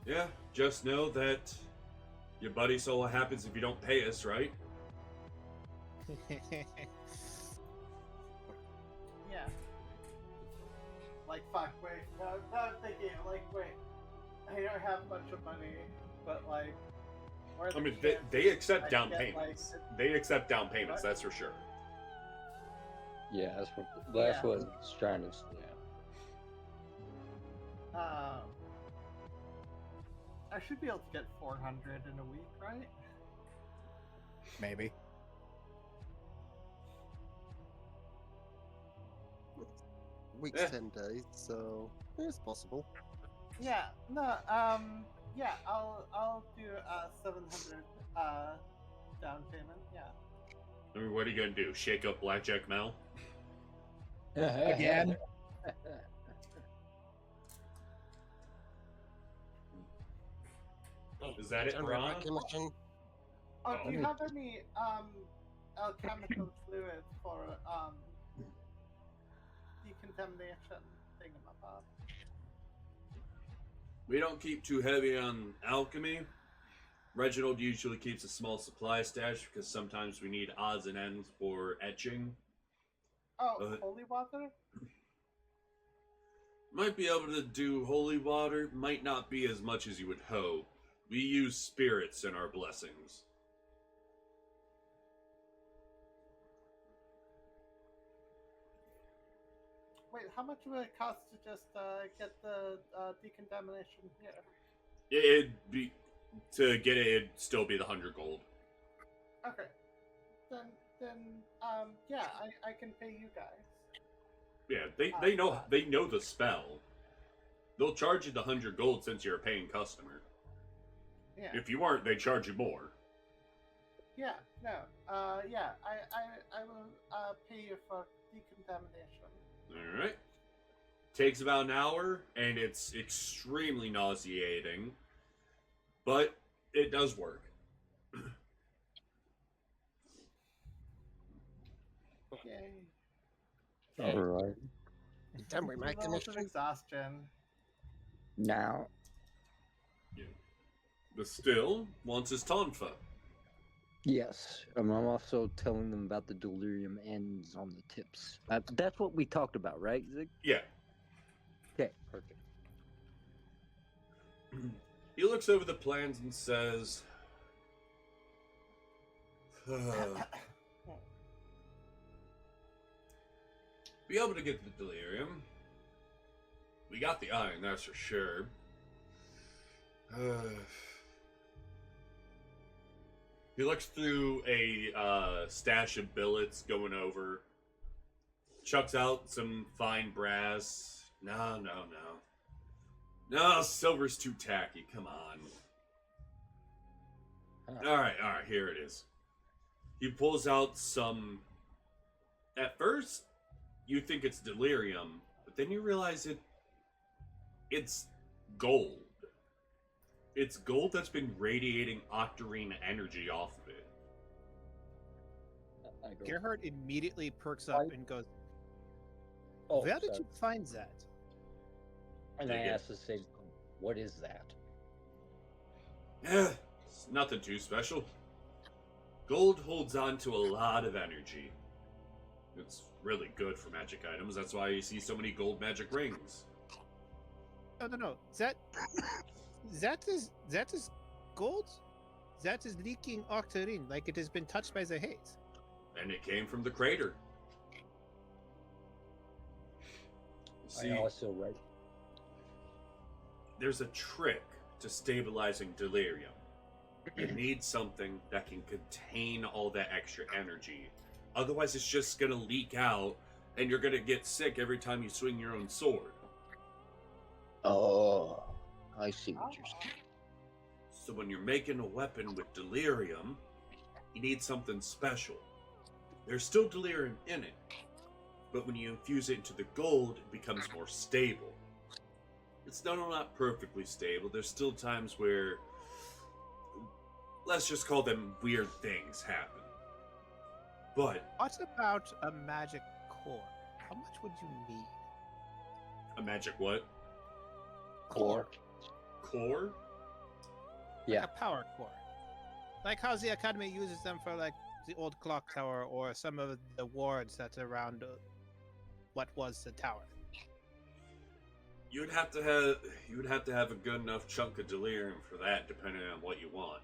Yeah, just know that your buddy saw what happens if you don't pay us, right? Yeah. Like, fuck, wait. No, I'm thinking, like, wait. I don't have a bunch of money, but, like, what are I mean, the they chances accept I down get, like, payments. They accept down payments, What? that's for sure. Yeah, that's Yeah. what it's trying to say. I should be able to get 400 in a week, right? Maybe. Week's Yeah. 10 days, so it's possible. Yeah, no, yeah, I'll do 700 down payment, yeah. I mean, what are you gonna do? Shake up Blackjack Mel? Again? Is that it, Generate Ron? that commission. Oh, do you Oh. have any alchemical fluid for decontamination thingamabob? We don't keep too heavy on alchemy. Reginald usually keeps a small supply stash because sometimes we need odds and ends for etching. Oh, holy water? Might be able to do holy water, might not be as much as you would hope. We use spirits in our blessings. Wait, how much would it cost to just get the decontamination here? It'd be to get it. It'd still be the 100 gold. Okay. Then yeah, I can pay you guys. Yeah, they know the spell. they'll charge you the 100 gold since you're a paying customer. Yeah. If you aren't, they charge you more. Yeah. No. Yeah. I will pay you for decontamination. All right. Takes about an hour, and it's extremely nauseating, but it does work. Yay. Alright. Can we make an Levels of issue? exhaustion. Now, But still wants his tonfa. yes, I'm also telling them about the delirium ends on the tips. That's what we talked about, right, Zig? Yeah. Okay, perfect. He looks over the plans and says, be able to get the delirium. We got the iron, that's for sure. He looks through a stash of billets going over. Chucks out some fine brass. No. No, silver's too tacky. Come on. Alright, here it is. He pulls out some... At first, you think it's delirium, but then you realize it's gold. It's gold that's been radiating octarine energy off of it. I go, Gerhard immediately perks up Right. and goes, oh, "Where did sorry. you find that?" And I Yeah. asked the sage, what is that? Yeah, it's nothing too special. Gold holds on to a lot of energy. It's really good for magic items. That's why you see so many gold magic rings. No. That is gold. That is leaking octarine, like it has been touched by the haze. And it came from the crater. See, I also write. there's a trick to stabilizing delirium. You need something that can contain all that extra energy. Otherwise, it's just gonna leak out, and you're gonna get sick every time you swing your own sword. Oh, I see what you're saying. So when you're making a weapon with delirium, you need something special. There's still delirium in it, but when you infuse it into the gold, it becomes more stable. It's still not perfectly stable. There's still times where, let's just call them weird things happen. But What about a magic core? How much would you need? a magic what? Core. Core? Yeah. A power core. Like how the Academy uses them for like the old clock tower or some of the wards that's around what was the tower. You would have to have a good enough chunk of delirium for that, depending on what you want.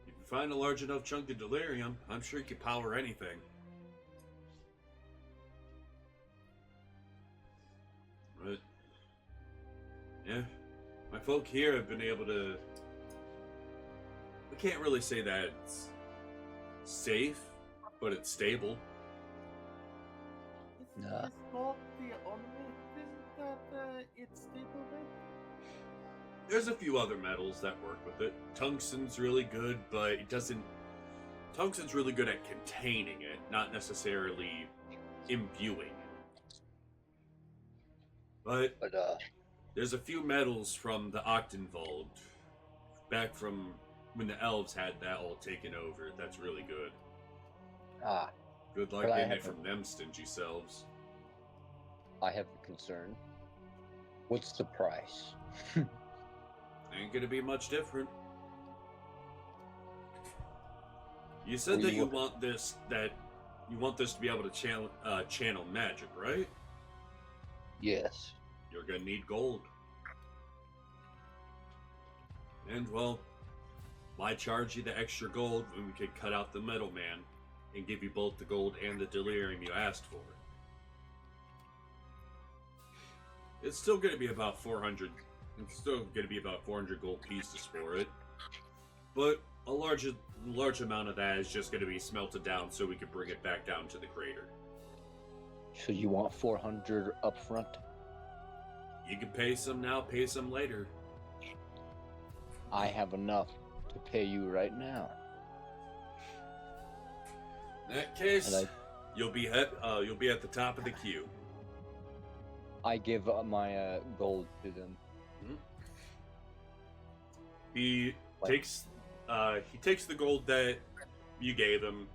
If you find a large enough chunk of delirium, I'm sure you could power anything. But yeah, my folk here have been able to. We can't really say that it's safe, but it's stable. Nah. Is gold the only thing that it's stable with? There's a few other metals that work with it. Tungsten's really good, but it doesn't... Tungsten's really good at containing it, not necessarily imbuing it. But there's a few metals from the Octenwald, back from when the elves had that all taken over. That's really good. Ah, Good luck But I getting it haven't- from them stingy selves. I have a concern. What's the price? Ain't gonna be much different. You said Well, that you you look- want this to be able to channel magic, right? Yes. You're gonna need gold. And well, why charge you the extra gold when we could cut out the middleman and give you both the gold and the delirium you asked for? It's still gonna be about 400. It's still gonna be about 400 gold pieces for it, but a large amount of that is just gonna be smelted down so we can bring it back down to the crater. So you want 400 up front? You can pay some now, pay some later. I have enough to pay you right now. In that case, And you'll be at the top of the queue. I give my gold to them. He takes the gold that you gave him,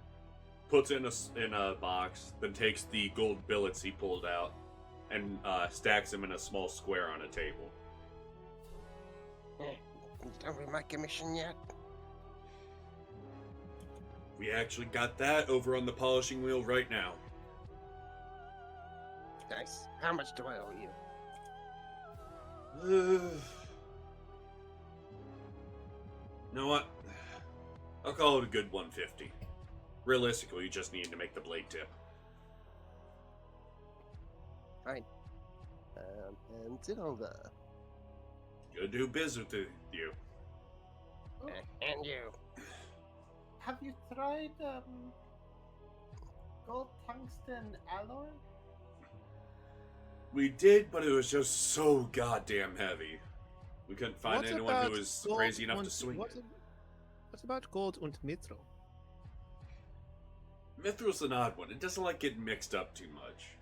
puts it in a box, then takes the gold billets he pulled out, and stacks them in a small square on a table. Don't we make a mission yet? We actually got that over on the polishing wheel right now. Nice. How much do I owe you? You know what? I'll call it a good 150. Realistically, you just need to make the blade tip. Fine. And it over. Good to do business with you. And you. Have you tried gold tungsten alloy? We did, but it was just so goddamn heavy. We couldn't find What anyone about who was gold crazy enough to und- swing what it. What about gold und mithril? Mithril's an odd one. It doesn't like getting mixed up too much.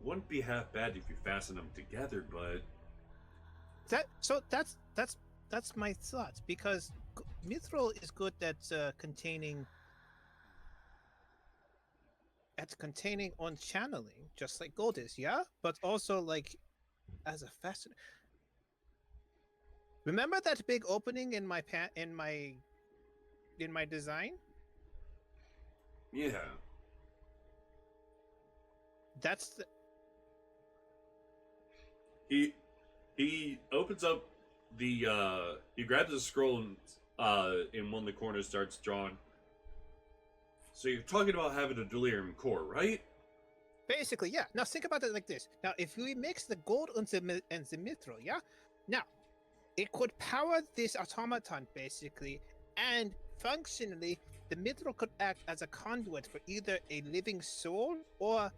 Wouldn't be half bad if you fasten them together, but That's my thoughts, because mithril is good at containing on channeling, just like gold is, yeah, but also like as a fastener. Remember that big opening in my design? yeah. That's the, He opens up the he grabs a scroll and in one of the corners starts drawing. So you're talking about having a delirium core, right? basically, yeah. Now think about it like this. Now, if we mix the gold and the mithril, yeah. Now, it could power this automaton basically, and functionally, the mithril could act as a conduit for either a living soul or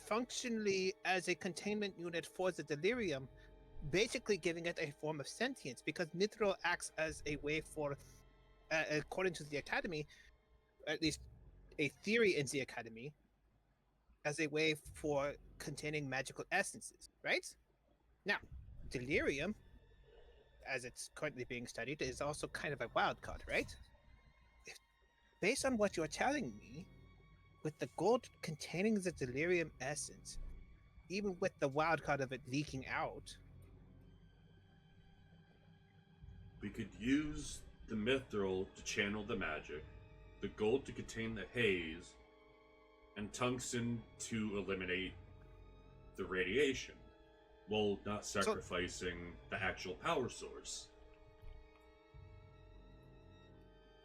functionally as a containment unit for the delirium, basically giving it a form of sentience, because mithril acts as a way for, according to the academy, at least a theory in the academy, as a way for containing magical essences, right? Now, delirium, as it's currently being studied, is also kind of a wild card, right? Based on what you're telling me, with the gold containing the delirium essence, even with the wild card of it leaking out, We could use the mithril to channel the magic, the gold to contain the haze, and tungsten to eliminate the radiation, while not sacrificing the actual power source.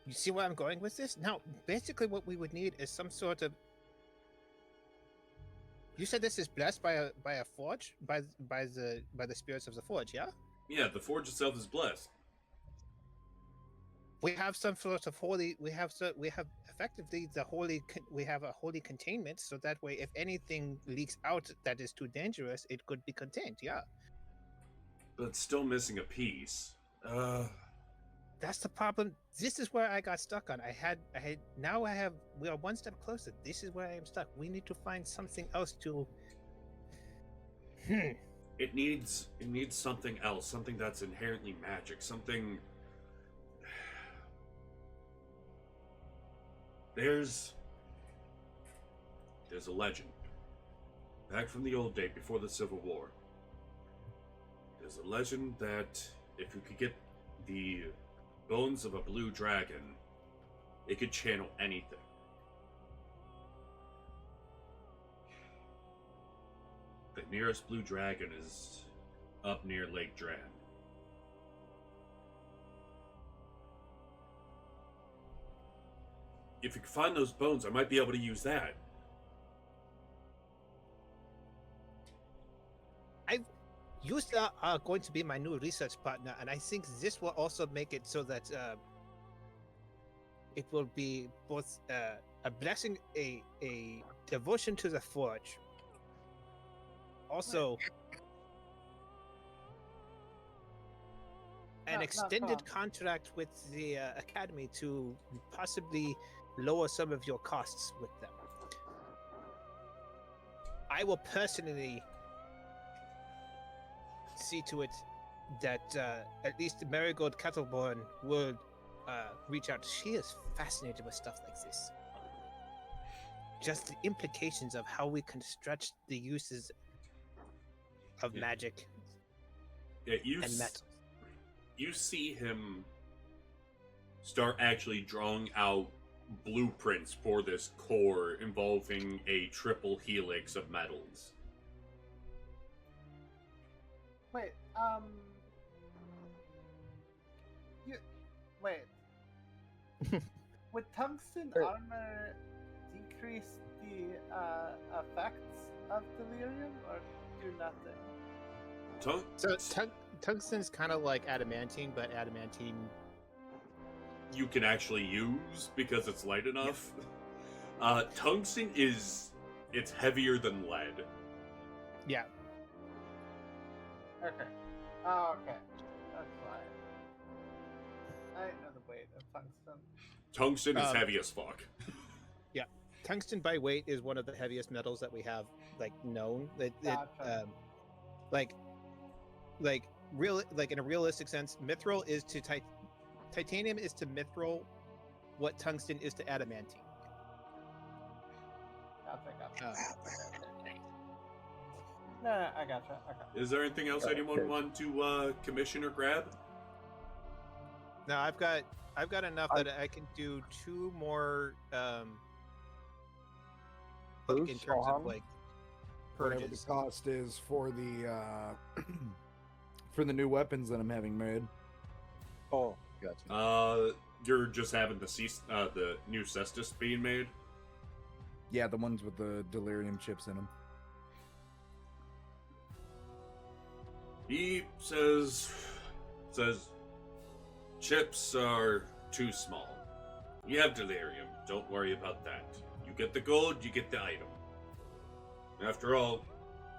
you see where I'm going with this? Now, basically what we would need is some sort of... You said this is blessed by a forge? By the spirits of the forge, yeah? Yeah, the forge itself is blessed. We have some sort of holy. We have effectively we have a holy containment, so that way, if anything leaks out that is too dangerous, it could be contained. Yeah, But it's still missing a piece. that's the problem. This is where I got stuck on. We are one step closer. This is where I am stuck. We need to find something else to. It needs something else, something that's inherently magic, something. There's a legend back from the old day before the Civil War. There's a legend that if you could get the bones of a blue dragon, it could channel anything. The nearest blue dragon is up near Lake Dran. If you can find those bones, I might be able to use that. You are going to be my new research partner, and I think this will also make it so that it will be both a blessing, a devotion to the forge. Also, an Not extended Tom. contract with the academy to possibly lower some of your costs with them. I will personally see to it that at least Marigold Kettleborn will reach out. She is fascinated with stuff like this. Just the implications of how we can stretch the uses of Yeah. magic Yeah, and metal. you see him start actually drawing out blueprints for this core involving a triple helix of metals. Wait, you wait. Would tungsten Sure. armor decrease the effects of delirium or do nothing? So tungsten's kind of like adamantine, but adamantine. You can actually use because it's light enough. Tungsten it's heavier than lead. Yeah. Okay. Oh, okay. That's why. I didn't know the weight of tungsten. Tungsten is heavy as fuck. Tungsten by weight is one of the heaviest metals that we have, like, known. Gotcha. Like in a realistic sense, mithril is to titanium is to mithril what tungsten is to adamantine. Gotcha. Uh, No, I gotcha. Okay. Is there anything else anyone want to commission or grab? Now I've got enough that I can do 2 more like, in terms of like Whatever the purges. cost is for the for the new weapons that I'm having made. Oh, gotcha. You're just having the new cestus being made. Yeah, the ones with the delirium chips in them. He says chips are too small. You have delirium. Don't worry about that. You get the gold, you get the item. After all,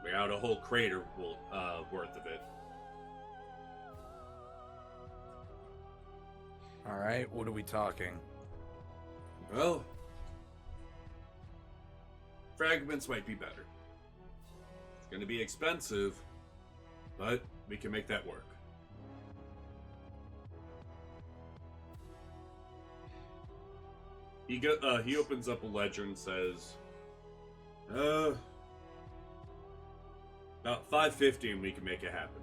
we had a whole crater worth of it. All right, what are we talking? Well, fragments might be better. It's going to be expensive, but we can make that work. He opens up a ledger and says, about 550 and we can make it happen.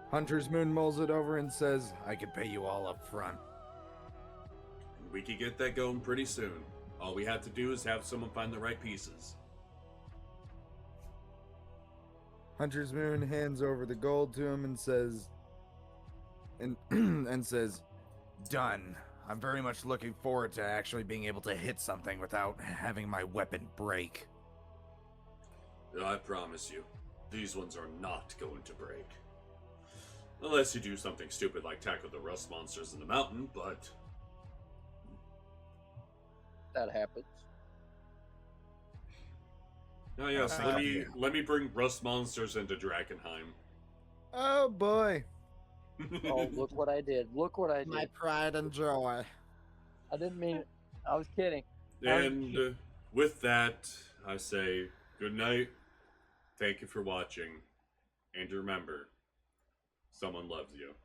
Hunter's Moon mulls it over and says, I could pay you all up front. We could get that going pretty soon. All we have to do is have someone find the right pieces. Hunter's Moon hands over the gold to him and says, and says, done. I'm very much looking forward to actually being able to hit something without having my weapon break. I promise you, these ones are not going to break. Unless you do something stupid like tackle the rust monsters in the mountain, but... That happens. Oh yes, let me bring rust monsters into Drakkenheim. Oh boy. Oh, look what I did. Look what I did. My pride and joy. I didn't mean it. I was kidding. And with that, I say good night. Thank you for watching. And remember, someone loves you.